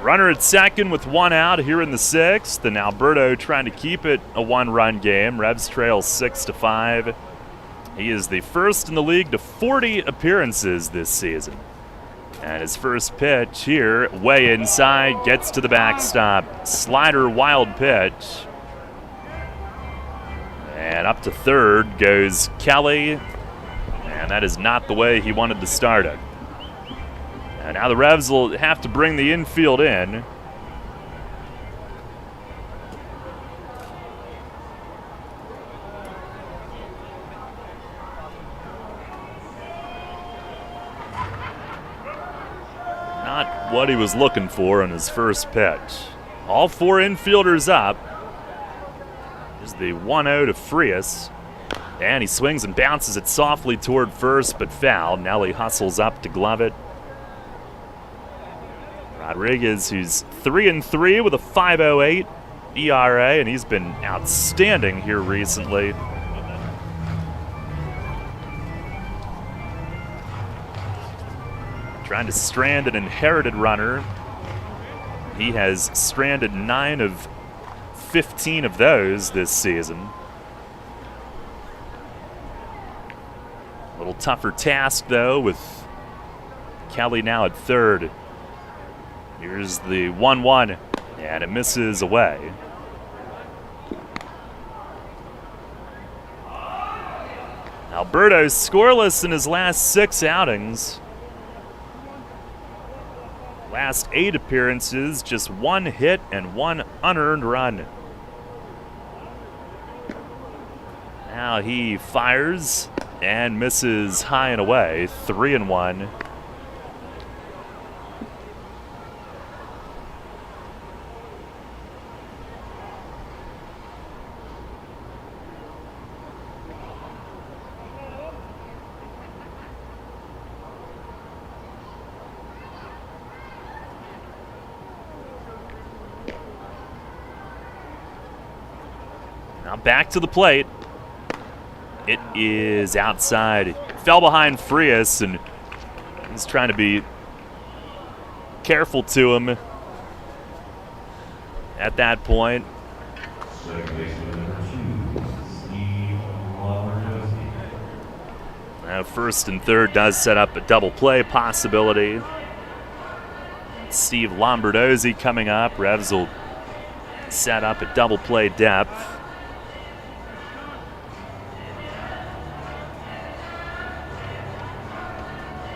Speaker 3: Runner at second with 1 out here in the 6th, and Alberto trying to keep it a 1-run game. Revs trail 6-5. He is the first in the league to 40 appearances this season. And his first pitch here, way inside, gets to the backstop. Slider, wild pitch. And up to third goes Kelly. And that is not the way he wanted to start it. And now the Revs will have to bring the infield in. what he was looking for on his first pitch. All four infielders up. Here's the 1-0 to Frias. And he swings and bounces it softly toward first, but foul. Nelly hustles up to glove it. Rodriguez, who's 3-3 with a 5.08 ERA, and he's been outstanding here recently. Trying to strand an inherited runner. He has stranded 9 of 15 of those this season. A little tougher task, though, with Kelly now at third. Here's the 1-1, and it misses away. Alberto scoreless in his last 6 outings. Last 8 appearances, just 1 hit and 1 unearned run. Now he fires and misses high and away, 3-1. Now back to the plate. It is outside. Fell behind Frias, and he's trying to be careful to him at that point. Now first and third does set up a double play possibility. Steve Lombardozzi coming up. Revs will set up a double play depth.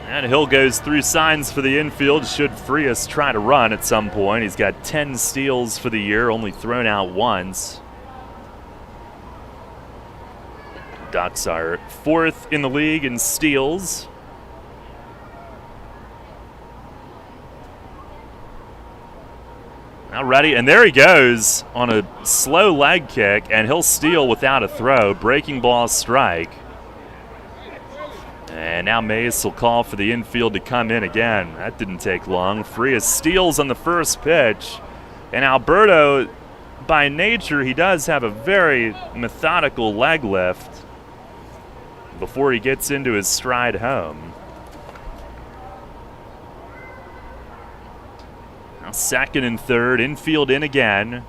Speaker 3: And Hill goes through signs for the infield should Frias try to run at some point. He's got 10 steals for the year, only thrown out once. Ducks are 4th in the league in steals. Now ready, and there he goes on a slow leg kick, and he'll steal without a throw. Breaking ball strike. And now Mace will call for the infield to come in again. That didn't take long. Frias steals on the first pitch. And Alberto, by nature, he does have a very methodical leg lift before he gets into his stride home. Now second and third, infield in again.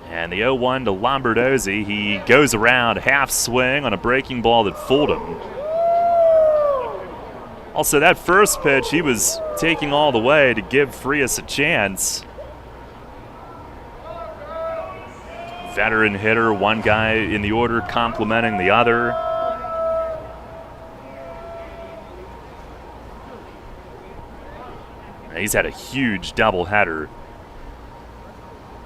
Speaker 3: And the 0-1 to Lombardozzi. He goes around half swing on a breaking ball that fooled him. Also, that first pitch, he was taking all the way to give Frias a chance. Veteran hitter, one guy in the order complimenting the other. He's had a huge doubleheader.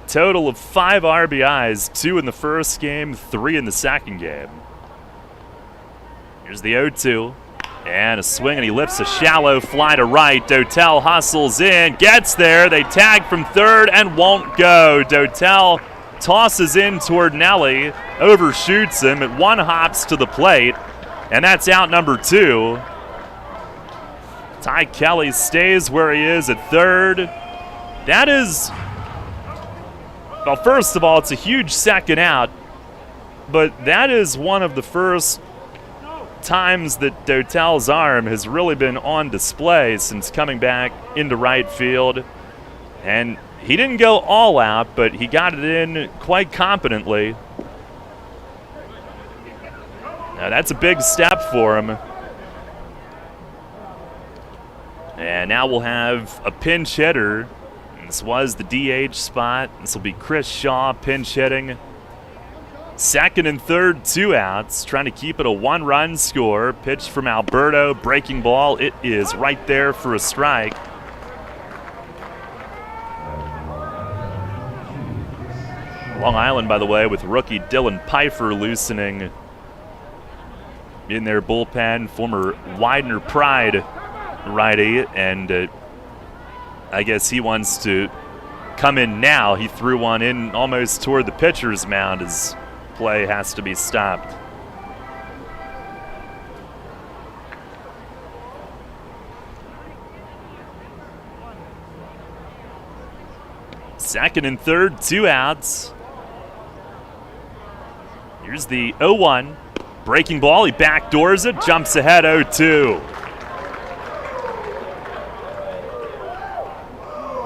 Speaker 3: Total of 5 RBIs, 2 in the first game, 3 in the second game. Here's the 0-2. And a swing, and he lifts a shallow fly to right. Dotel hustles in, gets there. They tag from third and won't go. Dotel tosses in toward Nelly, overshoots him. It 1-hops to the plate, and that's out number 2. Ty Kelly stays where he is at third. That is, well, first of all, it's a huge second out, but that is one of the first times that Dotel's arm has really been on display since coming back into right field. And he didn't go all out, but he got it in quite competently. Now that's a big step for him. And now we'll have a pinch hitter. This was the DH spot. This will be Chris Shaw pinch hitting. Second and third, 2 outs, trying to keep it a 1-run score. Pitch from Alberto, breaking ball. It is right there for a strike. Long Island, by the way, with rookie Dylan Pfeiffer loosening in their bullpen. Former Widener Pride righty, and I guess he wants to come in now. He threw one in almost toward the pitcher's mound. His play has to be stopped. Second and third, 2 outs. Here's the 0-1. Breaking ball, he backdoors it, jumps ahead 0-2.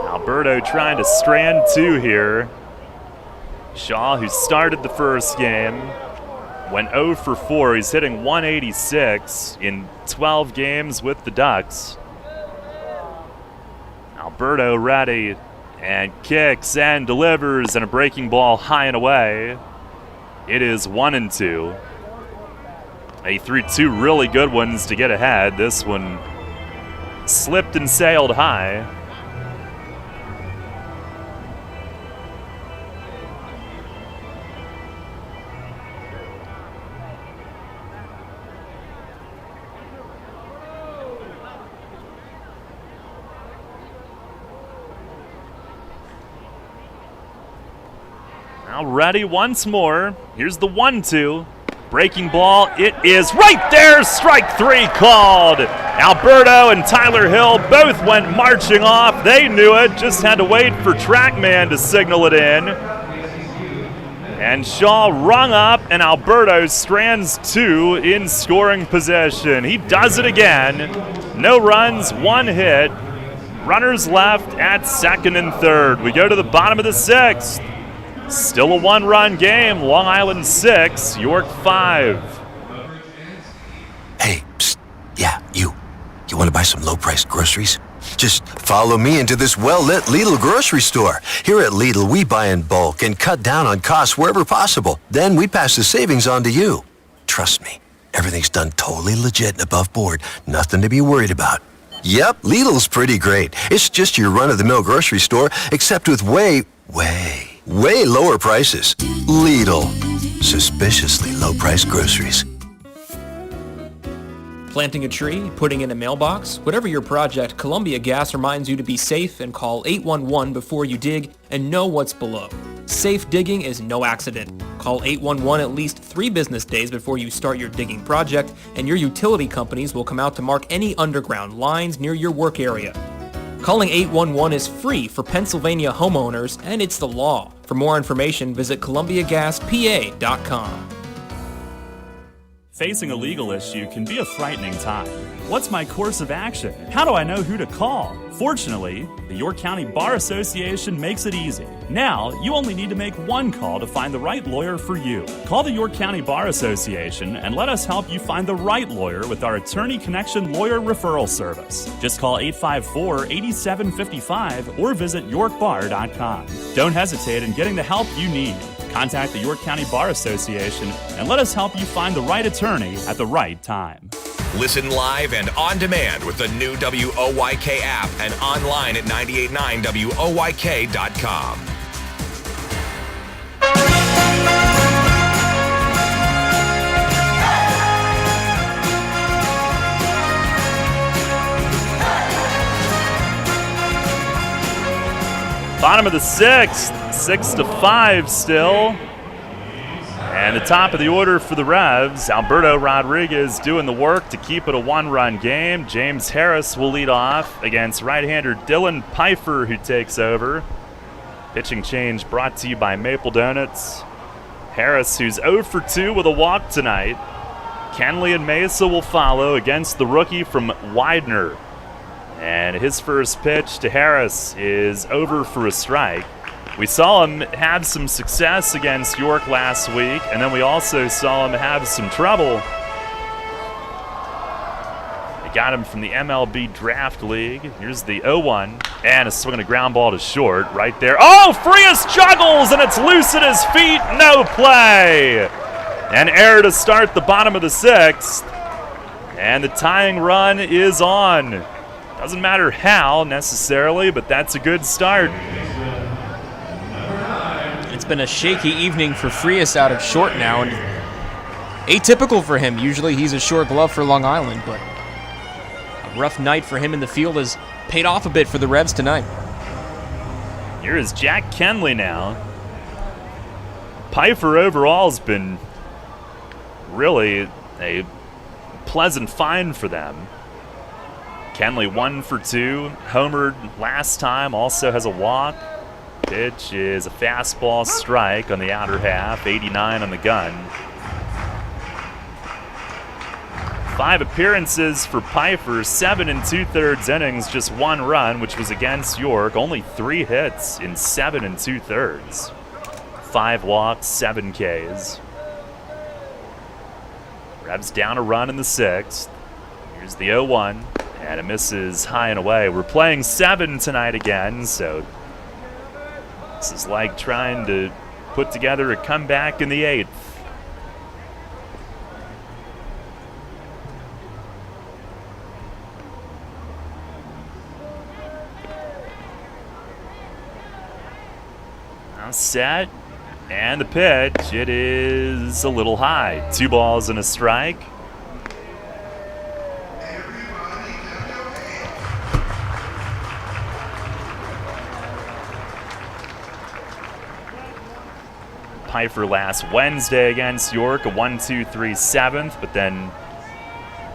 Speaker 3: Alberto trying to strand 2 here. Shaw, who started the first game, went 0 for 4. He's hitting 186 in 12 games with the Ducks. Alberto ready and kicks and delivers, and a breaking ball high and away. It is 1-2. He threw 2 really good ones to get ahead. This one slipped and sailed high. Now ready once more. Here's the 1-2. Breaking ball. It is right there. Strike 3 called. Alberto and Tyler Hill both went marching off. They knew it. Just had to wait for TrackMan to signal it in. And Shaw rung up, and Alberto strands 2 in scoring position. He does it again. No runs, 1 hit. Runners left at second and third. We go to the bottom of the 6th. Still a 1-run game. Long Island 6, York 5.
Speaker 2: Hey, psst. Yeah, you. You want to buy some low-priced groceries? Just follow me into this well-lit Lidl grocery store. Here at Lidl, we buy in bulk and cut down on costs wherever possible. Then we pass the savings on to you. Trust me, everything's done totally legit and above board. Nothing to be worried about. Yep, Lidl's pretty great. It's just your run-of-the-mill grocery store, except with way lower prices. Lidl. Suspiciously low-priced groceries.
Speaker 16: Planting a tree, putting in a mailbox, whatever your project, Columbia Gas reminds you to be safe and call 811 before you dig and know what's below. Safe digging is no accident. Call 811 at least 3 business days before you start your digging project, and your utility companies will come out to mark any underground lines near your work area. Calling 811 is free for Pennsylvania homeowners, and it's the law. For more information, visit columbiagaspa.com.
Speaker 15: Facing a legal issue can be a frightening time. What's my course of action? How do I know who to call? Fortunately, the York County Bar Association makes it easy. Now, you only need to make one call to find the right lawyer for you. Call the York County Bar Association and let us help you find the right lawyer with our Attorney Connection Lawyer Referral Service. Just call 854-8755 or visit yorkbar.com. Don't hesitate in getting the help you need. Contact the York County Bar Association and let us help you find the right attorney at the right time.
Speaker 10: Listen live and on demand with the new WOYK app and online at 989WOYK.com.
Speaker 3: Bottom of the 6th, 6-5 still. And the top of the order for the Revs, Alberto Rodriguez doing the work to keep it a 1-run game. James Harris will lead off against right-hander Dylan Pfeiffer, who takes over. Pitching change brought to you by Maple Donuts. Harris, who's 0 for 2 with a walk tonight. Kenley and Mesa will follow against the rookie from Widener. And his first pitch to Harris is over for a strike. We saw him have some success against York last week, and then we also saw him have some trouble. They got him from the MLB Draft League. Here's the 0-1, and a swing and a ground ball to short right there. Oh, Frias juggles, and it's loose at his feet. No play. An error to start the bottom of the 6th, and the tying run is on. Doesn't matter how necessarily, but that's a good start.
Speaker 5: It's been a shaky evening for Frias out of short now, and atypical for him. Usually he's a short glove for Long Island, but a rough night for him in the field as paid off a bit for the Revs tonight.
Speaker 3: Here is Jack Kenley now. Pfeiffer overall has been really a pleasant find for them. Kenley 1 for 2, homered last time, also has a walk. Pitch is a fastball strike on the outer half, 89 on the gun. 5 appearances for Pfeiffer, 7 2/3 innings, just 1 run, which was against York. Only 3 hits in 7 2/3. 5 walks, 7 Ks. Revs down a run in the 6th. Here's the 0-1, and it misses high and away. We're playing 7 tonight again, so this is like trying to put together a comeback in the 8th. Now set, and the pitch, it is a little high. 2 balls and a strike. Pfeiffer last Wednesday against York, a 1-2-3 7th, but then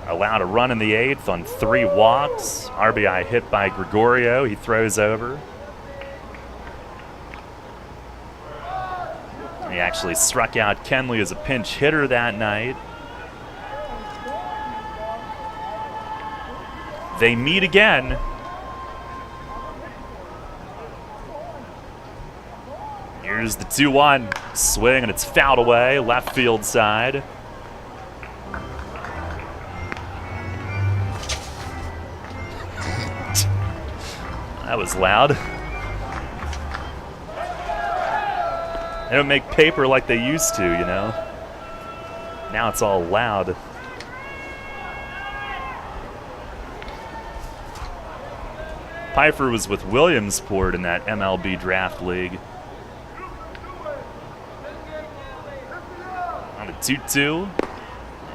Speaker 3: allowed a run in the 8th on 3 walks. RBI hit by Gregorio, he throws over. He actually struck out Kenley as a pinch hitter that night. They meet again. Here's the 2-1 swing, and it's fouled away, left field side. That was loud. They don't make paper like they used to, you know. Now it's all loud. Pfeiffer was with Williamsport in that MLB draft league. On a 2-2.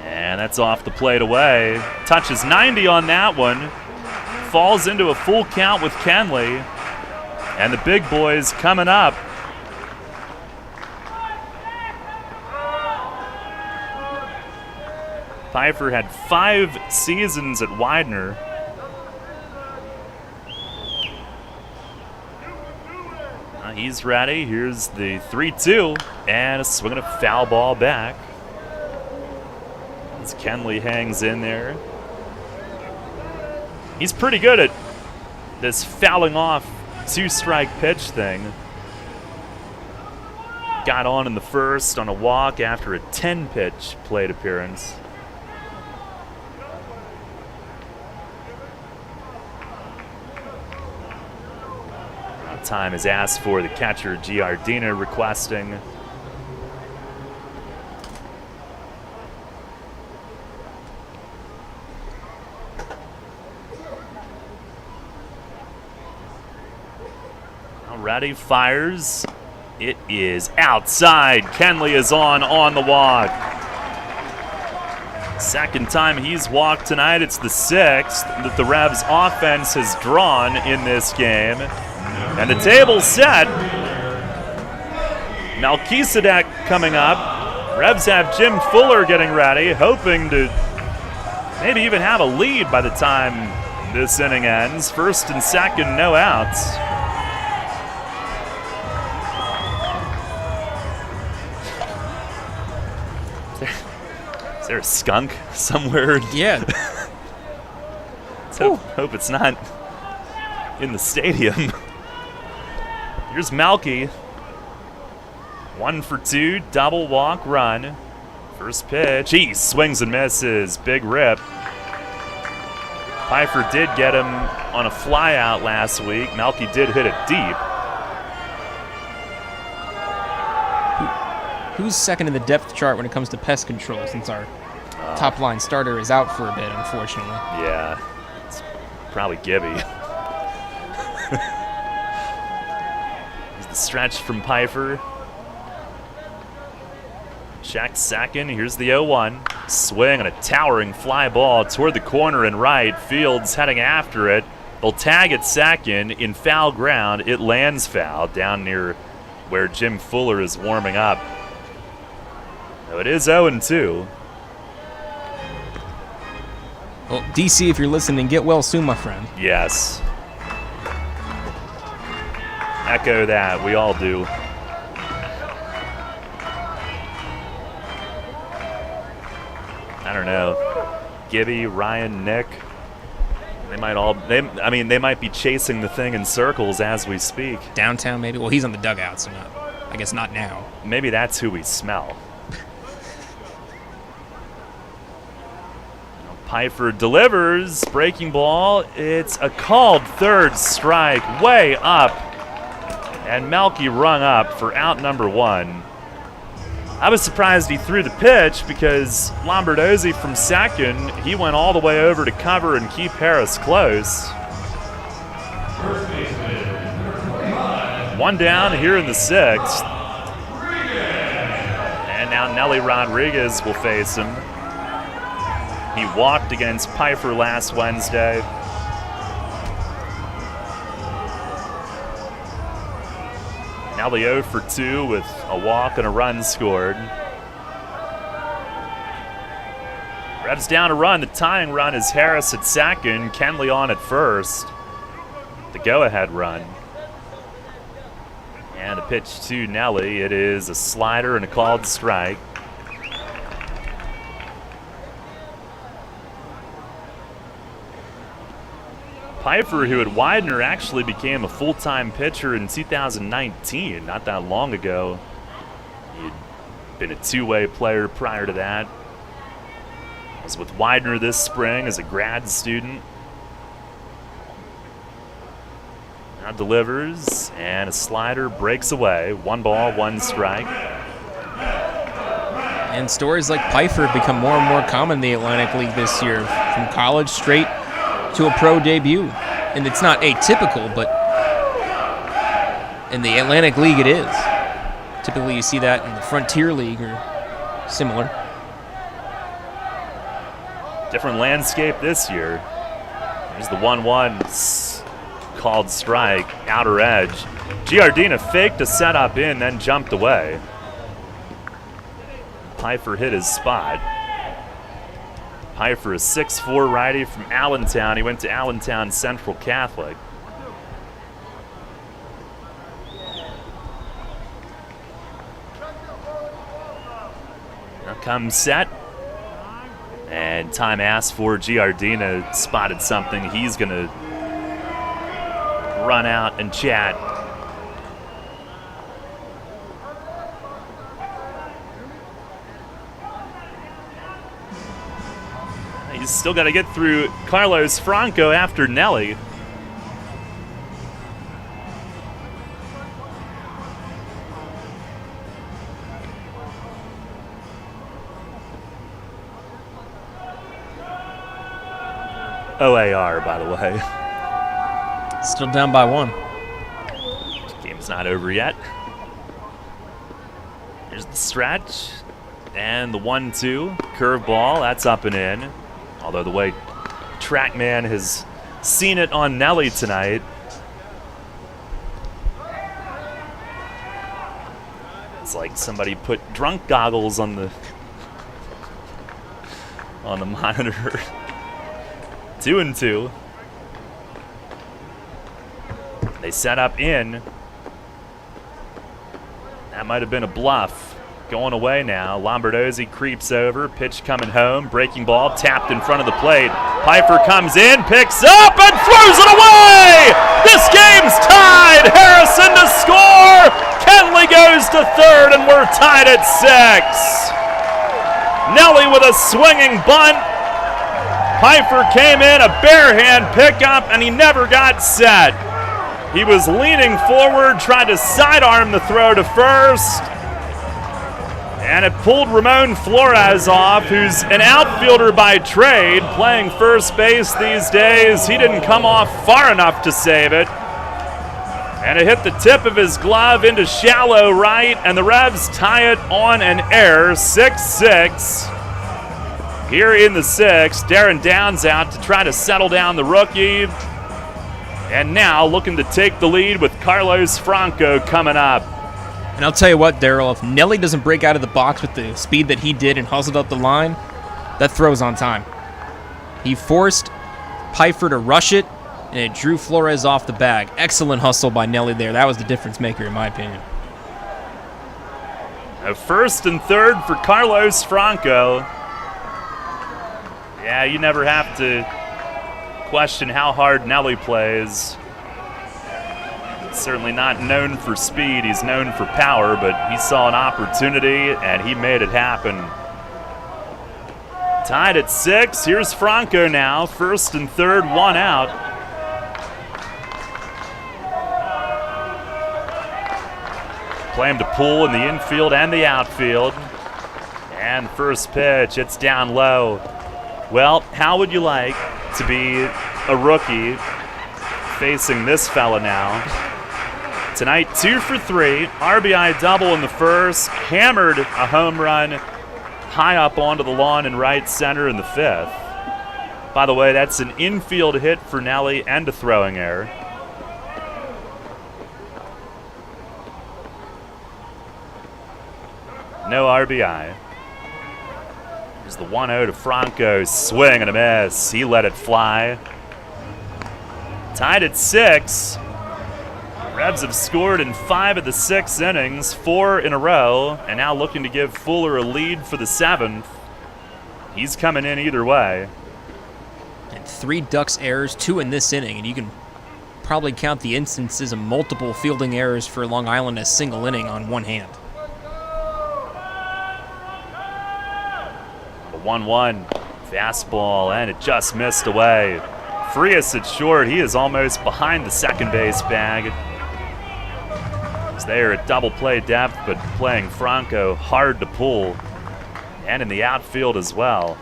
Speaker 3: And that's off the plate away. Touches 90 on that one. Falls into a full count with Kenley. And the big boys coming up. Pfeiffer had 5 seasons at Widener. He's ready. Here's the 3-2, and a swing and a foul ball back. As Kenley hangs in there. He's pretty good at this fouling off 2-strike pitch thing. Got on in the first on a walk after a 10-pitch plate appearance. Time is asked for, the catcher Giardina requesting. Alrighty, fires. It is outside. Kenley is on the walk. Second time he's walked tonight. It's the 6th that the Revs offense has drawn in this game. And the table's set. Melchizedek coming up. Revs have Jim Fuller getting ready, hoping to maybe even have a lead by the time this inning ends. First and second, no outs. Is there a skunk somewhere?
Speaker 5: Yeah.
Speaker 3: Let's hope it's not in the stadium. Here's Malky. 1 for 2, double walk run. First pitch, he swings and misses. Big rip. Pfeiffer did get him on a fly out last week. Malky did hit it deep.
Speaker 5: Who's second in the depth chart when it comes to pest control, since our top line starter is out for a bit, unfortunately?
Speaker 3: Yeah, it's probably Gibby. The stretch from Pfeiffer. Check second. Here's the 0-1. Swing and a towering fly ball toward the corner and right. Fields heading after it. They'll tag at second in foul ground. It lands foul down near where Jim Fuller is warming up. So it is 0-2.
Speaker 5: Well, DC, if you're listening, get well soon, my friend.
Speaker 3: Yes. Echo that. We all do. I don't know. Gibby, Ryan, Nick. They might be chasing the thing in circles as we speak.
Speaker 5: Downtown, maybe? Well, he's on the dugout, so I guess not now.
Speaker 3: Maybe that's who we smell. Pfeiffer delivers. Breaking ball. It's a called third strike. Way up. And Melky rung up for out number 1. I was surprised he threw the pitch because Lombardozzi from second, he went all the way over to cover and keep Harris close. One down here in the 6th. And now Nelly Rodriguez will face him. He walked against Pfeiffer last Wednesday. Nelly 0 for 2 with a walk and a run scored. Revs down a run. The tying run is Harris at second, Kenley on at first. The go-ahead run. And a pitch to Nelly. It is a slider and a called strike. Pfeiffer, who at Widener actually became a full-time pitcher in 2019, not that long ago. He'd been a two-way player prior to that. Was with Widener this spring as a grad student. Now delivers, and a slider breaks away. 1 ball, 1 strike.
Speaker 5: And stories like Pfeiffer have become more and more common in the Atlantic League this year, from college straight to a pro debut. And it's not atypical, but in the Atlantic League it is. Typically you see that in the Frontier League or similar.
Speaker 3: Different landscape this year. There's the 1-1 called strike, outer edge. Giardina faked a setup in, then jumped away. Pfeiffer hit his spot. Pfeiffer, a 6'4" righty from Allentown. He went to Allentown Central Catholic. Now comes set. And time asked for. Giardina spotted something. He's going to run out and chat. He's still got to get through Carlos Franco after Nelly. OAR, by the way.
Speaker 5: Still down by 1.
Speaker 3: Game's not over yet. Here's the stretch. And the 1-2. Curveball, that's up and in. Although the way Trackman has seen it on Nelly tonight, it's like somebody put drunk goggles on the monitor. 2-2. They set up in. That might have been a bluff. Going away now. Lombardozzi creeps over. Pitch coming home. Breaking ball tapped in front of the plate. Pfeiffer comes in, picks up, and throws it away! This game's tied! Harrison to score! Kenley goes to third, and we're tied at 6. Nelly with a swinging bunt. Pfeiffer came in, a bare hand pickup, and he never got set. He was leaning forward, trying to sidearm the throw to first. And it pulled Ramon Flores off, who's an outfielder by trade, playing first base these days. He didn't come off far enough to save it. And it hit the tip of his glove into shallow right, and the Revs tie it on an error, 6-6. Here in the 6th, Darren Downs out to try to settle down the rookie. And now looking to take the lead with Carlos Franco coming up.
Speaker 5: And I'll tell you what, Daryl, if Nelly doesn't break out of the box with the speed that he did and hustled up the line, that throw's on time. He forced Pfeiffer to rush it, and it drew Flores off the bag. Excellent hustle by Nelly there. That was the difference maker, in my opinion.
Speaker 3: A 1st and 3rd for Carlos Franco. Yeah, you never have to question how hard Nelly plays. Certainly not known for speed, he's known for power, but he saw an opportunity and he made it happen. Tied at 6, here's Franco now, 1st and 3rd, 1 out. Play him to pull in the infield and the outfield. And first pitch, it's down low. Well, how would you like to be a rookie facing this fella now? Tonight, 2 for 3, RBI double in the first, hammered a home run high up onto the lawn in right center in the 5th. By the way, that's an infield hit for Nelly and a throwing error. No RBI. Here's the 1-0 to Franco, swing and a miss. He let it fly. Tied at 6. Revs have scored in 5 of the 6 innings, 4 in a row, and now looking to give Fuller a lead for the 7th. He's coming in either way.
Speaker 5: And 3 Ducks errors, 2 in this inning, and you can probably count the instances of multiple fielding errors for Long Island as single inning on one hand.
Speaker 3: The 1-1 fastball, and it just missed away. Frias at short, he is almost behind the second base bag. They are at double play depth, but playing Franco hard to pull, and in the outfield as well,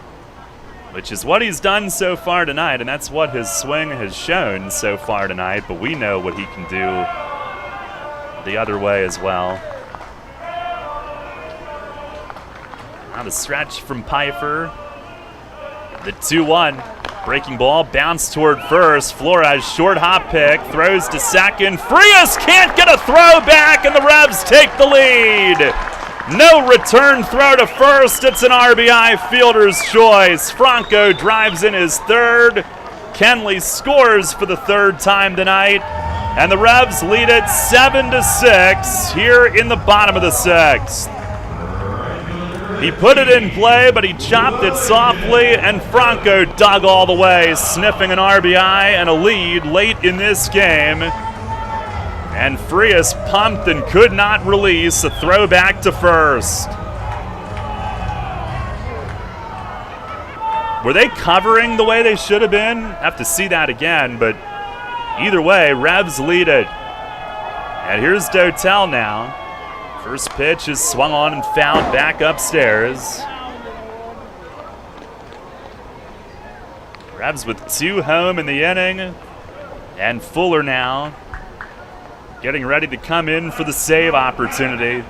Speaker 3: which is what he's done so far tonight, and that's what his swing has shown so far tonight, but we know what he can do the other way as well. Now the stretch from Pfeiffer. The 2-1. Breaking ball, bounce toward first. Flores, short hop pick, throws to second. Frias can't get a throw back, and the Revs take the lead. No return throw to first. It's an RBI fielder's choice. Franco drives in his 3rd. Kenley scores for the 3rd time tonight, and the Revs lead it 7-6 here in the bottom of the 6th. He put it in play, but he chopped it softly, and Franco dug all the way, sniffing an RBI and a lead late in this game. And Frias pumped and could not release a throw back to first. Were they covering the way they should have been? Have to see that again, but either way, Revs lead it. And here's Dotel now. First pitch is swung on and fouled back upstairs. Revs with 2 home in the inning. And Fuller now getting ready to come in for the save opportunity.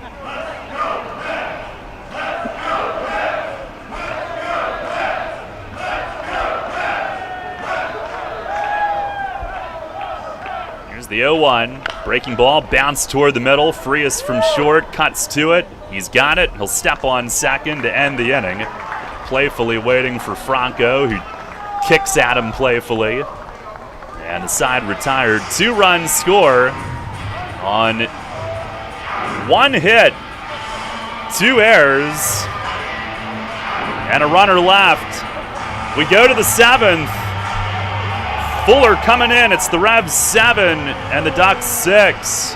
Speaker 3: Here's the 0-1. Breaking ball, bounce toward the middle. Frias from short, cuts to it. He's got it. He'll step on second to end the inning. Playfully waiting for Franco, who kicks at him playfully. And the side retired. 2-run score on 1 hit, 2 errors, and a runner left. We go to the 7th. Fuller coming in. It's the Revs 7 and the Ducks 6.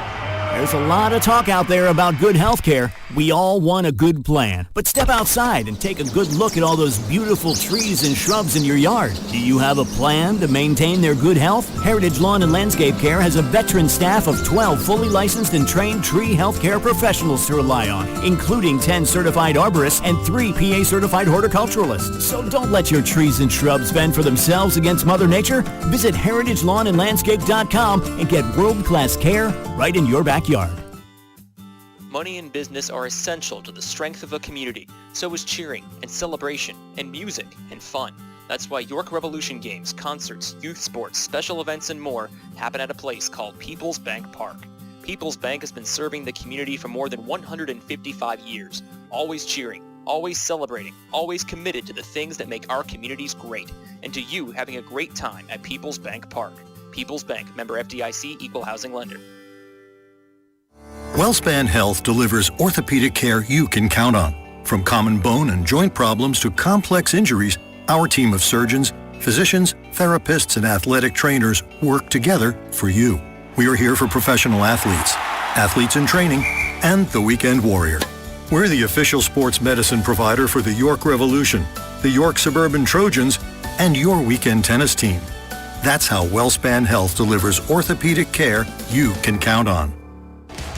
Speaker 8: There's a lot of talk out there about good health care. We all want a good plan. But step outside and take a good look at all those beautiful trees and shrubs in your yard. Do you have a plan to maintain their good health? Heritage Lawn and Landscape Care has a veteran staff of 12 fully licensed and trained tree health care professionals to rely on, including 10 certified arborists and 3 PA certified horticulturalists. So don't let your trees and shrubs fend for themselves against Mother Nature. Visit heritagelawnandlandscape.com and get world-class care right in your backyard.
Speaker 7: Money and business are essential to the strength of a community. So is cheering and celebration and music and fun. That's why York Revolution games, concerts, youth sports, special events, and more happen at a place called PeoplesBank Park. PeoplesBank has been serving the community for more than 155 years, always cheering, always celebrating, always committed to the things that make our communities great, and to you having a great time at PeoplesBank Park. PeoplesBank, member FDIC, equal housing lender.
Speaker 17: WellSpan Health delivers orthopedic care you can count on. From common bone and joint problems to complex injuries, our team of surgeons, physicians, therapists, and athletic trainers work together for you. We are here for professional athletes, athletes in training, and the weekend warrior. We're the official sports medicine provider for the York Revolution, the York Suburban Trojans, and your weekend tennis team. That's how WellSpan Health delivers orthopedic care you can count on.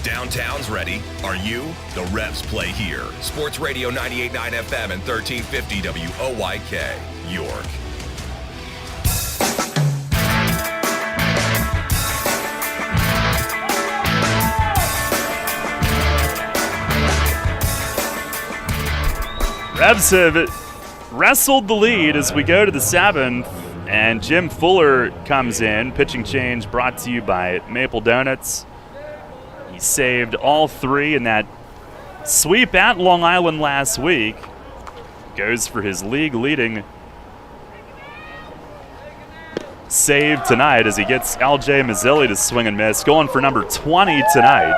Speaker 10: Downtown's ready. Are you? The Revs play here. Sports Radio 98.9 FM and 1350 WOYK, York.
Speaker 3: Revs have wrestled the lead as we go to the 7th, and Jim Fuller comes in. Pitching change brought to you by Maple Donuts. He saved all three in that sweep at Long Island last week. Goes for his league-leading save tonight as he gets L.J. Mazzilli to swing and miss, going for number 20 tonight.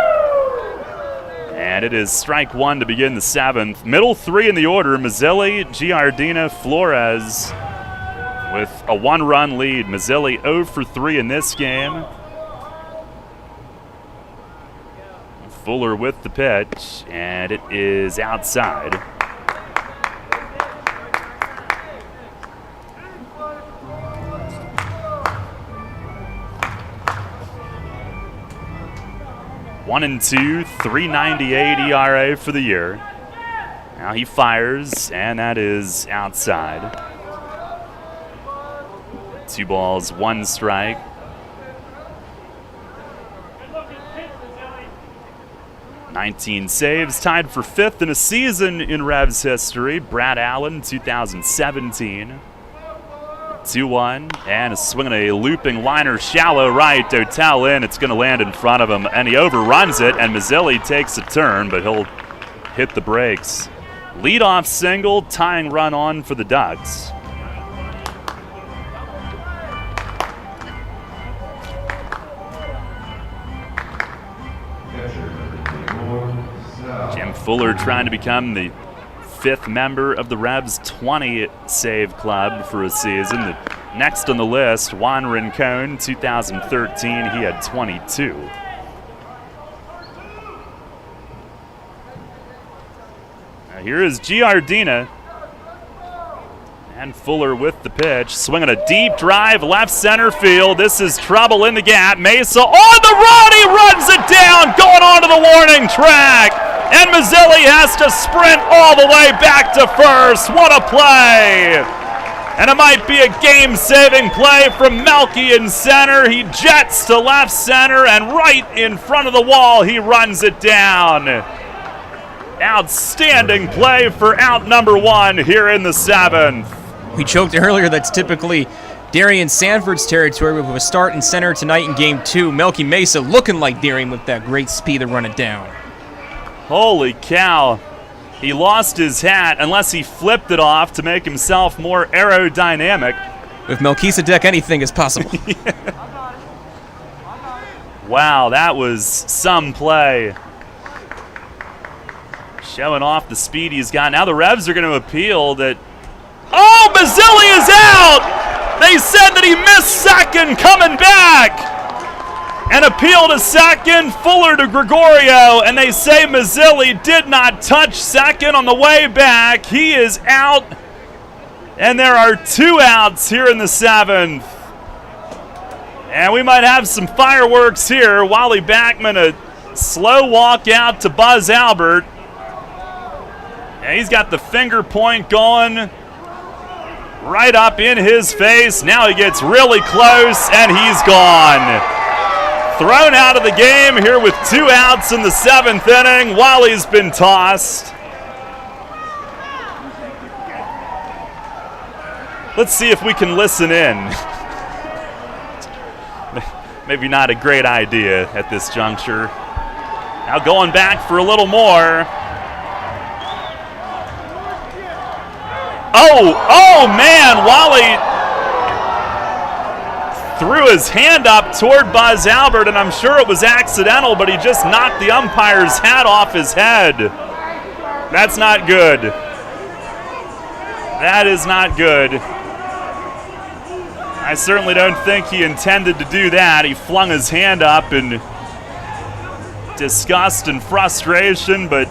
Speaker 3: And it is strike one to begin the 7th. Middle three in the order, Mazzilli, Giardina, Flores with a one-run lead. Mazzilli 0 for 3 in this game. Fuller with the pitch, and it is outside. One and two, 3.98 ERA for the year. Now he fires, and that is outside. 2 balls, 1 strike. 19 saves, tied for 5th in a season in Revs history. Brad Allen, 2017. 2-1, and a swing and a looping liner, shallow right. Dotel in, it's going to land in front of him, and he overruns it, and Mazzilli takes a turn, but he'll hit the brakes. Leadoff single, tying run on for the Ducks. Jim Fuller trying to become the 5th member of the Revs 20 save club for a season. The next on the list, Juan Rincon, 2013, he had 22. Now here is Giardina. And Fuller with the pitch, swinging a deep drive, left center field. This is trouble in the gap. Mesa on the run, he runs it down, going onto the warning track. And Mazzilli has to sprint all the way back to first. What a play! And it might be a game-saving play from Melky in center. He jets to left center, and right in front of the wall, he runs it down. Outstanding play for out number 1 here in the 7th.
Speaker 5: We joked earlier that's typically Darian Sanford's territory with a start in center tonight in Game 2. Melky Mesa looking like Darian with that great speed to run it down.
Speaker 3: Holy cow. He lost his hat unless he flipped it off to make himself more aerodynamic.
Speaker 5: With Melchizedek, anything is possible.
Speaker 3: Wow, that was some play. Showing off the speed he's got. Now the Revs are going to appeal that. Oh, Mazzilli is out! They said that he missed second, coming back. And appeal to second, Fuller to Gregorio, and they say Mazzilli did not touch second on the way back. He is out, and there are 2 outs here in the 7th. And we might have some fireworks here. Wally Backman, a slow walk out to Buzz Albert. And he's got the finger point going right up in his face. Now he gets really close, and he's gone. Thrown out of the game here with 2 outs in the 7th inning. Wally's been tossed. Let's see if we can listen in. Maybe not a great idea at this juncture. Now going back for a little more. Oh man, Wally threw his hand up toward Buzz Albert, and I'm sure it was accidental, but he just knocked the umpire's hat off his head. That's not good. That is not good. I certainly don't think he intended to do that. He flung his hand up in disgust and frustration, but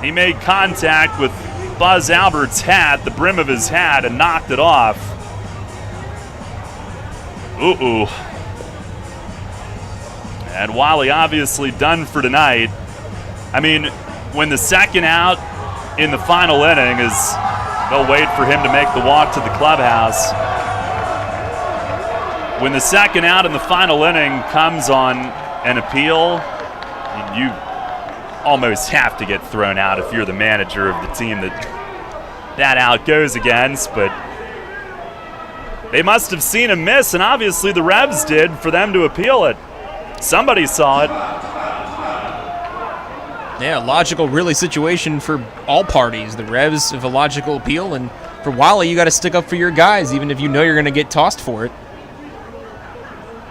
Speaker 3: he made contact with Buzz Albert's hat, the brim of his hat, and knocked it off. Ooh. And Wally obviously done for tonight. I mean, when the second out in the final inning is, they'll wait for him to make the walk to the clubhouse. When the second out in the final inning comes on an appeal, you almost have to get thrown out if you're the manager of the team that out goes against, but they must have seen him miss, and obviously the Revs did, for them to appeal it. Somebody saw it.
Speaker 5: Yeah, logical really situation for all parties. The Revs have a logical appeal, and for Wally, you got to stick up for your guys, even if you know you're going to get tossed for it.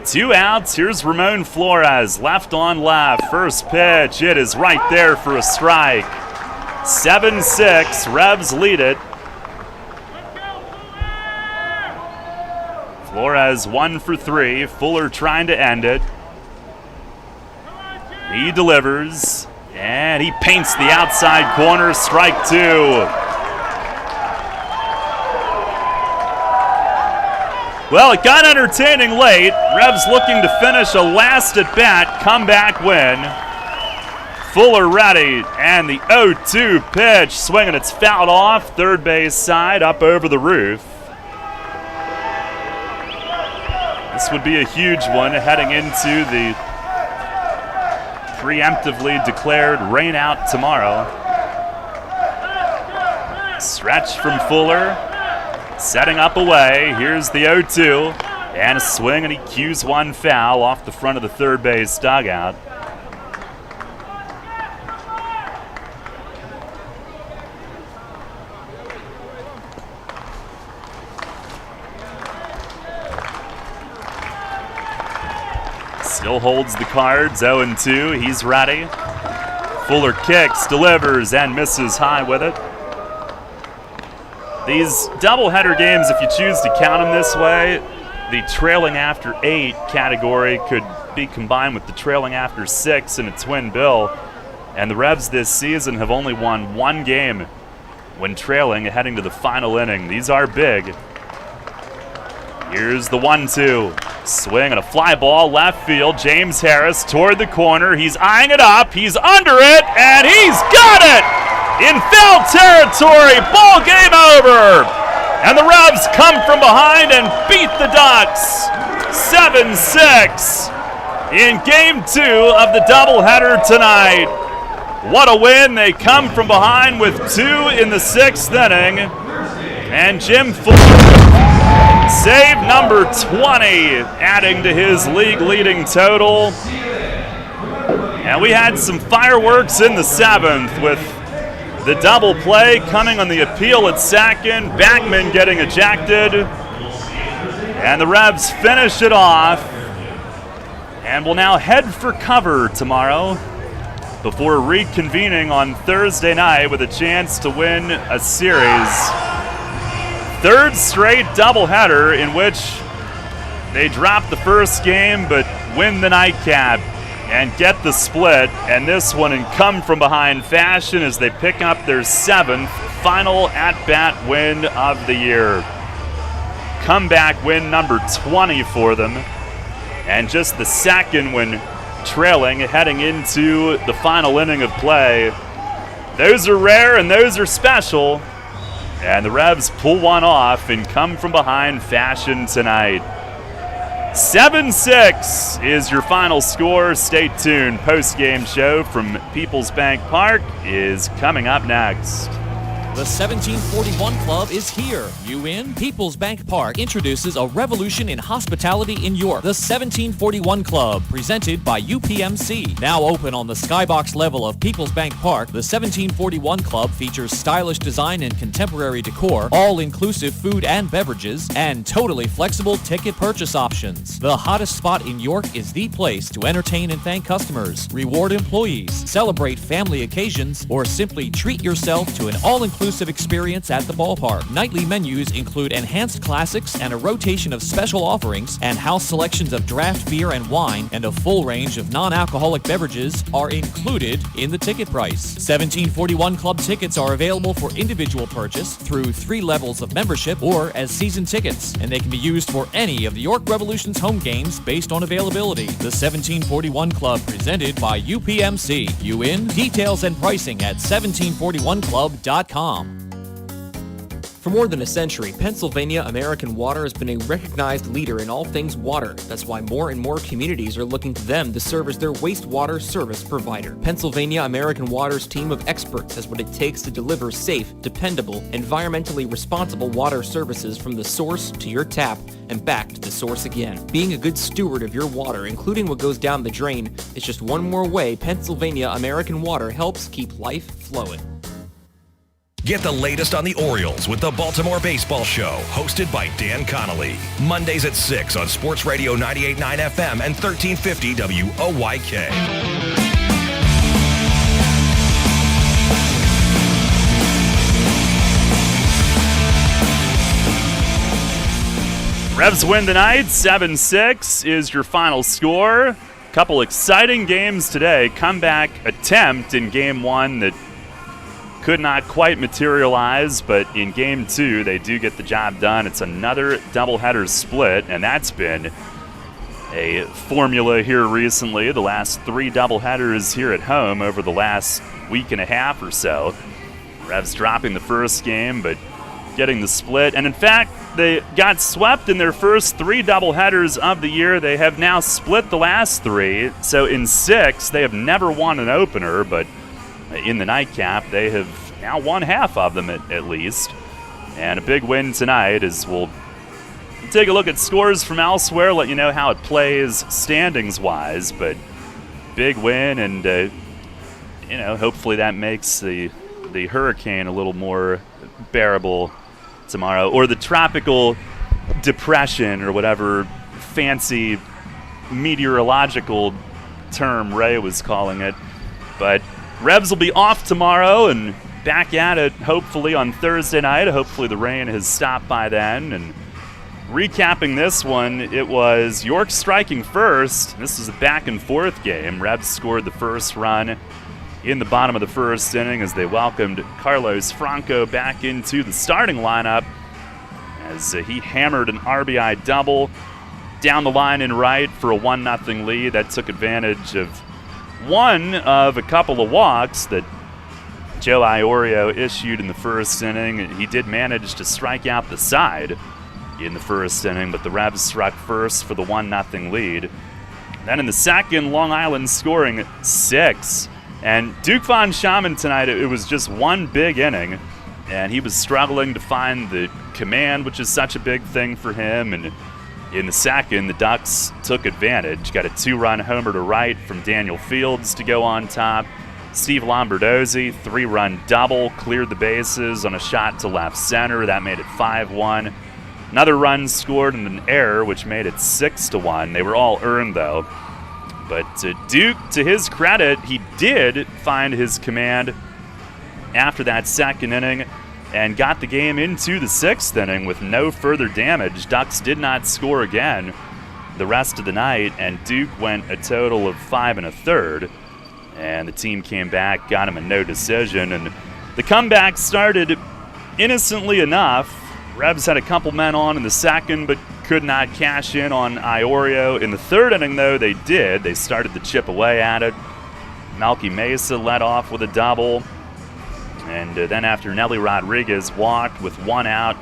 Speaker 3: 2 outs. Here's Ramon Flores, left on left. First pitch, it is right there for a strike. 7-6, Revs lead it. Flores 1 for 3. Fuller trying to end it. He delivers, and he paints the outside corner. Strike 2. Well, it got entertaining late. Revs looking to finish a last at bat, comeback win. Fuller ready, and the 0-2 pitch, swinging, it's fouled off, third base side, up over the roof. This would be a huge one heading into the preemptively declared rain out tomorrow. Stretch from Fuller, setting up away. Here's the 0-2, and a swing, and he cues one foul off the front of the third base dugout. Still holds the cards, 0-2. He's ready. Fuller kicks, delivers, and misses high with it. These doubleheader games, if you choose to count them this way, the trailing after 8 category could be combined with the trailing after 6 in a twin bill. And the Revs this season have only won 1 game when trailing heading to the final inning. These are big. Here's the 1-2. Swing and a fly ball left field. James Harris toward the corner. He's eyeing it up. He's under it, and he's got it! In foul territory. Ball game over. And the Revs come from behind and beat the Ducks. 7-6 in Game 2 of the doubleheader tonight. What a win. They come from behind with 2 in the 6th inning. And Jim Fuller, save number 20, adding to his league-leading total. And we had some fireworks in the 7th with the double play coming on the appeal at second, Backman getting ejected, and the Revs finish it off and will now head for cover tomorrow before reconvening on Thursday night with a chance to win a series. 3rd straight doubleheader in which they drop the first game but win the nightcap and get the split, and this one in come-from-behind fashion as they pick up their 7th final at-bat win of the year. Comeback win number 20 for them, and just the second when trailing heading into the final inning of play. Those are rare and those are special, and the Revs pull one off in come-from-behind fashion tonight. 7-6 is your final score. Stay tuned. Post-game show from PeoplesBank Park is coming up next.
Speaker 9: The 1741 Club is here. You in? PeoplesBank Park introduces a revolution in hospitality in York. The 1741 Club, presented by UPMC. Now open on the skybox level of PeoplesBank Park, the 1741 Club features stylish design and contemporary decor, all-inclusive food and beverages, and totally flexible ticket purchase options. The hottest spot in York is the place to entertain and thank customers, reward employees, celebrate family occasions, or simply treat yourself to an all-inclusive experience at the ballpark. Nightly menus include enhanced classics and a rotation of special offerings, and house selections of draft beer and wine and a full range of non-alcoholic beverages are included in the ticket price. 1741 Club tickets are available for individual purchase through 3 levels of membership or as season tickets, and they can be used for any of the York Revolution's home games based on availability. The 1741 Club, presented by UPMC. You in? Details and pricing at 1741club.com.
Speaker 16: For more than a century, Pennsylvania American Water has been a recognized leader in all things water. That's why more and more communities are looking to them to serve as their wastewater service provider. Pennsylvania American Water's team of experts has what it takes to deliver safe, dependable, environmentally responsible water services from the source to your tap and back to the source again. Being a good steward of your water, including what goes down the drain, is just one more way Pennsylvania American Water helps keep life flowing.
Speaker 10: Get the latest on the Orioles with the Baltimore Baseball Show, hosted by Dan Connolly. Mondays at 6 on Sports Radio 98.9 FM and 1350 WOYK.
Speaker 3: Revs win tonight, 7-6 is your final score. Couple exciting games today. Comeback attempt in Game 1 that could not quite materialize, but in Game 2, they do get the job done. It's another doubleheader split, and that's been a formula here recently. The last 3 doubleheaders here at home over the last week and a half or so. Revs dropping the first game, but getting the split. And in fact, they got swept in their first 3 doubleheaders of the year. They have now split the last 3. So in 6, they have never won an opener, but in the nightcap, they have now won half of them at least. And a big win tonight as we'll take a look at scores from elsewhere, let you know how it plays standings-wise. But big win, and hopefully that makes the hurricane a little more bearable tomorrow, or the tropical depression, or whatever fancy meteorological term Ray was calling it. But Revs will be off tomorrow and back at it hopefully on Thursday night. Hopefully the rain has stopped by then. And recapping this one, it was York striking first. This is a back-and-forth game. Revs scored the first run in the bottom of the first inning as they welcomed Carlos Franco back into the starting lineup as he hammered an RBI double down the line in right for a 1-0 lead. That took advantage of one of a couple of walks that Joe Iorio issued in the first inning. He did manage to strike out the side in the first inning, but the Revs struck first for the 1-0 lead. Then in the second, Long Island scoring 6. And Duke Von Schaman tonight, it was just one big inning, and he was struggling to find the command, which is such a big thing for him. And in the second, the Ducks took advantage. Got a 2-run homer to right from Daniel Fields to go on top. Steve Lombardozzi, 3-run double, cleared the bases on a shot to left center. That made it 5-1. Another run scored and an error, which made it 6-1. They were all earned, though. But Duke, to his credit, he did find his command after that second inning and got the game into the 6th inning with no further damage. Ducks did not score again the rest of the night, and Duke went a total of 5 1/3. And the team came back, got him a no decision, and the comeback started innocently enough. Revs had a couple men on in the second, but could not cash in on Iorio. In the 3rd inning, though, they did. They started to chip away at it. Melky Mesa led off with a double. And then after Nelly Rodriguez walked with 1 out,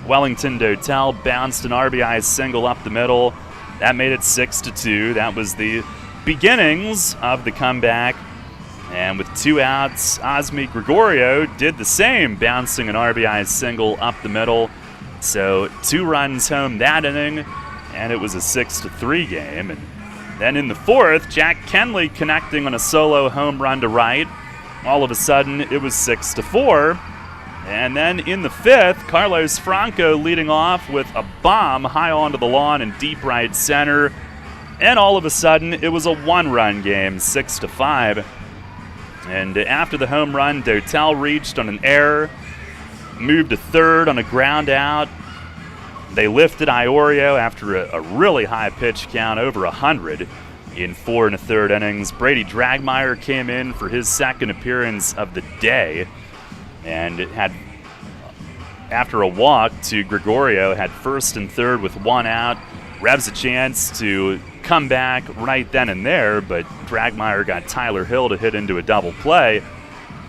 Speaker 3: Wellington Dotel bounced an RBI single up the middle. That made it 6-2. That was the beginnings of the comeback. And with 2 outs, Osmi Gregorio did the same, bouncing an RBI single up the middle. So 2 runs home that inning, and it was a 6-3 game. And then in the 4th, Jack Kenley connecting on a solo home run to right. All of a sudden, it was 6-4. And then in the 5th, Carlos Franco leading off with a bomb high onto the lawn in deep right center. And all of a sudden, it was a 1-run game, 6-5. And after the home run, Dotel reached on an error, moved to third on a ground out. They lifted Iorio after a really high pitch count, over 100 in 4 1/3 innings. Brady Dragmeyer came in for his second appearance of the day, and it had, after a walk to Gregorio, had first and third with 1 out. Revs a chance to come back right then and there, but Dragmeyer got Tyler Hill to hit into a double play.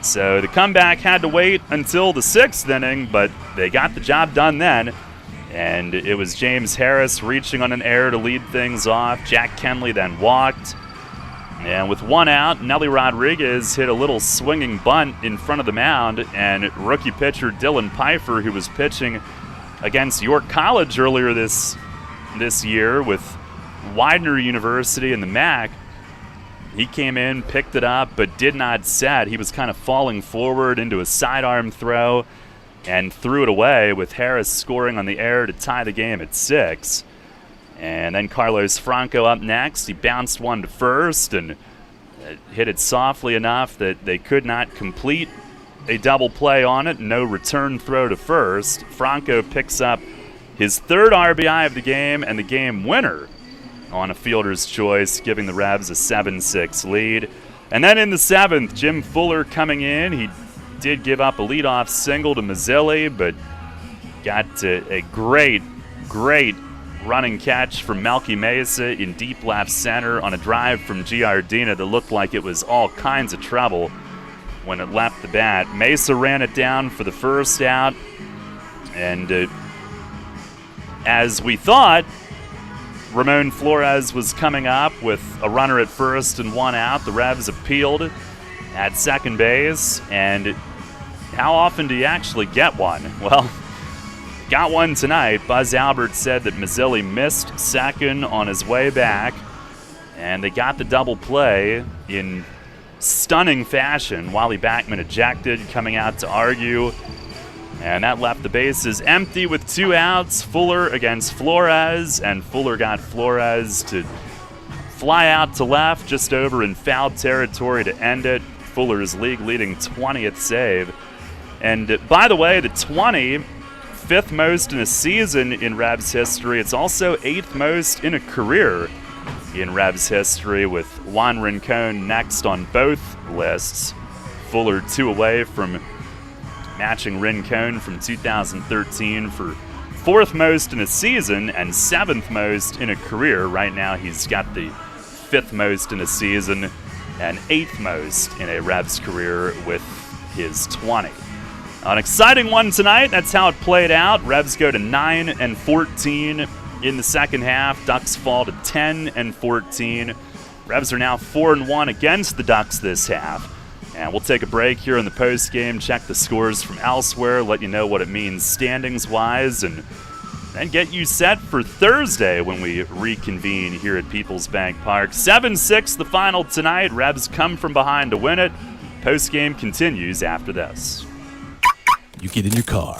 Speaker 3: So the comeback had to wait until the 6th inning, but they got the job done then. And it was James Harris reaching on an error to lead things off. Jack Kenley then walked. And with 1 out, Nelly Rodriguez hit a little swinging bunt in front of the mound, and rookie pitcher Dylan Pfeiffer, who was pitching against York College earlier this year with Widener University in the MAC, he came in, picked it up, but did not set. He was kind of falling forward into a sidearm throw and threw it away, with Harris scoring on the error to tie the game at 6. And then Carlos Franco up next. He bounced one to first and hit it softly enough that they could not complete a double play on it. No return throw to first. Franco picks up his 3rd RBI of the game and the game winner on a fielder's choice, giving the Revs a 7-6 lead. And then in the 7th, Jim Fuller coming in. He did give up a leadoff single to Mazzilli, but got a great running catch from Melky Mesa in deep left center on a drive from Giardina that looked like it was all kinds of trouble when it left the bat. Mesa ran it down for the 1st out, and as we thought, Ramon Flores was coming up with a runner at first and 1 out. The Revs appealed at second base, and how often do you actually get one? Well, got one tonight. Buzz Albert said that Mazzilli missed second on his way back, and they got the double play in stunning fashion. Wally Backman ejected, coming out to argue, and that left the bases empty with 2 outs. Fuller against Flores, and Fuller got Flores to fly out to left just over in foul territory to end it. Fuller's league-leading 20th save. And by the way, the 20, 5th most in a season in Revs history. It's also 8th most in a career in Revs history, with Juan Rincon next on both lists. Fuller 2 away from matching Rincon from 2013 for 4th most in a season and 7th most in a career. Right now he's got the 5th most in a season and 8th most in a Revs career with his 20. An exciting one tonight. That's how it played out. Revs go to 9-14 in the second half. Ducks fall to 10-14. Revs are now 4-1 against the Ducks this half. And we'll take a break here in the postgame, check the scores from elsewhere, let you know what it means standings-wise, and then get you set for Thursday when we reconvene here at PeoplesBank Park. 7-6 the final tonight. Revs come from behind to win it. Postgame continues after this.
Speaker 4: You get in your car,